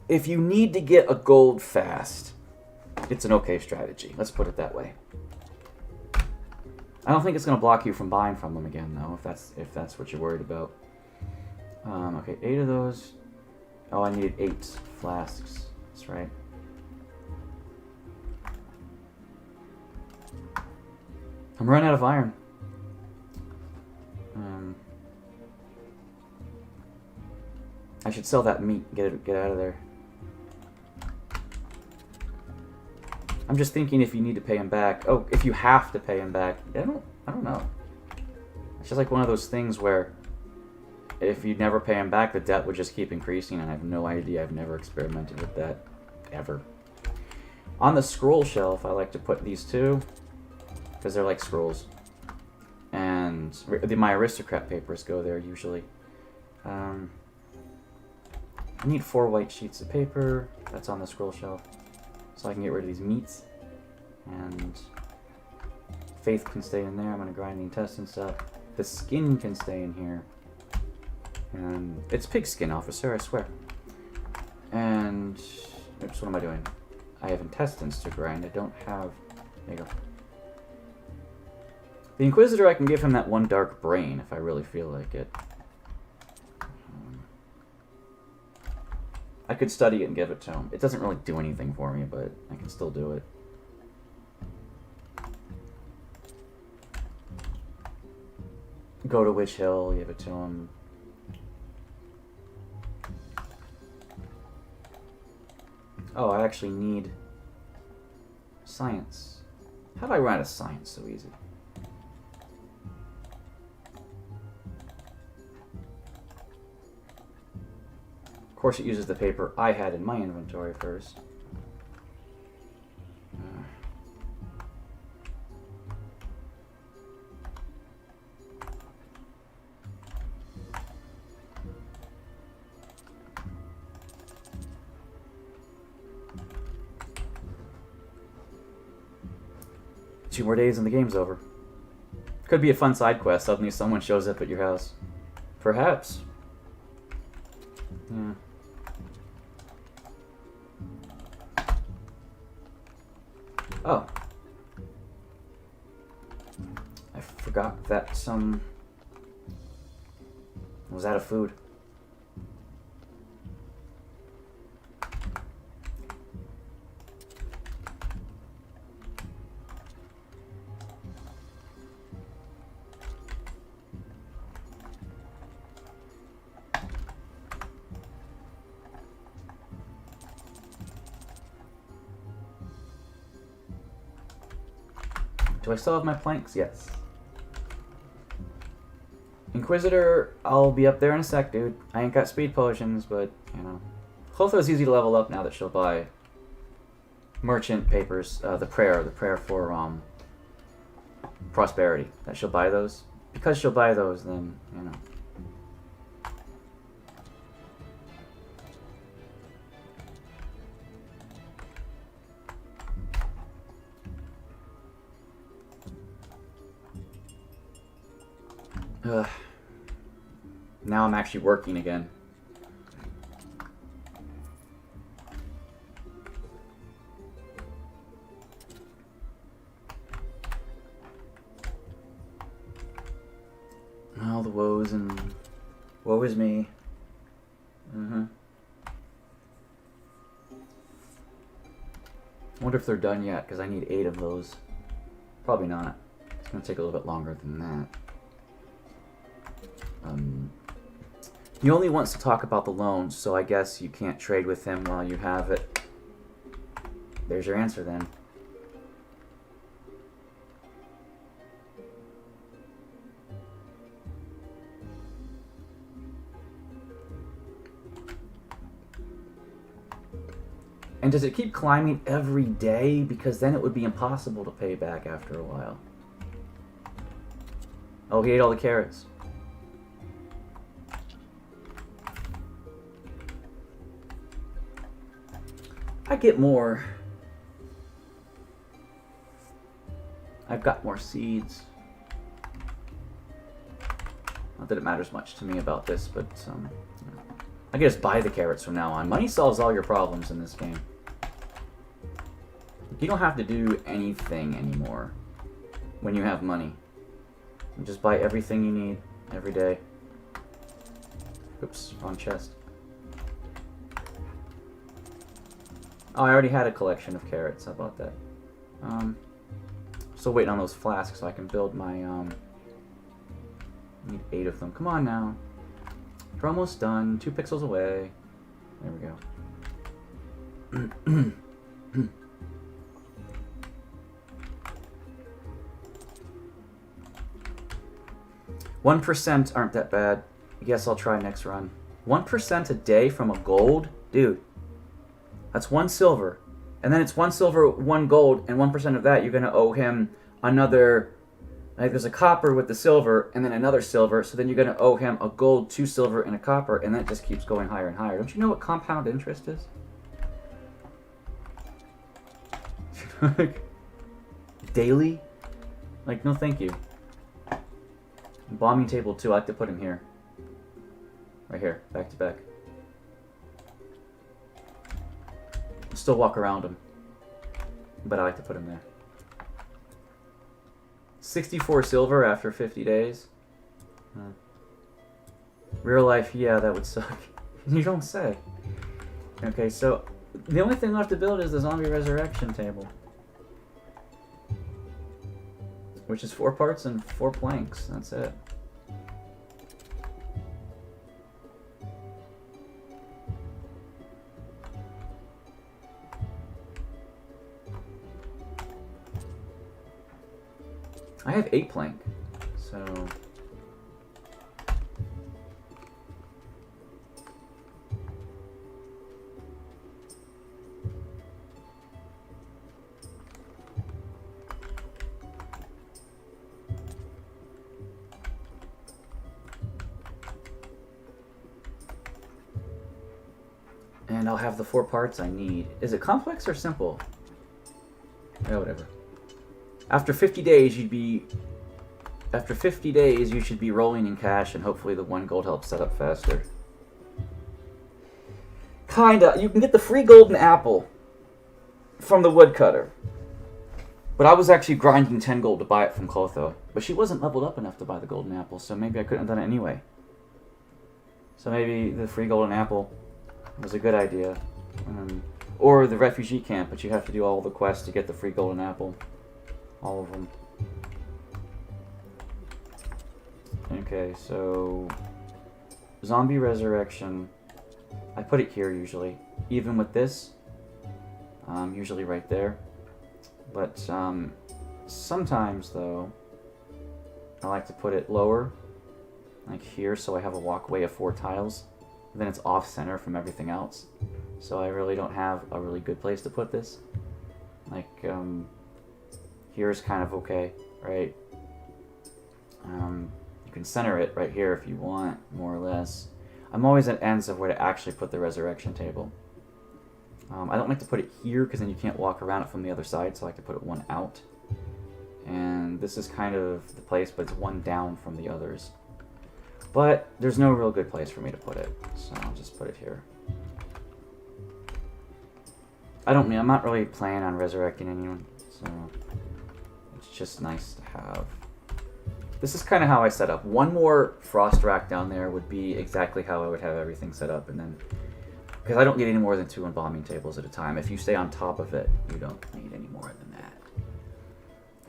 if you need to get a gold fast, it's an okay strategy. Let's put it that way. I don't think it's going to block you from buying from them again, though, if that's what you're worried about. Okay, 8 of those. Oh, I needed 8 flasks. That's right. I'm running out of iron. I should sell that meat. Get out of there. I'm just thinking if you need to pay him back. Oh, if you have to pay him back. I don't know. It's just like one of those things where if you never pay him back, the debt would just keep increasing, and I have no idea. I've never experimented with that ever. On the scroll shelf, I like to put these two because they're like scrolls, and my aristocrat papers go there usually. I need 4 white sheets of paper. That's on the scroll shelf, so I can get rid of these meats. And faith can stay in there. I'm gonna grind the intestines up. The skin can stay in here. And it's pigskin, officer, I swear. And oops, what am I doing? I have intestines to grind. I don't have. There you go. The Inquisitor, I can give him that 1 dark brain if I really feel like it. I could study it and give it to him. It doesn't really do anything for me, but I can still do it. Go to Witch Hill, give it to him. Oh, I actually need science. How do I run out of science so easy? Of course, it uses the paper I had in my inventory first. 2 more days and the game's over. Could be a fun side quest. Suddenly someone shows up at your house. Perhaps. Yeah. Oh. I forgot that some was out of food. Do I still have my planks? Yes. Inquisitor, I'll be up there in a sec, dude. I ain't got speed potions, but, you know. Clotho's easy to level up now that she'll buy merchant papers, the prayer for, prosperity. That she'll buy those. Because she'll buy those, then, you know. Now I'm actually working again. All the woes and woe is me. I wonder if they're done yet, because I need 8 of those. Probably not. It's going to take a little bit longer than that. He only wants to talk about the loans, so I guess you can't trade with him while you have it. There's your answer then. And does it keep climbing every day? Because then it would be impossible to pay back after a while. Oh, he ate all the carrots. I get more. I've got more seeds. Not that it matters much to me about this, but you know. I can just buy the carrots from now on. Money solves all your problems in this game. You don't have to do anything anymore when you have money. You just buy everything you need every day. Oops, wrong chest. Oh, I already had a collection of carrots. How about that? Still waiting on those flasks so I can build my, I need 8 of them. Come on now. We're almost done. 2 pixels away. There we go. 1% aren't that bad. I guess I'll try next run. 1% a day from a gold? Dude. That's 1 silver. And then it's 1 silver, 1 gold, and 1% of that you're going to owe him another... Like there's a copper with the silver, and then another silver, so then you're going to owe him a gold, 2 silver, and a copper, and that just keeps going higher and higher. Don't you know what compound interest is? Daily? Like, no thank you. Bombing table 2, I like to put him here. Right here, back to back. Still walk around him, but I like to put him there. 64 silver after 50 days. Real life, yeah, that would suck. You don't say. Okay, so the only thing left to build is the zombie resurrection table, which is 4 parts and 4 planks. That's it. I have 8 plank, so... And I'll have the 4 parts I need. Is it complex or simple? Yeah, whatever. After 50 days, you should be rolling in cash, and hopefully the 1 gold helps set up faster. Kinda. You can get the free golden apple from the woodcutter. But I was actually grinding 10 gold to buy it from Clotho. But she wasn't leveled up enough to buy the golden apple, so maybe I couldn't have done it anyway. So maybe the free golden apple was a good idea. Or the refugee camp, but you have to do all the quests to get the free golden apple. All of them. Okay, so... Zombie resurrection. I put it here usually. Even with this. Usually right there. But sometimes, though, I like to put it lower. Like here, so I have a walkway of 4 tiles. And then it's off-center from everything else. So I really don't have a really good place to put this. Like, here's kind of okay, right? You can center it right here if you want, more or less. I'm always at ends of where to actually put the resurrection table. I don't like to put it here because then you can't walk around it from the other side, so I like to put it 1 out. And this is kind of the place, but it's 1 down from the others. But there's no real good place for me to put it, so I'll just put it here. I'm not really planning on resurrecting anyone, so it's just nice to have. This is kind of how I set up. 1 more frost rack down there would be exactly how I would have everything set up, and then because I don't need any more than 2 embalming tables at a time. If you stay on top of it, you don't need any more than that.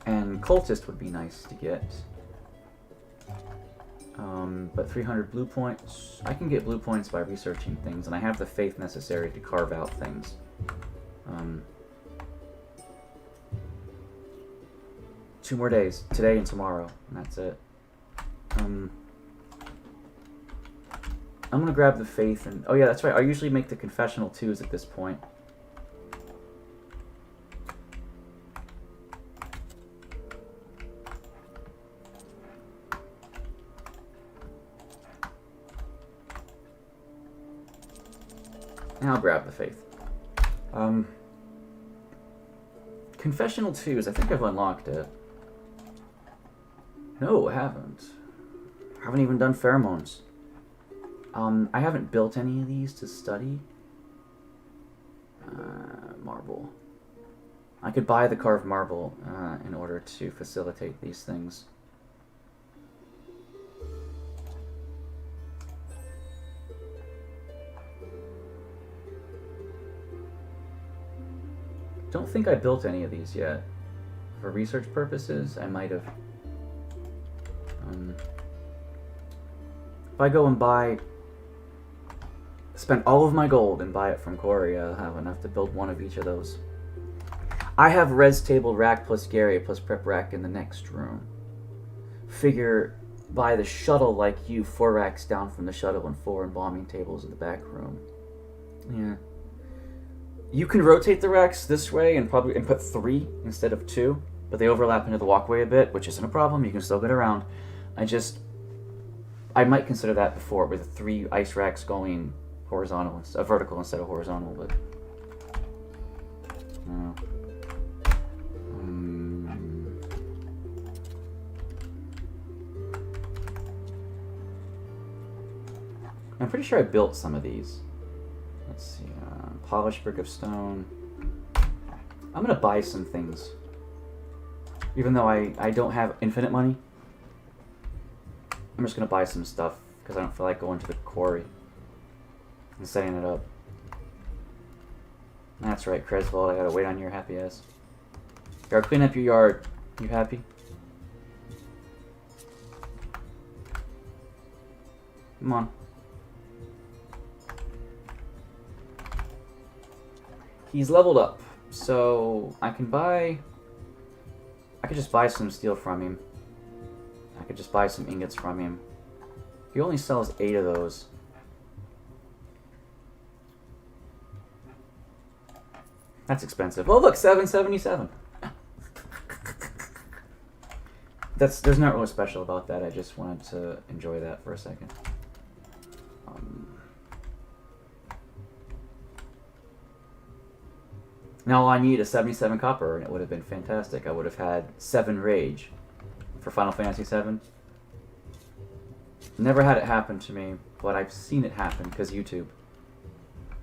And cultist would be nice to get. But 300 blue points. I can get blue points by researching things, and I have the faith necessary to carve out things. 2 more days, today and tomorrow, and that's it. I'm gonna grab the faith and... Oh yeah, that's right, I usually make the confessional 2s at this point. And I'll grab the faith. Confessional 2s, I think I've unlocked it. No, I haven't. I haven't even done pheromones. I haven't built any of these to study. Marble. I could buy the carved marble in order to facilitate these things. Don't think I built any of these yet. For research purposes, I might have. If I go and spend all of my gold and buy it from Quarry, I'll have enough to build one of each of those. I have res table rack plus Gary plus prep rack in the next room. Figure buy the shuttle like you, 4 racks down from the shuttle and 4 embalming tables in the back room. Yeah. You can rotate the racks this way and put 3 instead of 2, but they overlap into the walkway a bit, which isn't a problem. You can still get around. I might consider that before, with 3 ice racks going horizontal, vertical instead of horizontal, but. I'm pretty sure I built some of these. Let's see, polished brick of stone. I'm gonna buy some things. Even though I don't have infinite money. I'm just gonna buy some stuff, because I don't feel like going to the quarry and setting it up. That's right, Cresvold, I gotta wait on your happy ass. Gotta clean up your yard. You happy? Come on. He's leveled up, so I could just buy some steel from him. I could just buy some ingots from him. He only sells 8 of those. That's expensive. Oh look, $7.77. There's not really special about that. I just wanted to enjoy that for a second. Now I need a 77 copper, and it would have been fantastic. I would have had 7 rage for Final Fantasy VII. Never had it happen to me, but I've seen it happen because YouTube.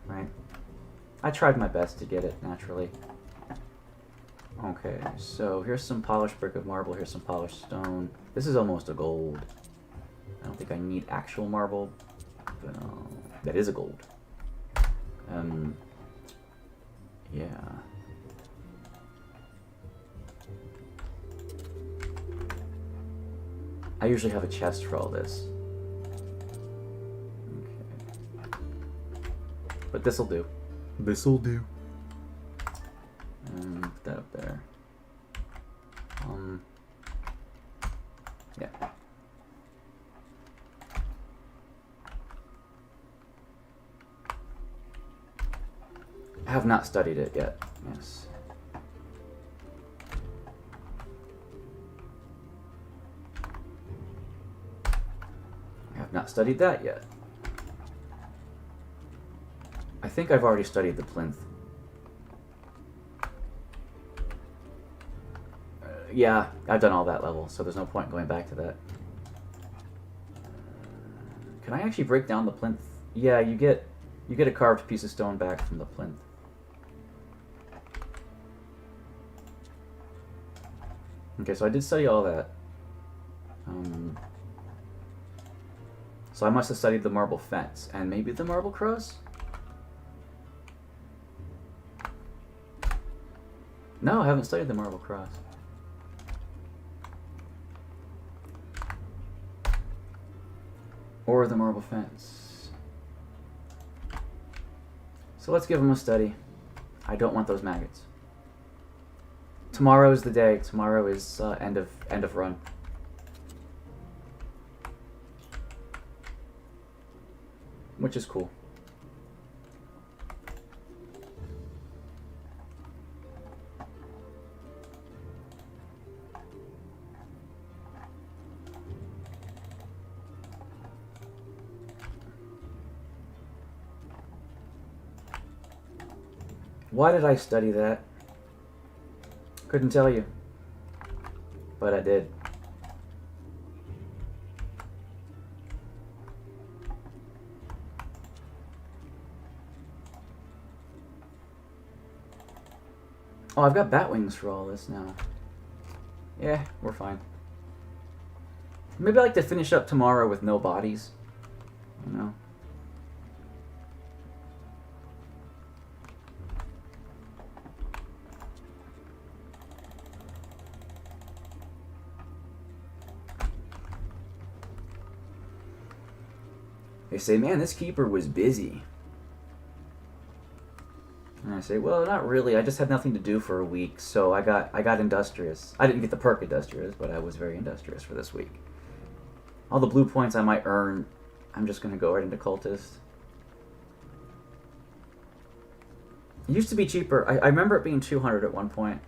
Right? I tried my best to get it naturally. Okay, so here's some polished brick of marble, here's some polished stone. This is almost a gold. I don't think I need actual marble, but that is a gold. Yeah. I usually have a chest for all this. Okay. But this'll do. This'll do. And put that up there. Yeah. I have not studied it yet. Yes. I have not studied that yet. I think I've already studied the plinth. Yeah, I've done all that level, so there's no point going back to that. Can I actually break down the plinth? Yeah, you get a carved piece of stone back from the plinth. Okay, so I did study all that. So I must have studied the marble fence, and maybe the marble cross? No, I haven't studied the marble cross. Or the marble fence. So let's give them a study. I don't want those maggots. Tomorrow is the day. Tomorrow is end of run. Which is cool. Why did I study that? Couldn't tell you. But I did. Oh, I've got bat wings for all this now. Yeah, we're fine. Maybe I like to finish up tomorrow with no bodies. You know? They say, man, this keeper was busy. And I say, well, not really. I just had nothing to do for a week, so I got industrious. I didn't get the perk industrious, but I was very industrious for this week. All the blue points I might earn, I'm just going to go right into cultist. It used to be cheaper. I remember it being 200 at one point.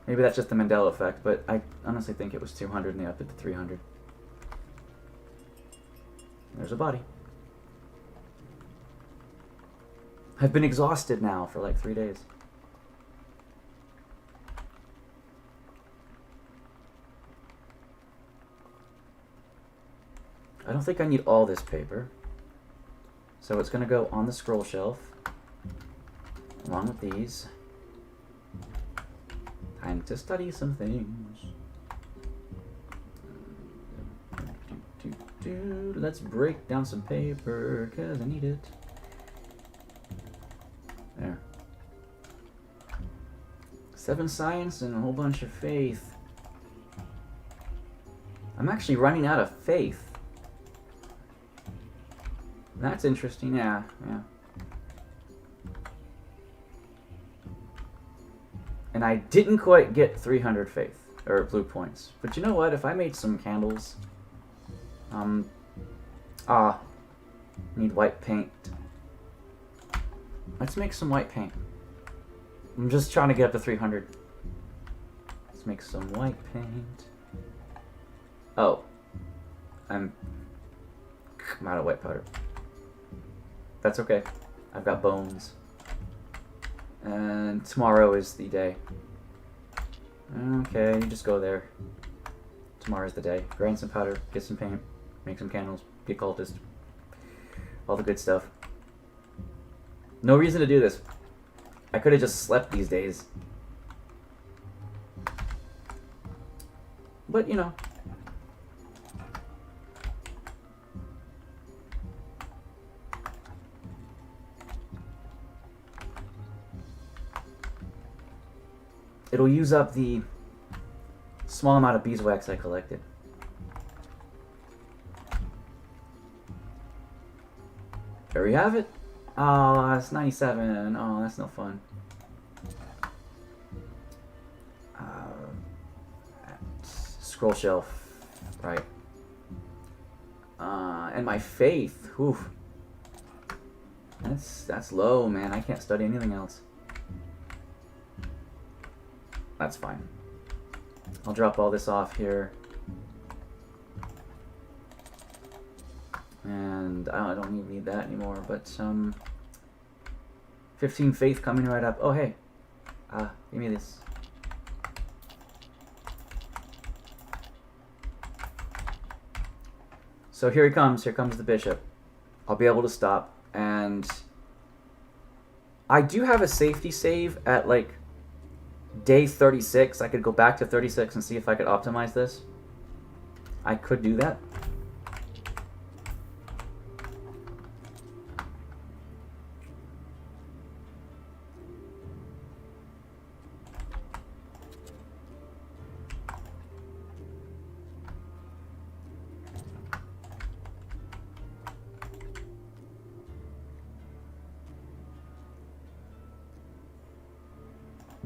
Maybe that's just the Mandela effect, but I honestly think it was 200 and they upped it to 300. There's a body. I've been exhausted now for like 3 days. I don't think I need all this paper. So it's going to go on the scroll shelf, along with these. Time to study some things. Let's break down some paper, because I need it. There. 7 science and a whole bunch of faith. I'm actually running out of faith. That's interesting, yeah. And I didn't quite get 300 faith, or blue points. But you know what, if I made some candles... need white paint. Let's make some white paint. I'm just trying to get up to 300. Let's make some white paint. Oh. I'm out of white powder. That's okay. I've got bones. And tomorrow is the day. Okay, you just go there. Tomorrow's the day. Grind some powder, get some paint, make some candles, be a cultist. All the good stuff. No reason to do this. I could have just slept these days. But, you know. It'll use up the small amount of beeswax I collected. There we have it. Oh, that's 97. Oh, that's no fun. Scroll shelf. Right. And my faith. Whew. That's low, man. I can't study anything else. That's fine. I'll drop all this off here. And I don't even need that anymore, but 15 faith coming right up. Oh, hey. Give me this. So here he comes. Here comes the bishop. I'll be able to stop. And I do have a safety save at, like, day 36. I could go back to 36 and see if I could optimize this. I could do that.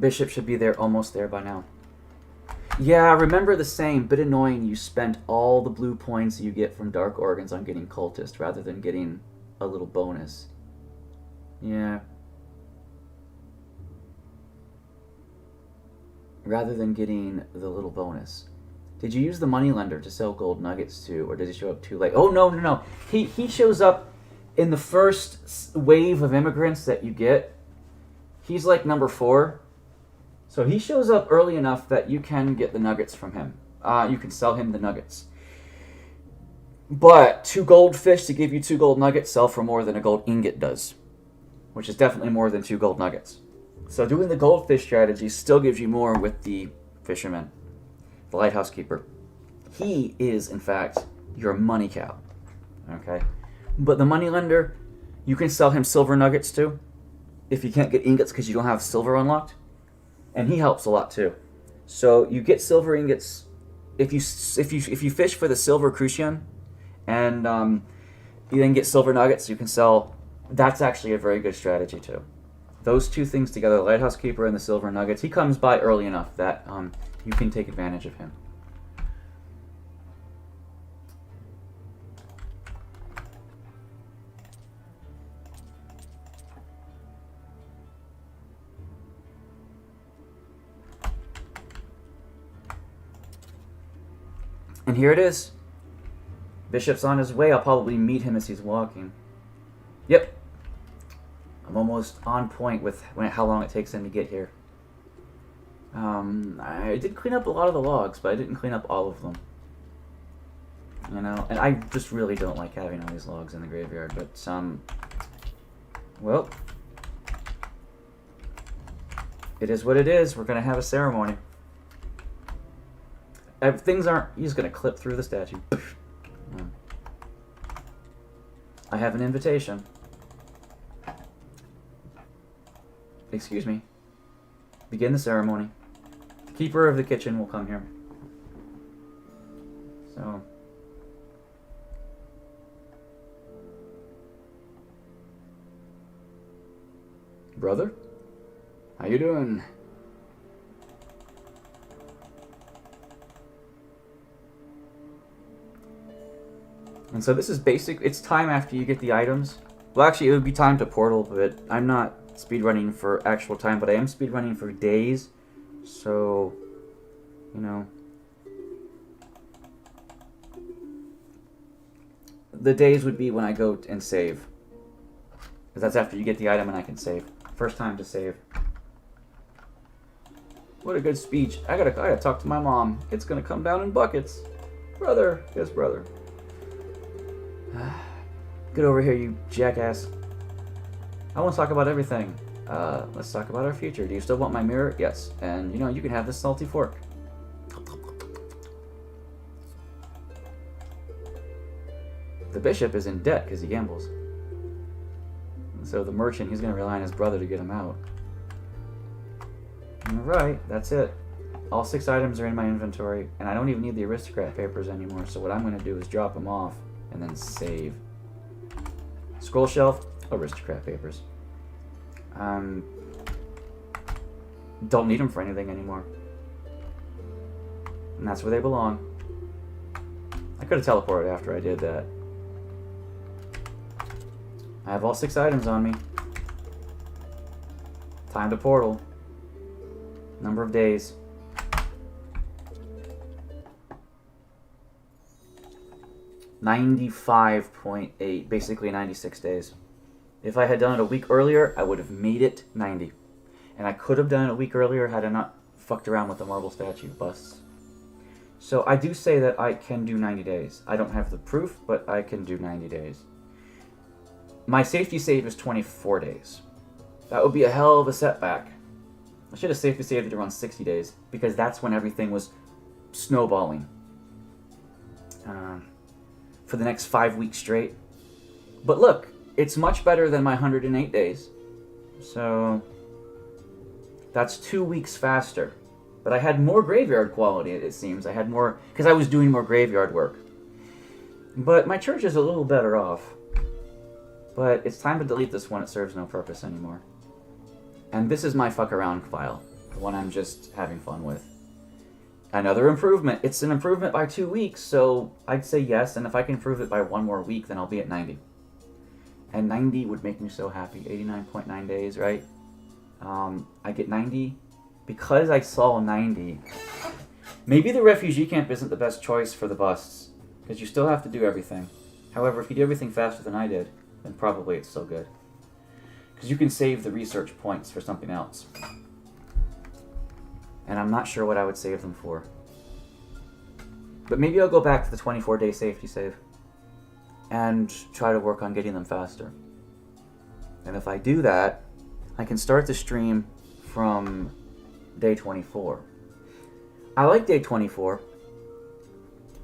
Bishop should be there, almost there by now. Yeah, remember the saying, bit annoying, you spent all the blue points you get from Dark Organs on getting Cultist, rather than getting a little bonus. Yeah. Rather than getting the little bonus. Did you use the moneylender to sell gold nuggets too, or does he show up too late? Oh, no. He shows up in the first wave of immigrants that you get. He's like number 4. So he shows up early enough that you can get the nuggets from him. You can sell him the nuggets. But 2 goldfish to give you 2 gold nuggets sell for more than a gold ingot does. Which is definitely more than 2 gold nuggets. So doing the goldfish strategy still gives you more with the fisherman, the lighthouse keeper. He is, in fact, your money cow. Okay? But the money lender, you can sell him silver nuggets too, if you can't get ingots because you don't have silver unlocked. And he helps a lot too. So you get silver ingots if you fish for the silver crucian, and you then get silver nuggets you can sell. That's actually a very good strategy too. Those two things together, the lighthouse keeper and the silver nuggets, he comes by early enough that you can take advantage of him. And here it is. Bishop's on his way. I'll probably meet him as he's walking. Yep. I'm almost on point with how long it takes him to get here. I did clean up a lot of the logs, but I didn't clean up all of them. You know, and I just really don't like having all these logs in the graveyard, but well, it is what it is. We're gonna have a ceremony. Things aren't... He's going to clip through the statue. I have an invitation. Excuse me. Begin the ceremony. The keeper of the kitchen will come here. So... Brother? How you doing? And so this is basic. It's time after you get the items. Well, actually, it would be time to portal, but I'm not speedrunning for actual time, but I am speedrunning for days. So, you know. The days would be when I go and save. Because that's after you get the item and I can save. First time to save. What a good speech. I gotta talk to my mom. It's gonna come down in buckets. Brother. Yes, brother. Get over here, you jackass. I want to talk about everything. Let's talk about our future. Do you still want my mirror? Yes. And, you know, you can have this salty fork. The bishop is in debt because he gambles. And so the merchant, he's going to rely on his brother to get him out. Alright, that's it. All 6 items are in my inventory, and I don't even need the aristocrat papers anymore, so what I'm going to do is drop them off and then save. Scroll shelf, aristocrat papers. Don't need them for anything anymore. And that's where they belong. I could have teleported after I did that. I have all 6 items on me. Time to portal. Number of days. $95.8, basically 96 days. If I had done it a week earlier, I would have made it 90. And I could have done it a week earlier had I not fucked around with the marble statue busts. So I do say that I can do 90 days. I don't have the proof, but I can do 90 days. My safety save is 24 days. That would be a hell of a setback. I should have safety saved it around 60 days, because that's when everything was snowballing. For the next 5 weeks straight. But look, it's much better than my 108 days. So, that's 2 weeks faster. But I had more graveyard quality, it seems. I had more, because I was doing more graveyard work. But my church is a little better off. But it's time to delete this one. It serves no purpose anymore. And this is my fuck around file. The one I'm just having fun with. Another improvement. It's an improvement by 2 weeks, so I'd say yes. And if I can improve it by 1 more week, then I'll be at 90. And 90 would make me so happy. 89.9 days, right? I get 90. Because I saw 90, maybe the refugee camp isn't the best choice for the busts. Because you still have to do everything. However, if you do everything faster than I did, then probably it's still good. Because you can save the research points for something else. And I'm not sure what I would save them for. But maybe I'll go back to the 24-day safety save. And try to work on getting them faster. And if I do that, I can start the stream from day 24. I like day 24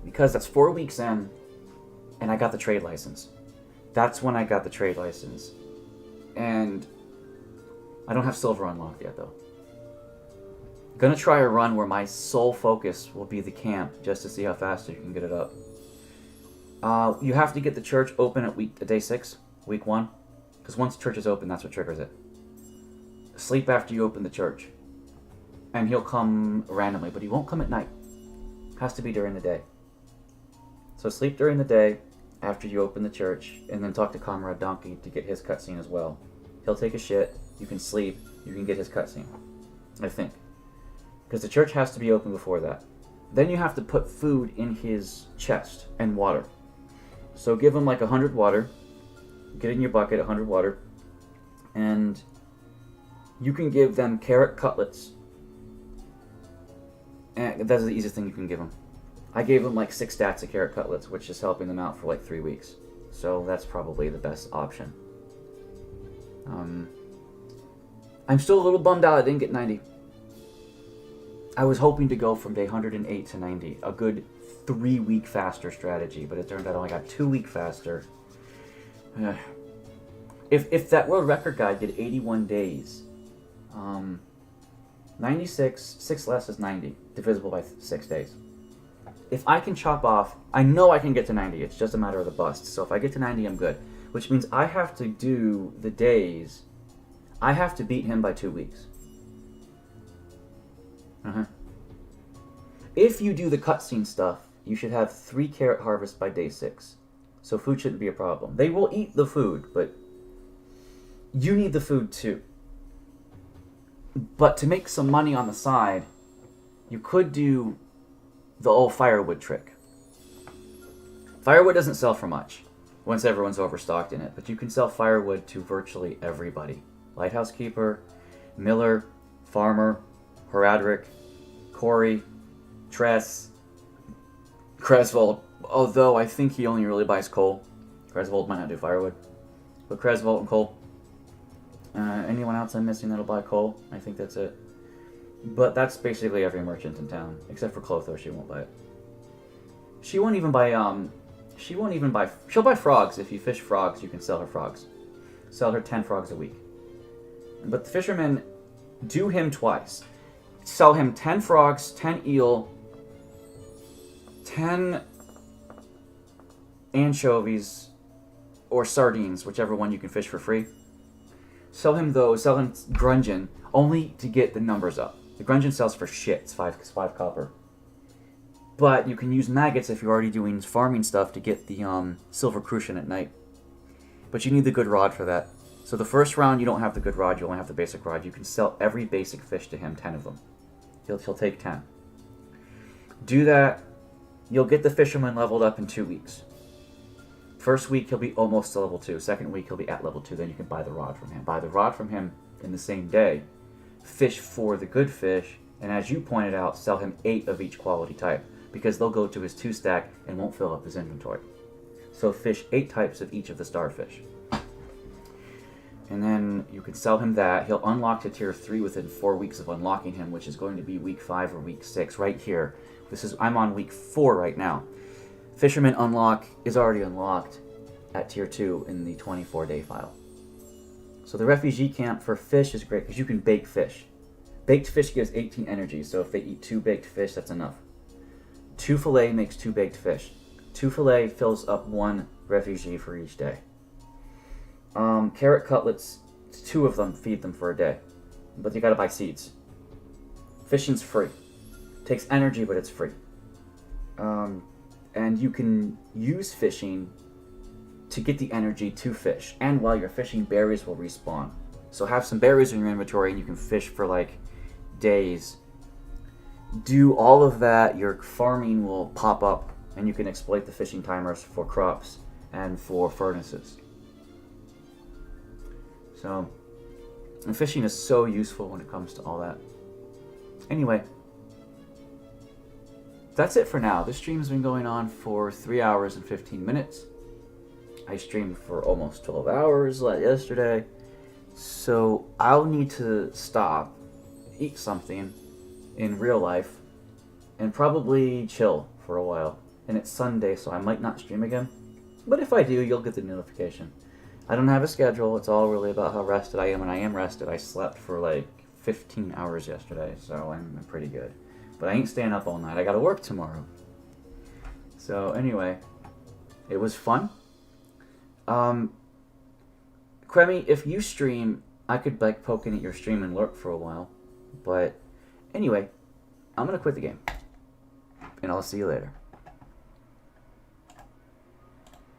because that's 4 weeks in, and I got the trade license. That's when I got the trade license. And I don't have silver unlocked yet, though. Gonna try a run where my sole focus will be the camp, just to see how fast you can get it up. You have to get the church open at day 6, week 1. Because once the church is open, that's what triggers it. Sleep after you open the church. And he'll come randomly, but he won't come at night. Has to be during the day. So sleep during the day, after you open the church, and then talk to Comrade Donkey to get his cutscene as well. He'll take a shit, you can sleep, you can get his cutscene. I think. Because the church has to be open before that. Then you have to put food in his chest and water. So give him like 100 water. Get in your bucket 100 water. And you can give them carrot cutlets. And that's the easiest thing you can give them. I gave them like 6 stats of carrot cutlets, which is helping them out for like 3 weeks. So that's probably the best option. I'm still a little bummed out I didn't get 90. I was hoping to go from day 108 to 90. A good 3-week faster strategy, but it turned out I only got 2-week faster. If that world record guy did 81 days, 96, 6 less is 90, divisible by 6 days. If I can chop off, I know I can get to 90, it's just a matter of the bust. So if I get to 90, I'm good. Which means I have to do the days, I have to beat him by 2 weeks. If you do the cutscene stuff, you should have 3 carrot harvests by day 6. So food shouldn't be a problem. They will eat the food, but you need the food too. But to make some money on the side, you could do the old firewood trick. Firewood doesn't sell for much once everyone's overstocked in it, but you can sell firewood to virtually everybody. Lighthouse Keeper, Miller, Farmer, Horadric, Corey, Tress, Cresvold, although I think he only really buys coal. Cresvold might not do firewood. But Cresvold and coal. Anyone else I'm missing that'll buy coal? I think that's it. But that's basically every merchant in town. Except for Clotho, she won't buy it. She won't even buy, she'll buy frogs. If you fish frogs, you can sell her frogs. Sell her 10 frogs a week. But the fishermen do him twice. Sell him 10 frogs, 10 eel, 10 anchovies, or sardines, whichever one you can fish for free. Sell him those, sell him grungin, only to get the numbers up. The grungin sells for shit, it's 5 copper. But you can use maggots if you're already doing farming stuff to get the silver crucian at night. But you need the good rod for that. So the first round you don't have the good rod, you only have the basic rod. You can sell every basic fish to him, 10 of them. He'll take 10. Do that, you'll get the fisherman leveled up in 2 weeks. First week he'll be almost to level 2. Second week he'll be at level 2. Then you can buy the rod from him. Buy the rod from him in the same day. Fish for the good fish. And as you pointed out, sell him 8 of each quality type. Because they'll go to his 2 stack and won't fill up his inventory. So fish 8 types of each of the starfish. And then you can sell him that. He'll unlock to tier 3 within 4 weeks of unlocking him, which is going to be week 5 or week 6 right here. I'm on week 4 right now. Fisherman unlock is already unlocked at tier 2 in the 24-day file. So the refugee camp for fish is great because you can bake fish. Baked fish gives 18 energy, so if they eat 2 baked fish, that's enough. 2 fillet makes 2 baked fish. 2 fillet fills up 1 refugee for each day. Carrot cutlets, 2 of them, feed them for a day. But you gotta buy seeds. Fishing's free. Takes energy, but it's free. And you can use fishing to get the energy to fish. And while you're fishing, berries will respawn. So have some berries in your inventory and you can fish for like days. Do all of that, your farming will pop up and you can exploit the fishing timers for crops and for furnaces. So, and fishing is so useful when it comes to all that. Anyway, that's it for now. This stream has been going on for 3 hours and 15 minutes. I streamed for almost 12 hours yesterday. So I'll need to stop eat something in real life, and probably chill for a while. And it's Sunday, so I might not stream again. But if I do, you'll get the notification. I don't have a schedule. It's all really about how rested I am. And I am rested. I slept for like 15 hours yesterday, so I'm pretty good. But I ain't staying up all night. I gotta work tomorrow. So anyway, it was fun. Kremi, if you stream, I could like poke in at your stream and lurk for a while. But anyway, I'm gonna quit the game. And I'll see you later.